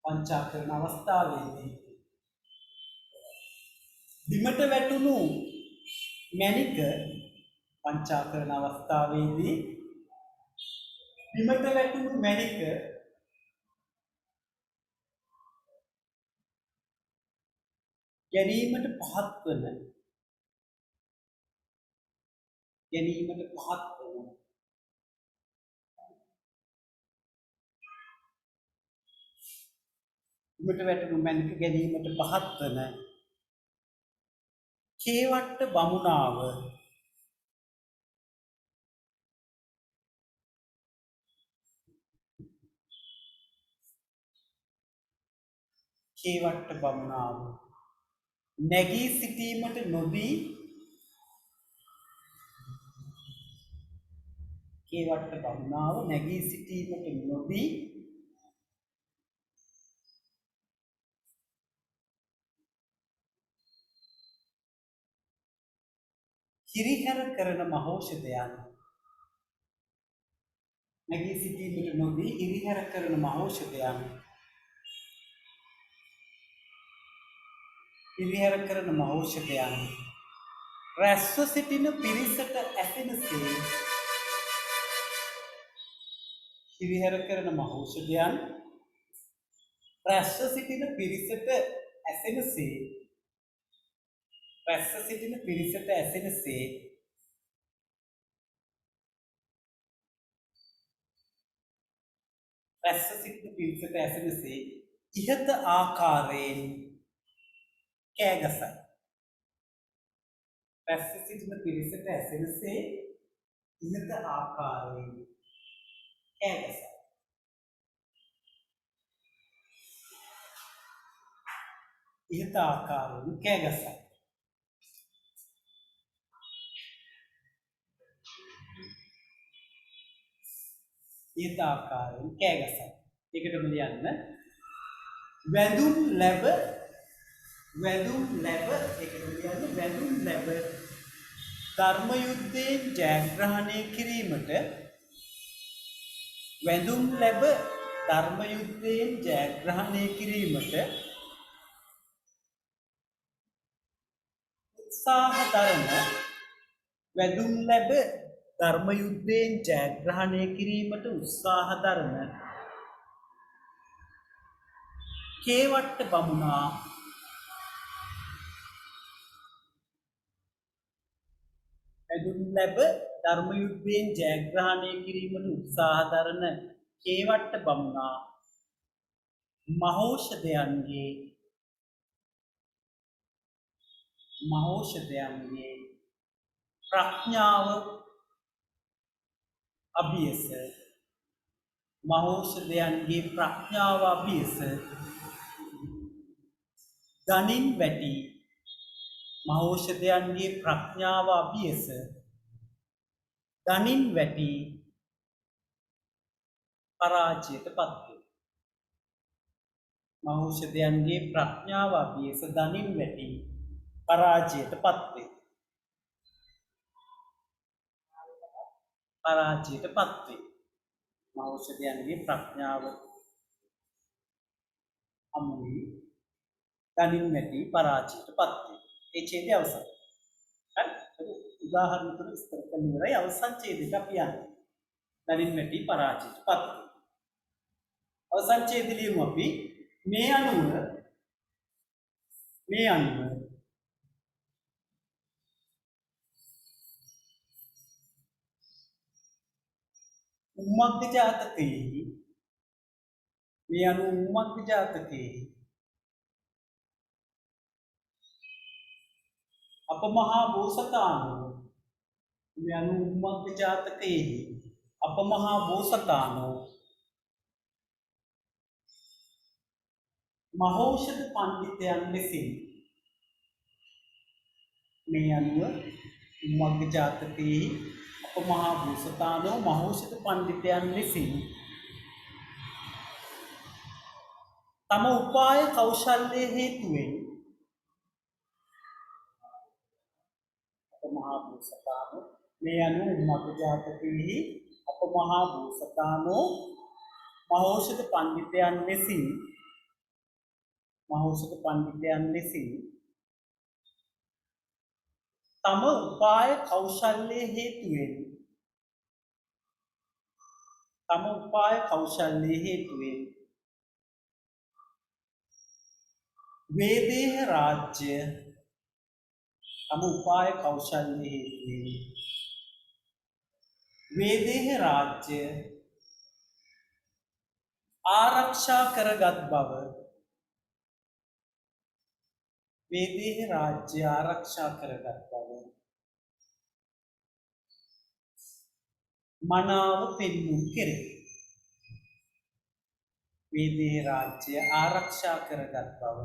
වංචා කරන අවස්ථාවේදී බිමට වැටුණු මැණික වංචා කරන අවස්ථාවේදී බිමට වැටුණු මැණික ගැනීමට පහත් වන බිමට වැටුණු මැණික ගැනීමට පහත් වන කේවට්ට බමුණාව නැගී සිටීමට නොදී කේවට්ට බමුණාව නැගී සිටීමට නොදී හිරිහැර කරන මහෞෂධයන් නැගී සිටීමට නොදී හිරිහැර කරන මහෞෂධයන් හිරිහැර කරන මහෞෂධයන් රැස්ව සිටින පිරිසට ඇසෙනසේ හිරිහැර කරන මහෞෂධයන් රැස්ව සිටින පිරිසට ඇසෙනසේ රැස්ව සිටින පිරිසට ඇසෙනසේ රැස්ව සිටින පිරිසට ඇසෙනසේ ඉහත ආකාරයෙන් කෑගසයි. රැස්ව සිටින පිරිසට ඇසෙනසේ ඉහත ආකාරයෙන් කෑගසයි. ඉහත ආකාරයෙන් කෑගසයි. ඉහත ආකාරයෙන් කෑගසයි. ඒකටම ලියන්න වැඳුම් ලැබ ඒකටම ලියන්න වැඳුම් ලැබ ධර්ම යුද්ධයෙන් ජයග්‍රහණය කිරීමට වැඳුම් ලැබ ධර්ම යුද්ධයෙන් ජයග්‍රහණය කිරීමට උත්සාහ දරන වැඳුම් ලැබ ධර්ම යුද්ධයෙන් ජයග්‍රහණය කිරීමට උත්සාහ දරන කේවට්ට බමුණා වැඳුම් ලැබ ධර්ම යුද්ධයෙන් ජයග්‍රහණය කිරීමට උත්සාහ දරන කේවට්ට බමුණා මහෞෂධයන්ගේ ප්‍රඥාව අභියස මහෞෂධයන්ගේ ප්‍රඥාව අභියස දනින් වැටි මහෞෂධයන්ගේ ප්‍රඥාව අභියස දනින් වැටි පරාජයට පත්වේ. මහෞෂධයන්ගේ ප්‍රඥාව අභියස දනින් වැටි පරාජයට පත්වේ. මහෞෂධයන්ගේ ප්‍රඥාව අමුයි දනින් වැටි පරාජයට පත්වේ. ඒ ඡේදය අවසන්. හරි? උදාහරණ තුන විස්තර කරන්න ඉවරයි. අවසන් ඡේදයට අපි යන්නේ. දනින් වැටි පරාජයට පත්වේ. අවසන් ඡේදය ලියමු අපි. මේ අනුව උම්මග්ග ජාතකයේ මේ අනුව උම්මග්ග ජාතකයේ අප මහා බෝසතාණෝ මේ අනුව උම්මග්ග ජාතකයේ අප මහා බෝසතාණෝ මහෞෂධ පඬිතයන් ලෙසින් මේ අනුව උම්මග්ග ජාතකයේ අප මහා බෝසතාණෝ මහෞෂධ පඬිතයන් ලෙසින් තම උපාය කෞශල්‍ය හේතුවෙන් අප මහා බෝසතාණෝ මේ අනුව උම්මග්ග ජාතකයේ අප මහා බෝසතාණෝ මහෞෂධ පඬිතයන් ලෙසින් මහෞෂධ පඬිතයන් ලෙසින් තම උපාය කෞශල්‍ය හේතුවෙන් තම උපාය කෞශල්‍ය හේතුවෙන් වේදේහ රාජ්‍ය තම උපාය කෞශල්‍ය හේතුවෙන් වේදේහ රාජ්‍ය ආරක්ෂා කරගත් බව වේදේහ රාජ්‍ය ආරක්ෂා කරගත් බව මනාව පෙන්වූ කෙරේ. වේදේහ රාජ්‍ය ආරක්ෂා කරගත් බව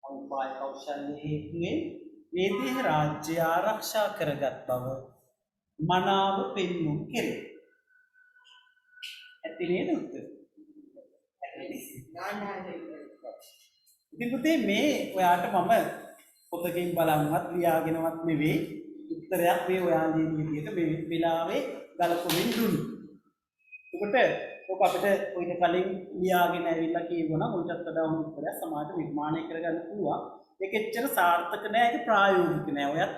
උපාය කෞශල්‍ය හේතුවෙන් වේදේහ රාජ්‍ය ආරක්ෂා කරගත් බව මනාව පෙන්වූ කෙරේ. ඇති නේද උත්තර? ඉතින් පුතේ මේ ඔයාට මම පොතකින් බලන්නවත් ලියාගෙනවත් නෙවෙයි උත්තරයක් මේ ඔයාගේ විදිහට මේ වෙලාවේ ගලපමින් දුන්නේ. ඒකට ඔක අපිට ඔයිට කලින් ලියාගෙන ඇවිල්ලා කියවුණා මොකටද වඩා හොඳ උත්තරයක් සමාජ නිර්මාණය කරගන්න පුළුවන්. ඒක එච්චර සාර්ථක නෑ, ඒක ප්‍රායෝගික නෑ. ඔයත්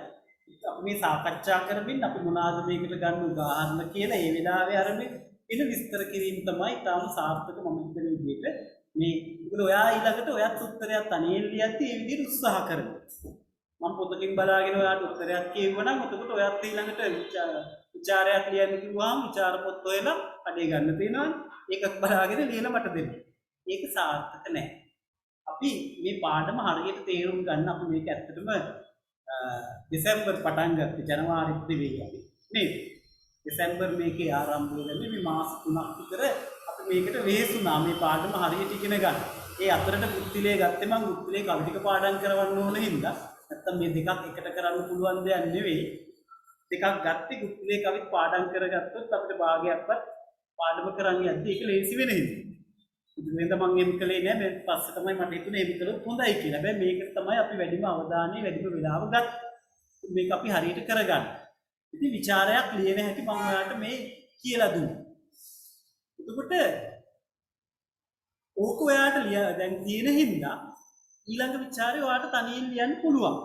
අපි මේ සාකච්ඡා කරමින් අපි මොනවාද මේකට ගන්න උදාහරණ කියලා ඒ වෙලාවේ අරගෙන ඉන විස්තර කිරීම තමයි තාම සාර්ථක මම හිතන විදිහට මේ මොකද ඔයා ඊළඟට ඔයත් උත්තරයක් තනියෙන් ලියද්දි ඒ විදිහට උත්සාහ කරනවා. මම පොතකින් බලාගෙන ඔයාට උත්තරයක් කියවනම් එතකොට ඔයත් ඊළඟට විචාරයක් ලියන්න කිව්වහම විචාර පොත් හොයලා අඩේ ගන්න තියෙනවනේ. ඒකත් බලාගෙන ලියලා මට දෙන්න. ඒක සාර්ථක නෑ. අපි මේ පාඩම හරියට තේරුම් ගන්න අපි මේක ඇත්තටම දෙසැම්බර් පටන් ගත්තේ ජනවාරි නෙවෙයි අපි. නේද? දෙසැම්බර් මේකේ ආරම්භය වෙන්නේ මේ මාස 3ක් විතර අපි මේකට වෙහෙසුණා මේ පාඩම හරියට ඉගෙන ගන්න. ඒ අතරට ගුත්තිලේ ගත්තේ මම ගුත්තිලේ කවි ටික පාඩම් කරවන්න ඕන හින්දා නැත්තම් මේ දෙකක් එකට කරන්න පුළුවන් දෙයක් නෙවෙයි. දෙකක් ගත්තේ ගුත්තිලේ කවිත් පාඩම් කරගත්තොත් අපිට භාගයක්වත් පාඩම කරන්න යද්දි ඒක ලේසි වෙන හින්දා. ඉතින් මම එම් කළේ නෑ. මේ පස්සේ තමයි මට හිතුනේ එම් කළොත් හොඳයි කියලා. හැබැයි මේකට තමයි අපි වැඩිම අවධානය වැඩිම වෙලාව ගත්තේ. මේක අපි හරියට කරගන්න. ඉතින් ਵਿਚාරයක් ලියන හැටි මම ඔයාලට මේ කියලා දුන්නා. එතකොට ඕක ඔයාලට දැන් තියෙන හින්දා ඊළඟ ਵਿਚාරය ඔයාලට තනියෙන් ලියන්න පුළුවන්.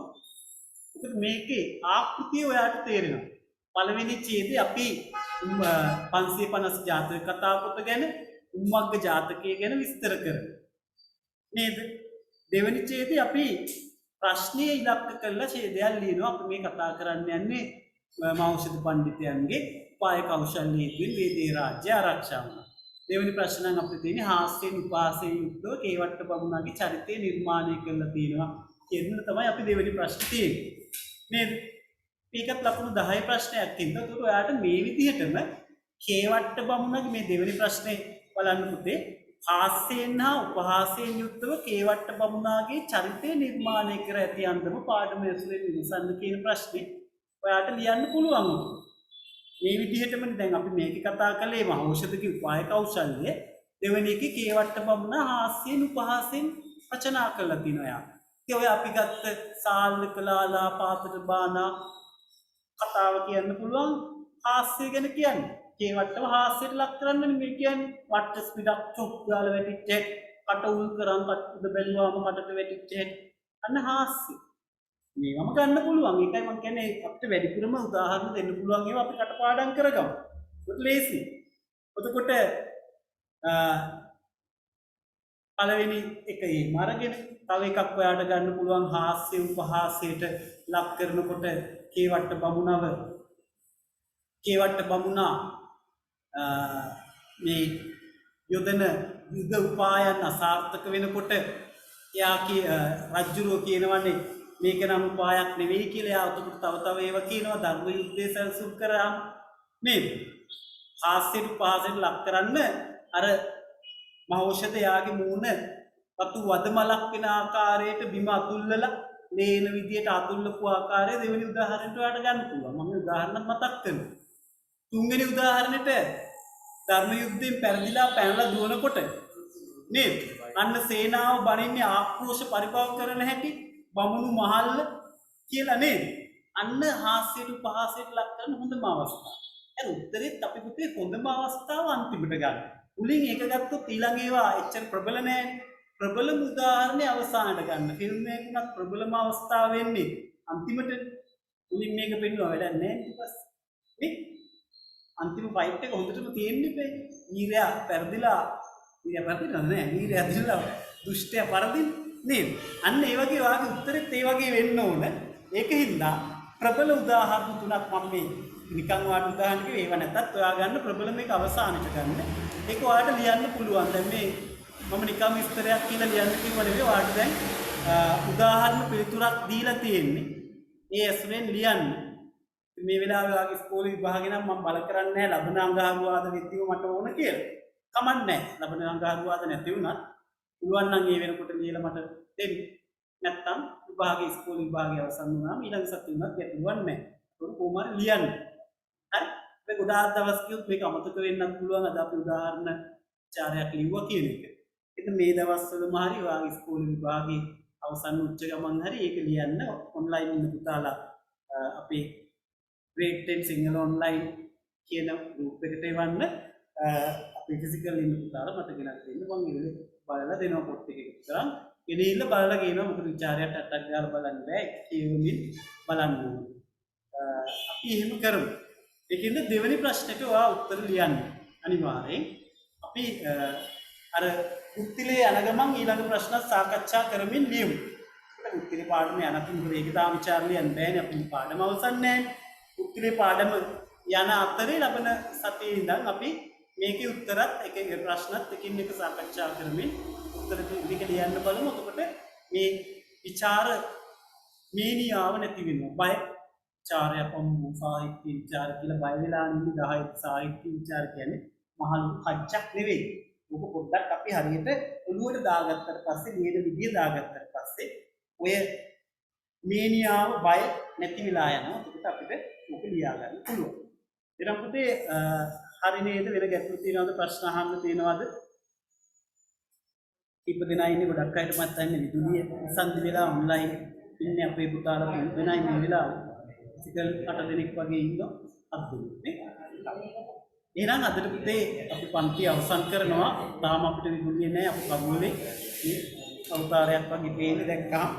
ඒකට මේකේ ආකෘතිය ඔයාලට තේරෙනවා. පළවෙනි ඡේදයේ අපි 550 ජාතක කතා පොත ගැන උම්මග්ග ජාතකය ගැන විස්තර කරනවා. නේද? දෙවෙනි ඡේදයේ අපි ප්‍රශ්නීය ඉලක්ක කරලා ඡේදයක් ලියනවා. අපි මේ කතා කරන්න යන්නේ මහෞෂධ පඬිතයන්ගේ උපාය කෞශල්‍ය හේතුවෙන් වේදේහ රාජ්‍ය ආරක්ෂා වුණා. දෙවෙනි ප්‍රශ්න නම් අපිට තියෙන්නේ හාස්‍යයෙන් උපාසයෙන් යුක්තව කේවට්ට බමුණාගේ චරිතය නිර්මාණය කරලා තියෙනවා කියන තමයි අපි දෙවෙනි ප්‍රශ්නේ තියෙන්නේ. නේද? මේකත් ලකුණු 10 ප්‍රශ්නයක් තියෙනවා. ඒකට ඔයාලට මේ විදිහටම කේවට්ට බමුණාගේ මේ දෙවෙනි ප්‍රශ්නේ බලන්න පුතේ හාස්‍යයෙන් හා උපහාසයෙන් යුක්තව කේවට්ට බමුණාගේ චරිතය නිර්මාණය කර ඇති අන්දම පාඩම ඇසුරෙන් විමසන්න කියන ප්‍රශ්නේ ඔයාට ලියන්න පුළුවන්. මේ විදිහටම දැන් අපි මේක කතා කළේ මහෞෂධකේ උපාය කෞශල්‍ය. දෙවෙනි එකේ කේවට්ට බමුණ හාස්‍යයෙන් උපහාසයෙන් රචනා කරලා තිනවා යා. ඒ ඔය අපි ගත්ත සාල්ලකලාලා පාතට බානා කතාව කියන්න පුළුවන් හාස්‍ය ගැන කියන්නේ. කේවට්ටව හාස්‍යයට ලක් කරන්න මේ කියන්නේ වට්ට ස්පිඩක් චොක් ගාලා වැටිච්ච කට උල් කරන් කට්ටුද බැලුවාම කටට වැටිච්ච අන්න හාස්‍ය. මේවම ගන්න පුළුවන්. ඒකයි මම කියන්නේ අපිට වැඩිපුරම උදාහරණ දෙන්න පුළුවන් ඒවා අපි කටපාඩම් කරගමු. ඒක ලේසි. එතකොට පළවෙනි එක එහෙම අරගෙන තව එකක් ඔයාලට ගන්න පුළුවන් හාස්‍ය උපහාසයට ලක් කරනකොට කේවට්ට බමුණා මේ යොදන යුද උපායන් අසාර්ථක වෙනකොට එයා රජ්ජුරුව කියනවනේ මේක නම් උපායක් නෙවෙයි කියලා එයා උතුකට තව ඒවා කියනවා ධර්ම යුද්ධය සැලසුම් කරාම නේද? හාස්‍යයට පහසට ලක් කරන්න අර මහෞෂධ යාගේ මූණ පතු වදමලක් වෙන ආකාරයට බිම අතුල්ලලා ලේන විදියට අතුල්ලපු ආකාරය දෙවෙනි උදාහරණයට ඔයාලට ගන්න පුළුවන්. මම උදාහරණයක් මතක් කරනවා. තුන්වෙනි උදාහරණයට ධර්ම යුද්ධයෙන් පෙරදිලා පැනලා දුවනකොට නේද? අන්න සේනාව බණින්නේ ආක්‍රෝෂ පරිභව කරන හැටි බමුණු මහල්ල කියලා නේද? අන්න හාස්‍යයට උපහාසයට ලක් කරන හොඳම අවස්ථාව. ඒ උත්තරෙත් අපි පුතේ හොඳම අවස්ථාව අන්තිමට ගන්න. මුලින් ඒක ගත්තොත් ඊළඟ ඒවා එච්චර ප්‍රබල නැහැ. ප්‍රබලම උදාහරණය අවසානට ගන්න. ෆිල්ම් එකකත් ප්‍රබලම අවස්ථාව වෙන්නේ අන්තිමට. මුලින් මේක පෙන්නුවා වැඩක් නැහැ ඊට පස්සේ. නේ? අන්තිම ෆයිට් එක හොඳටම තියෙන්නේ මේ වීරයා පෙරදිලා නෑ වීරයා දිලා දුෂ්ටයා පරදින නේද? අන්න ඒ වගේ වාගේ උත්තරෙත් ඒ වගේ වෙන්න ඕන. ඒකින්ද ප්‍රබල උදාහරණ තුනක් මම මේ නිකන් වාට උදාහරණ කිව්වේ ඒව නැත්තත් ඔයා ගන්න ප්‍රබල මේක අවසානට ගන්න. ඒක ඔයාලට ලියන්න පුළුවන්. දැන් මේ මම නිකන් විස්තරයක් කියලා ලියන්න කිව්ව නෙවෙයි ඔයාලට දැන් උදාහරණ පිළිතුරක් දීලා තියෙන්නේ. ඒ ඇසුරෙන් ලියන්න. මේ වෙලාවේ වාගේ ඉස්කෝලේ විභාගෙ නම් මම බල කරන්නේ නැහැ ලබන අංගහරුවාද වෙද්දිම මට ඕන කියලා. කමක් නැහැ. ලබන අංගහරුවාද නැති වුණත් පුළුවන් නම් ඒ වෙනකොට ලියලා මට දෙන්න. නැත්තම් විභාගෙ ඉස්කෝලේ විභාගය අවසන් වුණාම ඊළඟ සතියේ වුණත් ගැටලුවක් නැහැ. ඒක කොහොමද ලියන්න. හරි? මේ ගොඩාක් දවස් කිව්වොත් මේක අමතක වෙන්නත් පුළුවන්. අද අපි උදාහරණ චාරයක් ලිව්වා කියන එක. ඉතින් මේ දවස්වලම හරි වාගේ ඉස්කෝලේ විභාගේ අවසන් උච්ච ගමන් හරි ඒක ලියන්න ඔන්ලයින් ඉන්න පුතාලා අපේ grade 10 සිංහල ඔන්ලයින් කියන group එකට එවන්න අපේ ෆිසිකල් ඉන්න පුතාලා මට ගෙනත් දෙන්න මම ඉන්නේ බලලා දෙනවා පොත් එක විතරක් ගෙනින්න බලලා ගේනවා මොකද විචාරයට අටක් ගාලා බලන්න බෑ කියුමින් බලන්න ඕනේ අපි එහෙම කරමු ඒකින්ද දෙවෙනි ප්‍රශ්නෙට ඔයා උත්තර ලියන්න අනිවාර්යෙන් අපි අර උත්තිලේ යන ගමන් ඊළඟ ප්‍රශ්න සාකච්ඡා කරමින් ලියමු ඒක උත්තිලේ පාඩම යනකම් මොකද ඒක තාම විචාර ලියන්න බෑනේ අපි පාඩම අවසන් නැහැ උත්තරේ පාඩම යන අතරේ ලබන සතියේ ඉඳන් අපි මේකේ උත්තරත් එක ප්‍රශ්නත් එකින් එක සාකච්ඡා කරමින් උත්තර ටික ලියන්න බලමු. එතකොට මේ විචාර මේනියාව නැති වෙනවා. බය විචාරය කොම්බු සාහිත්‍ය විචාර කියලා බය වෙලා ඉන්නේ 10 සාහිත්‍ය විචාර කියන්නේ මහලු කච්චක් නෙවෙයි. ඕක පොඩ්ඩක් අපි හරියට ඔළුවට දාගත්තට පස්සේ නේද විදිය දාගත්තට පස්සේ ඔය මේනියාව බය නැති වෙලා යනවා. ඒකට අපිට ඔක ලියා ගන්න පුළුවන්. ඊට පස්සේ හරි නේද වෙන ගැටලු තියෙනවද ප්‍රශ්න අහන්න තියෙනවද? කීප දෙනා ඉන්නේ ගොඩක් අයට මත් අන්නේ විදුලිය සම්දි වෙලා ඔන්ලයින් ඉන්නේ අපේ පුතාලා දෙනයි මේ වෙලාවේ. සිකල් 8 දෙනෙක් වගේ ඉන්නවා අද්දුනේ. එහෙනම් අදට පුතේ අපි පන්ති අවසන් කරනවා. තාම අපිට විදුලිය නැහැ අපි කවුලේ මේ අවතාරයක් වගේ පේන්නේ දැක්කම.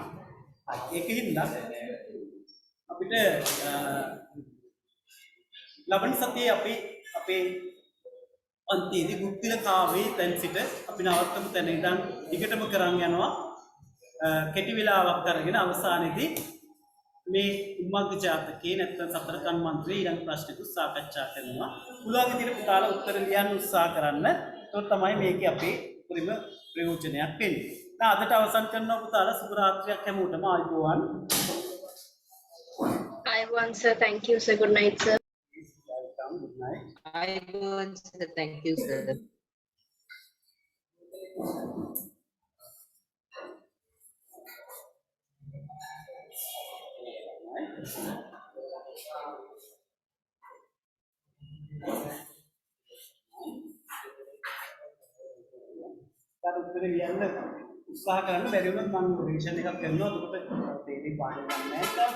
ඒකින්ද අපිට ලබන සතියේ අපි අපේ පන්තියේදී ගුප්තිල කාවේ තැන් සිට අපි නවත්තමු තැන ඉඳන් ටිකටම කරන් යනවා කෙටි වෙලාවක් අරගෙන අවසානයේදී මේ උම්මග්ග ජාතකයේ නැත්නම් සතර කන් මන්ත්‍රයේ ඊළඟ ප්‍රශ්නෙට සාකච්ඡා කරනවා. පුළුවන් විදිහට පුතාලා උත්තර ලියන්න උත්සාහ කරන්න. ඒක තමයි මේකේ අපේ උපරිම ප්‍රයෝජනයක් වෙන්නේ. දැන් අදට අවසන් කරනවා පුතාලා සුබ රාත්‍රියක් හැමෝටම ආයුබෝවන්. Ayuban sir, thank you sir. Good night sir. Good night. අයබෝවන් සර් thank you sir උත්තර ලියන්න උත්සාහ කරන්න බැරි වුණොත් මම රිවිෂන් එකක් කරනවා. එතකොට තේරෙයි පාඩම ගන්න නැත්නම්